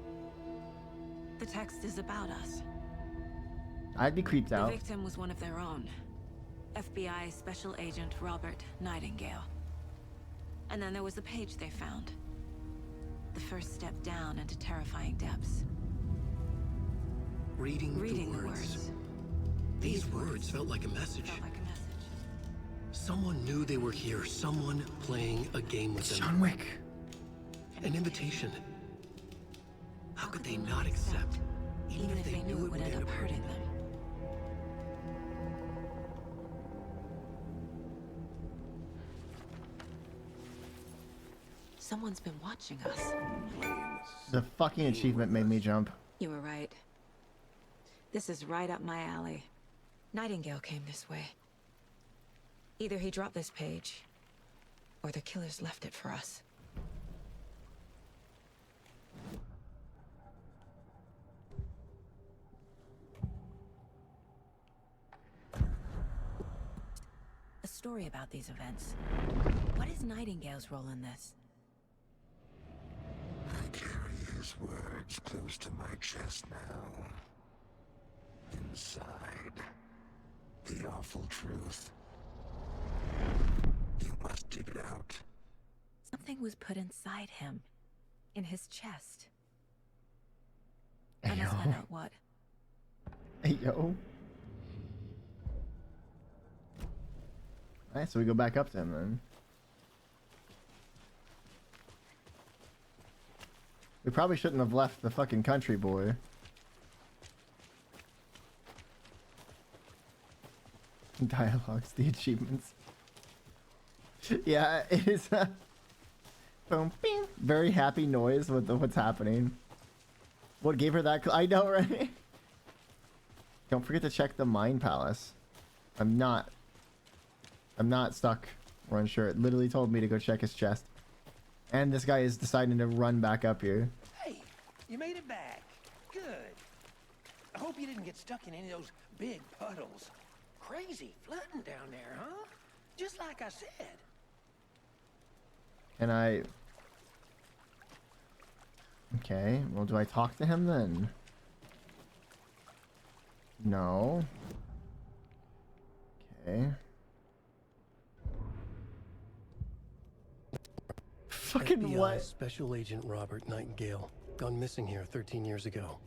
The text is about us. I'd be creeped out. The victim was one of their own. FBI Special Agent Robert Nightingale. And then there was the page they found. The first step down into terrifying depths. Reading the words. These words felt like a message. Someone knew they were here. Someone playing a game with them. John Wick. An invitation. How could they not accept? Even if they knew it would end up hurting them. Someone's been watching us. The fucking achievement made me jump. You were right. This is right up my alley. Nightingale came this way. Either he dropped this page, or the killers left it for us. A story about these events. What is Nightingale's role in this? I carry his words close to my chest now. Inside, the awful truth. You must dig it out. Something was put inside him. In his chest. Hey, I must find out what. Hey, yo. Alright, so we go back up to him then. We probably shouldn't have left the fucking country, boy. Dialogues, the achievements. Yeah, it is a boom, bing, very happy noise with what's happening. What gave her that? I know, right? Don't forget to check the Mind Palace. I'm not stuck or unsure. It literally told me to go check his chest. And this guy is deciding to run back up here. Hey, you made it back. Good. I hope you didn't get stuck in any of those big puddles. Crazy flooding down there, huh? Just like I said. And I... Okay, well, do I talk to him then? No. Okay. Fucking FBI what? Special Agent Robert Nightingale, gone missing here 13 years ago.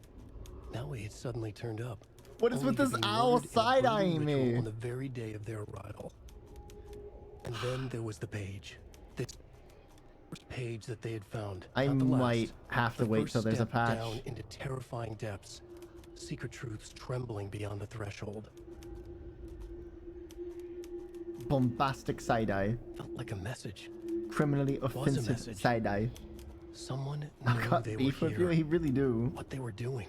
Now he had suddenly turned up. What is with this owl side-eyeing me? On the very day of their arrival. And then there was the page. This first page that they had found. I Not the might last. have to The wait first till there's a step patch. Down into terrifying depths. Secret truths trembling beyond the threshold. Bombastic side-eye. Felt like a message. Criminally Was a offensive message. side-eye. Someone I knew got they were beef with you? here. He really do. What they were doing.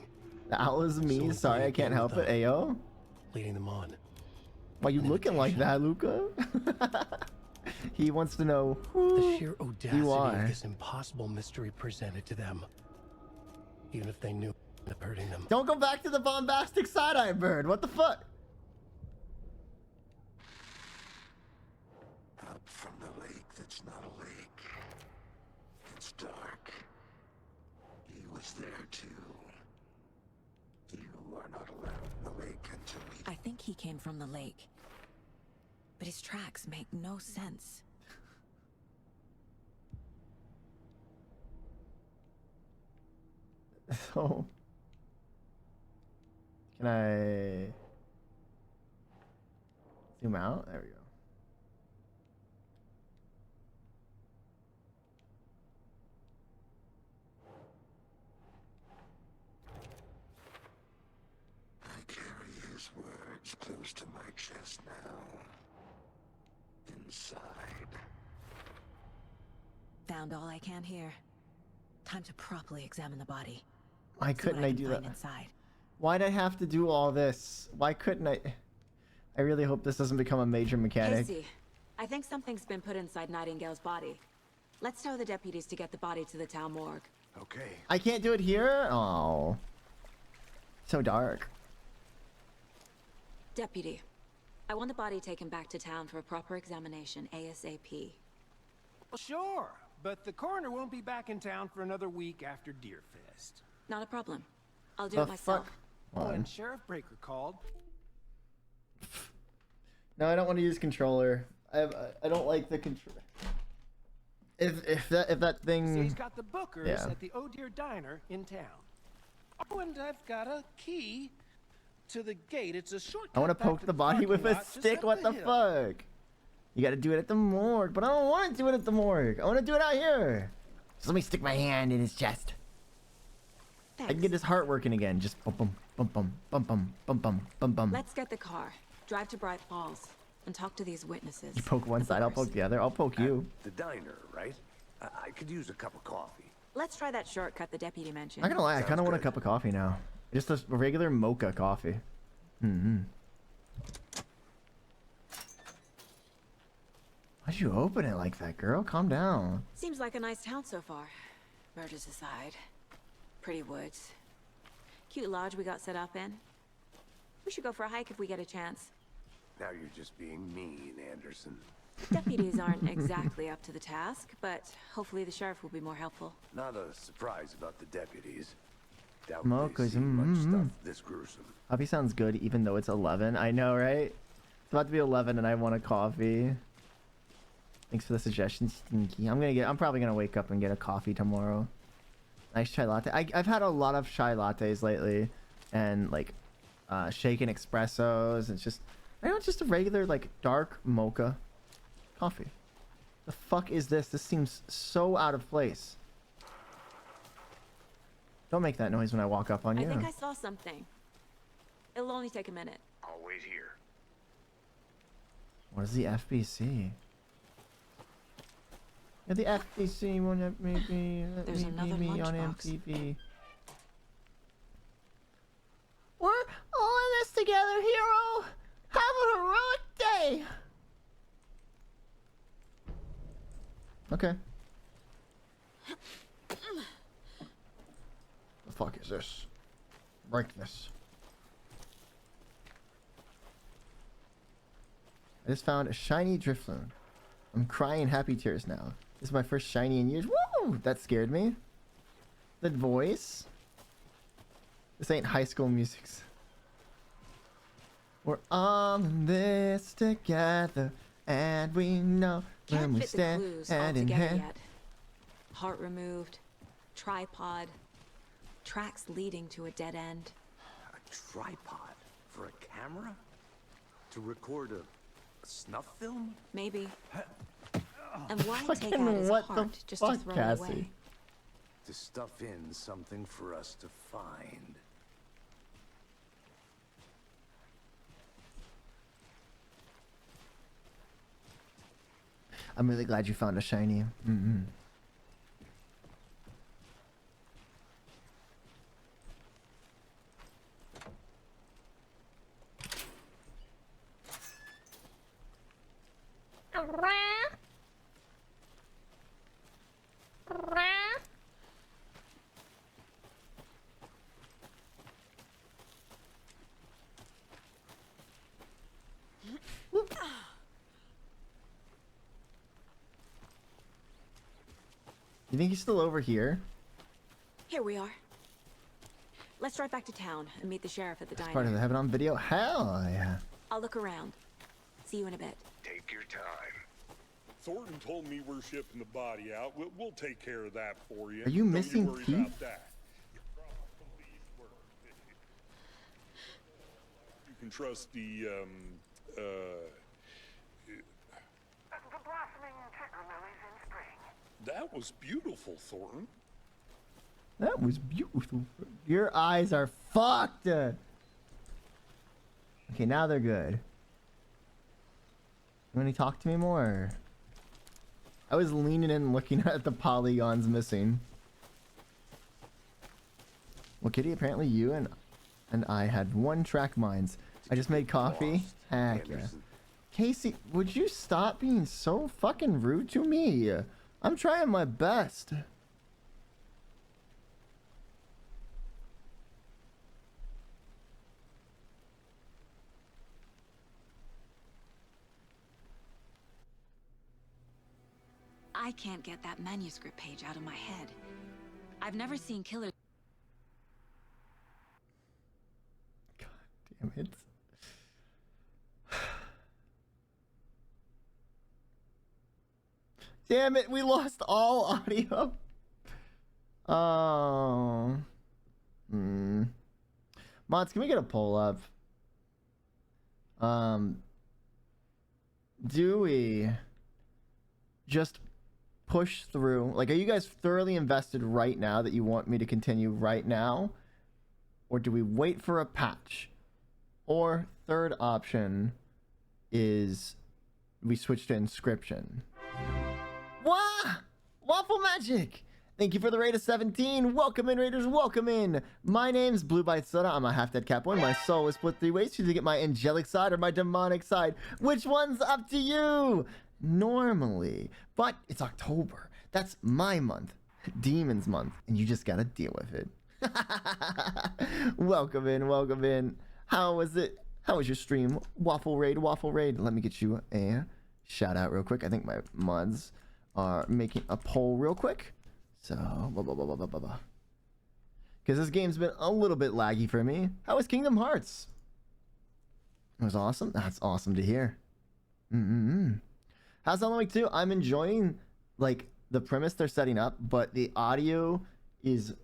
The owl is me. Someone Sorry, I playing a can't game help with it. them. Ayo. Leading them on. Why you looking like that, Luca? He wants to know who The sheer audacity you are. of this impossible mystery presented to them. Even if they knew it would end up hurting them. Don't go back to the bombastic side-eye bird. What the fuck? Up from the lake that's not a lake. It's dark. He was there too. You are not allowed in the lake until we... I think he came from the lake. But his tracks make no sense. So... Can I... zoom out? There we go. I carry his words close to my chest now. Inside. Found all I can here. Time to properly examine the body. Why See what couldn't I can do find that? Inside. Why'd I have to do all this? Why couldn't I... I really hope this doesn't become a major mechanic. Casey, I think something's been put inside Nightingale's body. Let's tell the deputies to get the body to the town morgue. Okay. I can't do it here? Oh. So dark. Deputy, I want the body taken back to town for a proper examination ASAP. Well, sure, but the coroner won't be back in town for another week after Deerfest. Not a problem. I'll do it myself. Oh, and Sheriff Breaker called. No, I don't want to use controller. I don't like the control. If that thing. So he's got the Bookers Yeah. at the Oh Dear Diner in town. Oh, and I've got a key to the gate. It's a shortcut. I want to back poke to the body with a parking lot just stick. up What the hill. fuck? You gotta do it at the morgue, but I don't want to do it at the morgue. I want to do it out here. So let me stick my hand in his chest. I can get his heart working again. Just bum bum bum bum bum bum bum bum bum bum. Let's get the car, drive to Bright Falls, and talk to these witnesses. You poke one side, I'll poke the other. I'll poke you. The diner, right? I could use a cup of coffee. Let's try that shortcut the deputy mentioned. I'm not gonna lie, I kind of want a cup of coffee now. Just a regular mocha coffee. Why'd you open it like that, girl? Calm down. Seems like a nice town so far. Murders aside. Pretty woods. Cute lodge we got set up in. We should go for a hike if we get a chance. Now you're just being mean, Anderson. Deputies aren't exactly up to the task, but hopefully the sheriff will be more helpful. Not a surprise about the deputies. Doubt Mocha's, they've seen much stuff this gruesome. Coffee sounds good even though it's 11. I know, right? It's about to be 11 and I want a coffee. Thanks for the suggestion, Stinky. I'm probably gonna wake up and get a coffee tomorrow. Nice chai latte. I've had a lot of chai lattes lately, and like shaken espressos. It's just, I know, it's just a regular like dark mocha coffee. The fuck is this? This seems so out of place. Don't make that noise when I walk up on you. I think I saw something. It'll only take a minute. I'll wait here. What is the FBC? Yeah, the FBC won't maybe let There's another me on lunchbox. MTV. We're all in this together, hero. Have a heroic day. Okay. The fuck is this? Break this. I just found a shiny Drifloon. I'm crying happy tears now. This is my first shiny in years. Woo! That scared me. The voice. This ain't High School Music's. We're all in this together, and we know when Can't we fit the stand clues all hand in together hand. yet. Heart removed, tripod, tracks leading to a dead end. A tripod for a camera? To record a snuff film? Maybe. And why take Fucking out his what the heart just to fuck, throw it Cassie? away? To stuff in something for us to find. I'm really glad you found a shiny. You think he's still over here? Here we are. Let's drive back to town and meet the sheriff at the diner. Part of the Heaven on Video? Hell yeah. I'll look around. See you in a bit. Take your time. Thornton told me we're shipping the body out. We'll take care of that for you. Are you Don't missing worry teeth? about that. You can trust the The blossoming ticker lilies in spring. That was beautiful, Thornton. That was beautiful. Your eyes are fucked. Okay, now they're good. You want to talk to me more? I was leaning in looking at the polygons missing. Well, Kitty, apparently you and I had one-track minds. I just made coffee. Heck yeah. Casey, would you stop being so fucking rude to me? I'm trying my best. I can't get that manuscript page out of my head. I've never seen killers. God damn it. Damn it, we lost all audio. Oh. Mods, can we get a poll up? Do we just push through? Like, are you guys thoroughly invested right now that you want me to continue right now? Or do we wait for a patch? Or third option is we switch to inscription. Wah! Waffle Magic! Thank you for the raid of 17. Welcome in, Raiders. Welcome in. My name's BlueByteSora. I'm a half-dead Catboy. My soul is split 3 ways. Choose to get my angelic side or my demonic side. Which one's up to you? Normally. But it's October. That's my month. Demon's month. And you just gotta deal with it. Welcome in. Welcome in. How was it? How was your stream? Waffle Raid. Waffle Raid. Let me get you a shout out real quick. I think my mods are making a poll real quick. So, because this game's been a little bit laggy for me. How was Kingdom Hearts? It was awesome. That's awesome to hear. How's Alan Wake 2? I'm enjoying, like, the premise they're setting up, but the audio is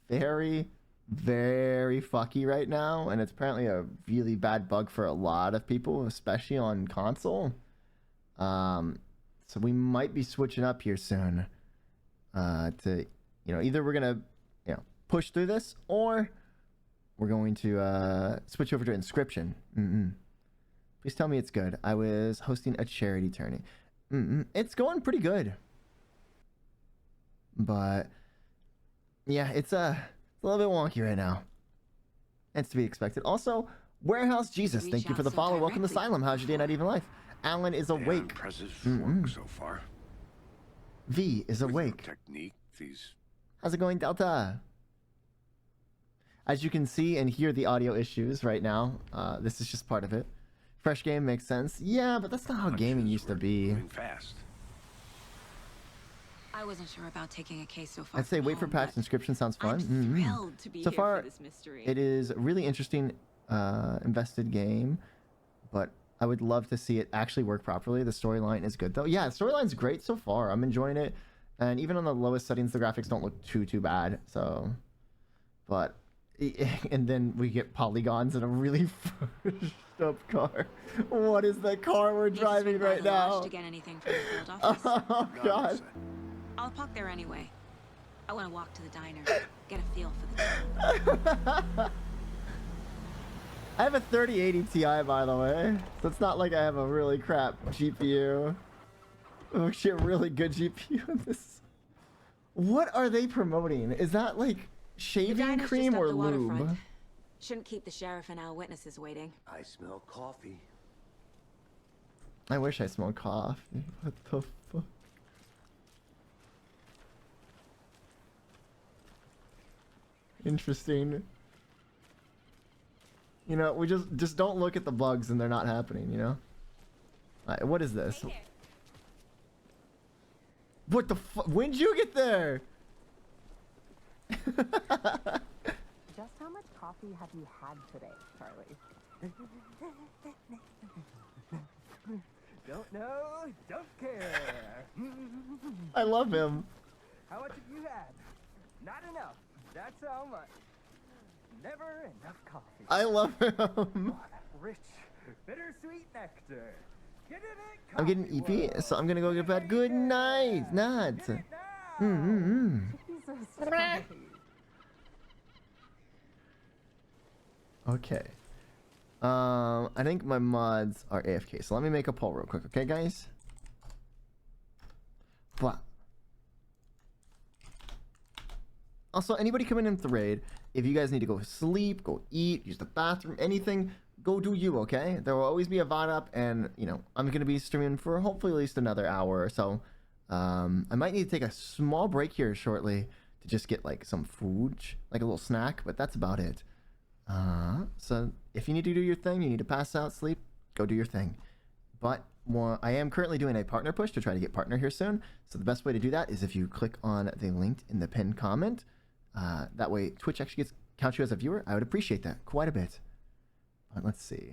very, very fucky right now, and it's apparently a really bad bug for a lot of people, especially on console. So we might be switching up here soon. To, you know, either we're gonna, you know, push through this, or we're going to switch over to inscription. Please tell me it's good. I was hosting a charity tourney. It's going pretty good, but yeah, it's a little bit wonky right now. It's to be expected. Also, Warehouse Jesus, thank you for the follow. Welcome to Asylum. How's your day, not even life? Alan is awake. Impressive work so far. V is awake. Technique, these... How's it going, Delta? As you can see and hear the audio issues right now, this is just part of it. Fresh game makes sense. Yeah, but that's not how gaming used to be. Fast. I wasn't sure about taking a case so far. I'd say wait for patch. Inscription sounds fun. I'm thrilled to be So here far, for this mystery. it is a really interesting, invested game, but I would love to see it actually work properly. The storyline is good, though. Yeah, the storyline's great so far. I'm enjoying it. And even on the lowest settings, the graphics don't look too bad. So, but, and then we get polygons in a really first up car. What is the car we're driving right now? To get anything from the field office. Oh, God. I'll park there anyway. I want to walk to the diner, get a feel for the town. I have a 3080 Ti, by the way, so it's not like I have a really crap GPU. Oh shit, really good GPU in this. What are they promoting? Is that like shaving cream or lube? Shouldn't keep the sheriff and our witnesses waiting. I smell coffee. I wish I smelled coffee. What the fuck? Interesting. You know, we just don't look at the bugs and they're not happening, you know? What is this? What the fuck? When did you get there? Just how much coffee have you had today, Charlie? Don't know, don't care. I love him. How much have you had? Not enough. That's how much. Never enough coffee. I love him. Oh, that rich, bittersweet nectar. Get in it, I'm getting EP, so I'm gonna go get bed. Good night, Nat. Okay. I think my mods are AFK, so let me make a poll real quick, okay, guys? Blah. Also, anybody coming in with the raid, if you guys need to go sleep, go eat, use the bathroom, anything, go do you, okay? There will always be a VOD up, and, you know, I'm going to be streaming for hopefully at least another hour or so. I might need to take a small break here shortly to just get, like, some food, like a little snack, but that's about it. So if you need to do your thing, you need to pass out, sleep, go do your thing. But I am currently doing a partner push to try to get partner here soon. So the best way to do that is if you click on the link in the pinned comment. That way Twitch actually counts you as a viewer. I would appreciate that quite a bit. But let's see.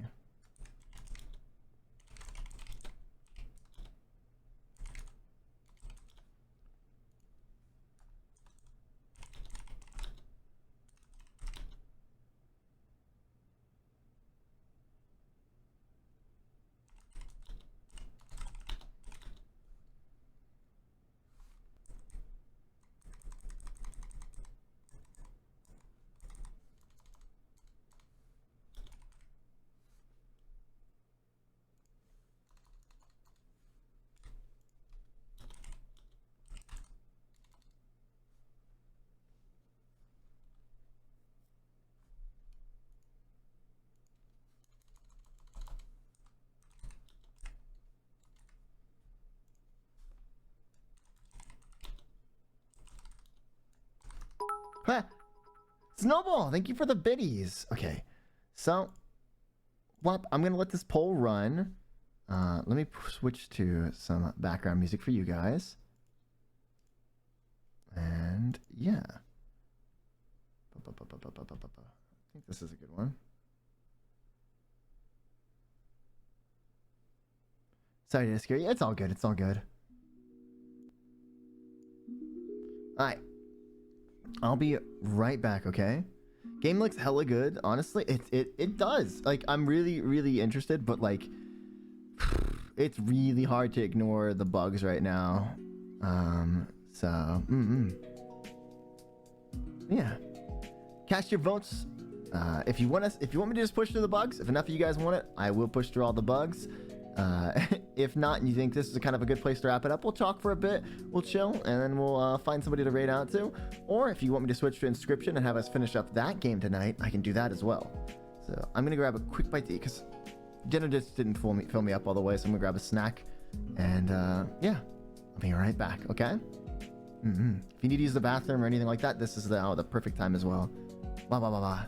Huh. Snowball, thank you for the biddies. Okay, so I'm gonna let this poll run. Let me switch to some background music for you guys. And yeah, I think this is a good one. Sorry to scare you. It's all good. It's all good. All right. I'll be right back, okay? Game looks hella good, honestly. It does. Like, I'm really interested, but like it's really hard to ignore the bugs right now. Yeah. Cast your votes. If you want me to just push through the bugs, if enough of you guys want it, I will push through all the bugs. If not, and you think this is kind of a good place to wrap it up, we'll talk for a bit, we'll chill, and then we'll find somebody to raid out to. Or if you want me to switch to Inscription and have us finish up that game tonight, I can do that as well. So I'm gonna grab a quick bite to eat because dinner just didn't fill me up all the way, so I'm gonna grab a snack, and yeah, I'll be right back. Okay. If you need to use the bathroom or anything like that, this is the perfect time as well. Blah blah blah blah.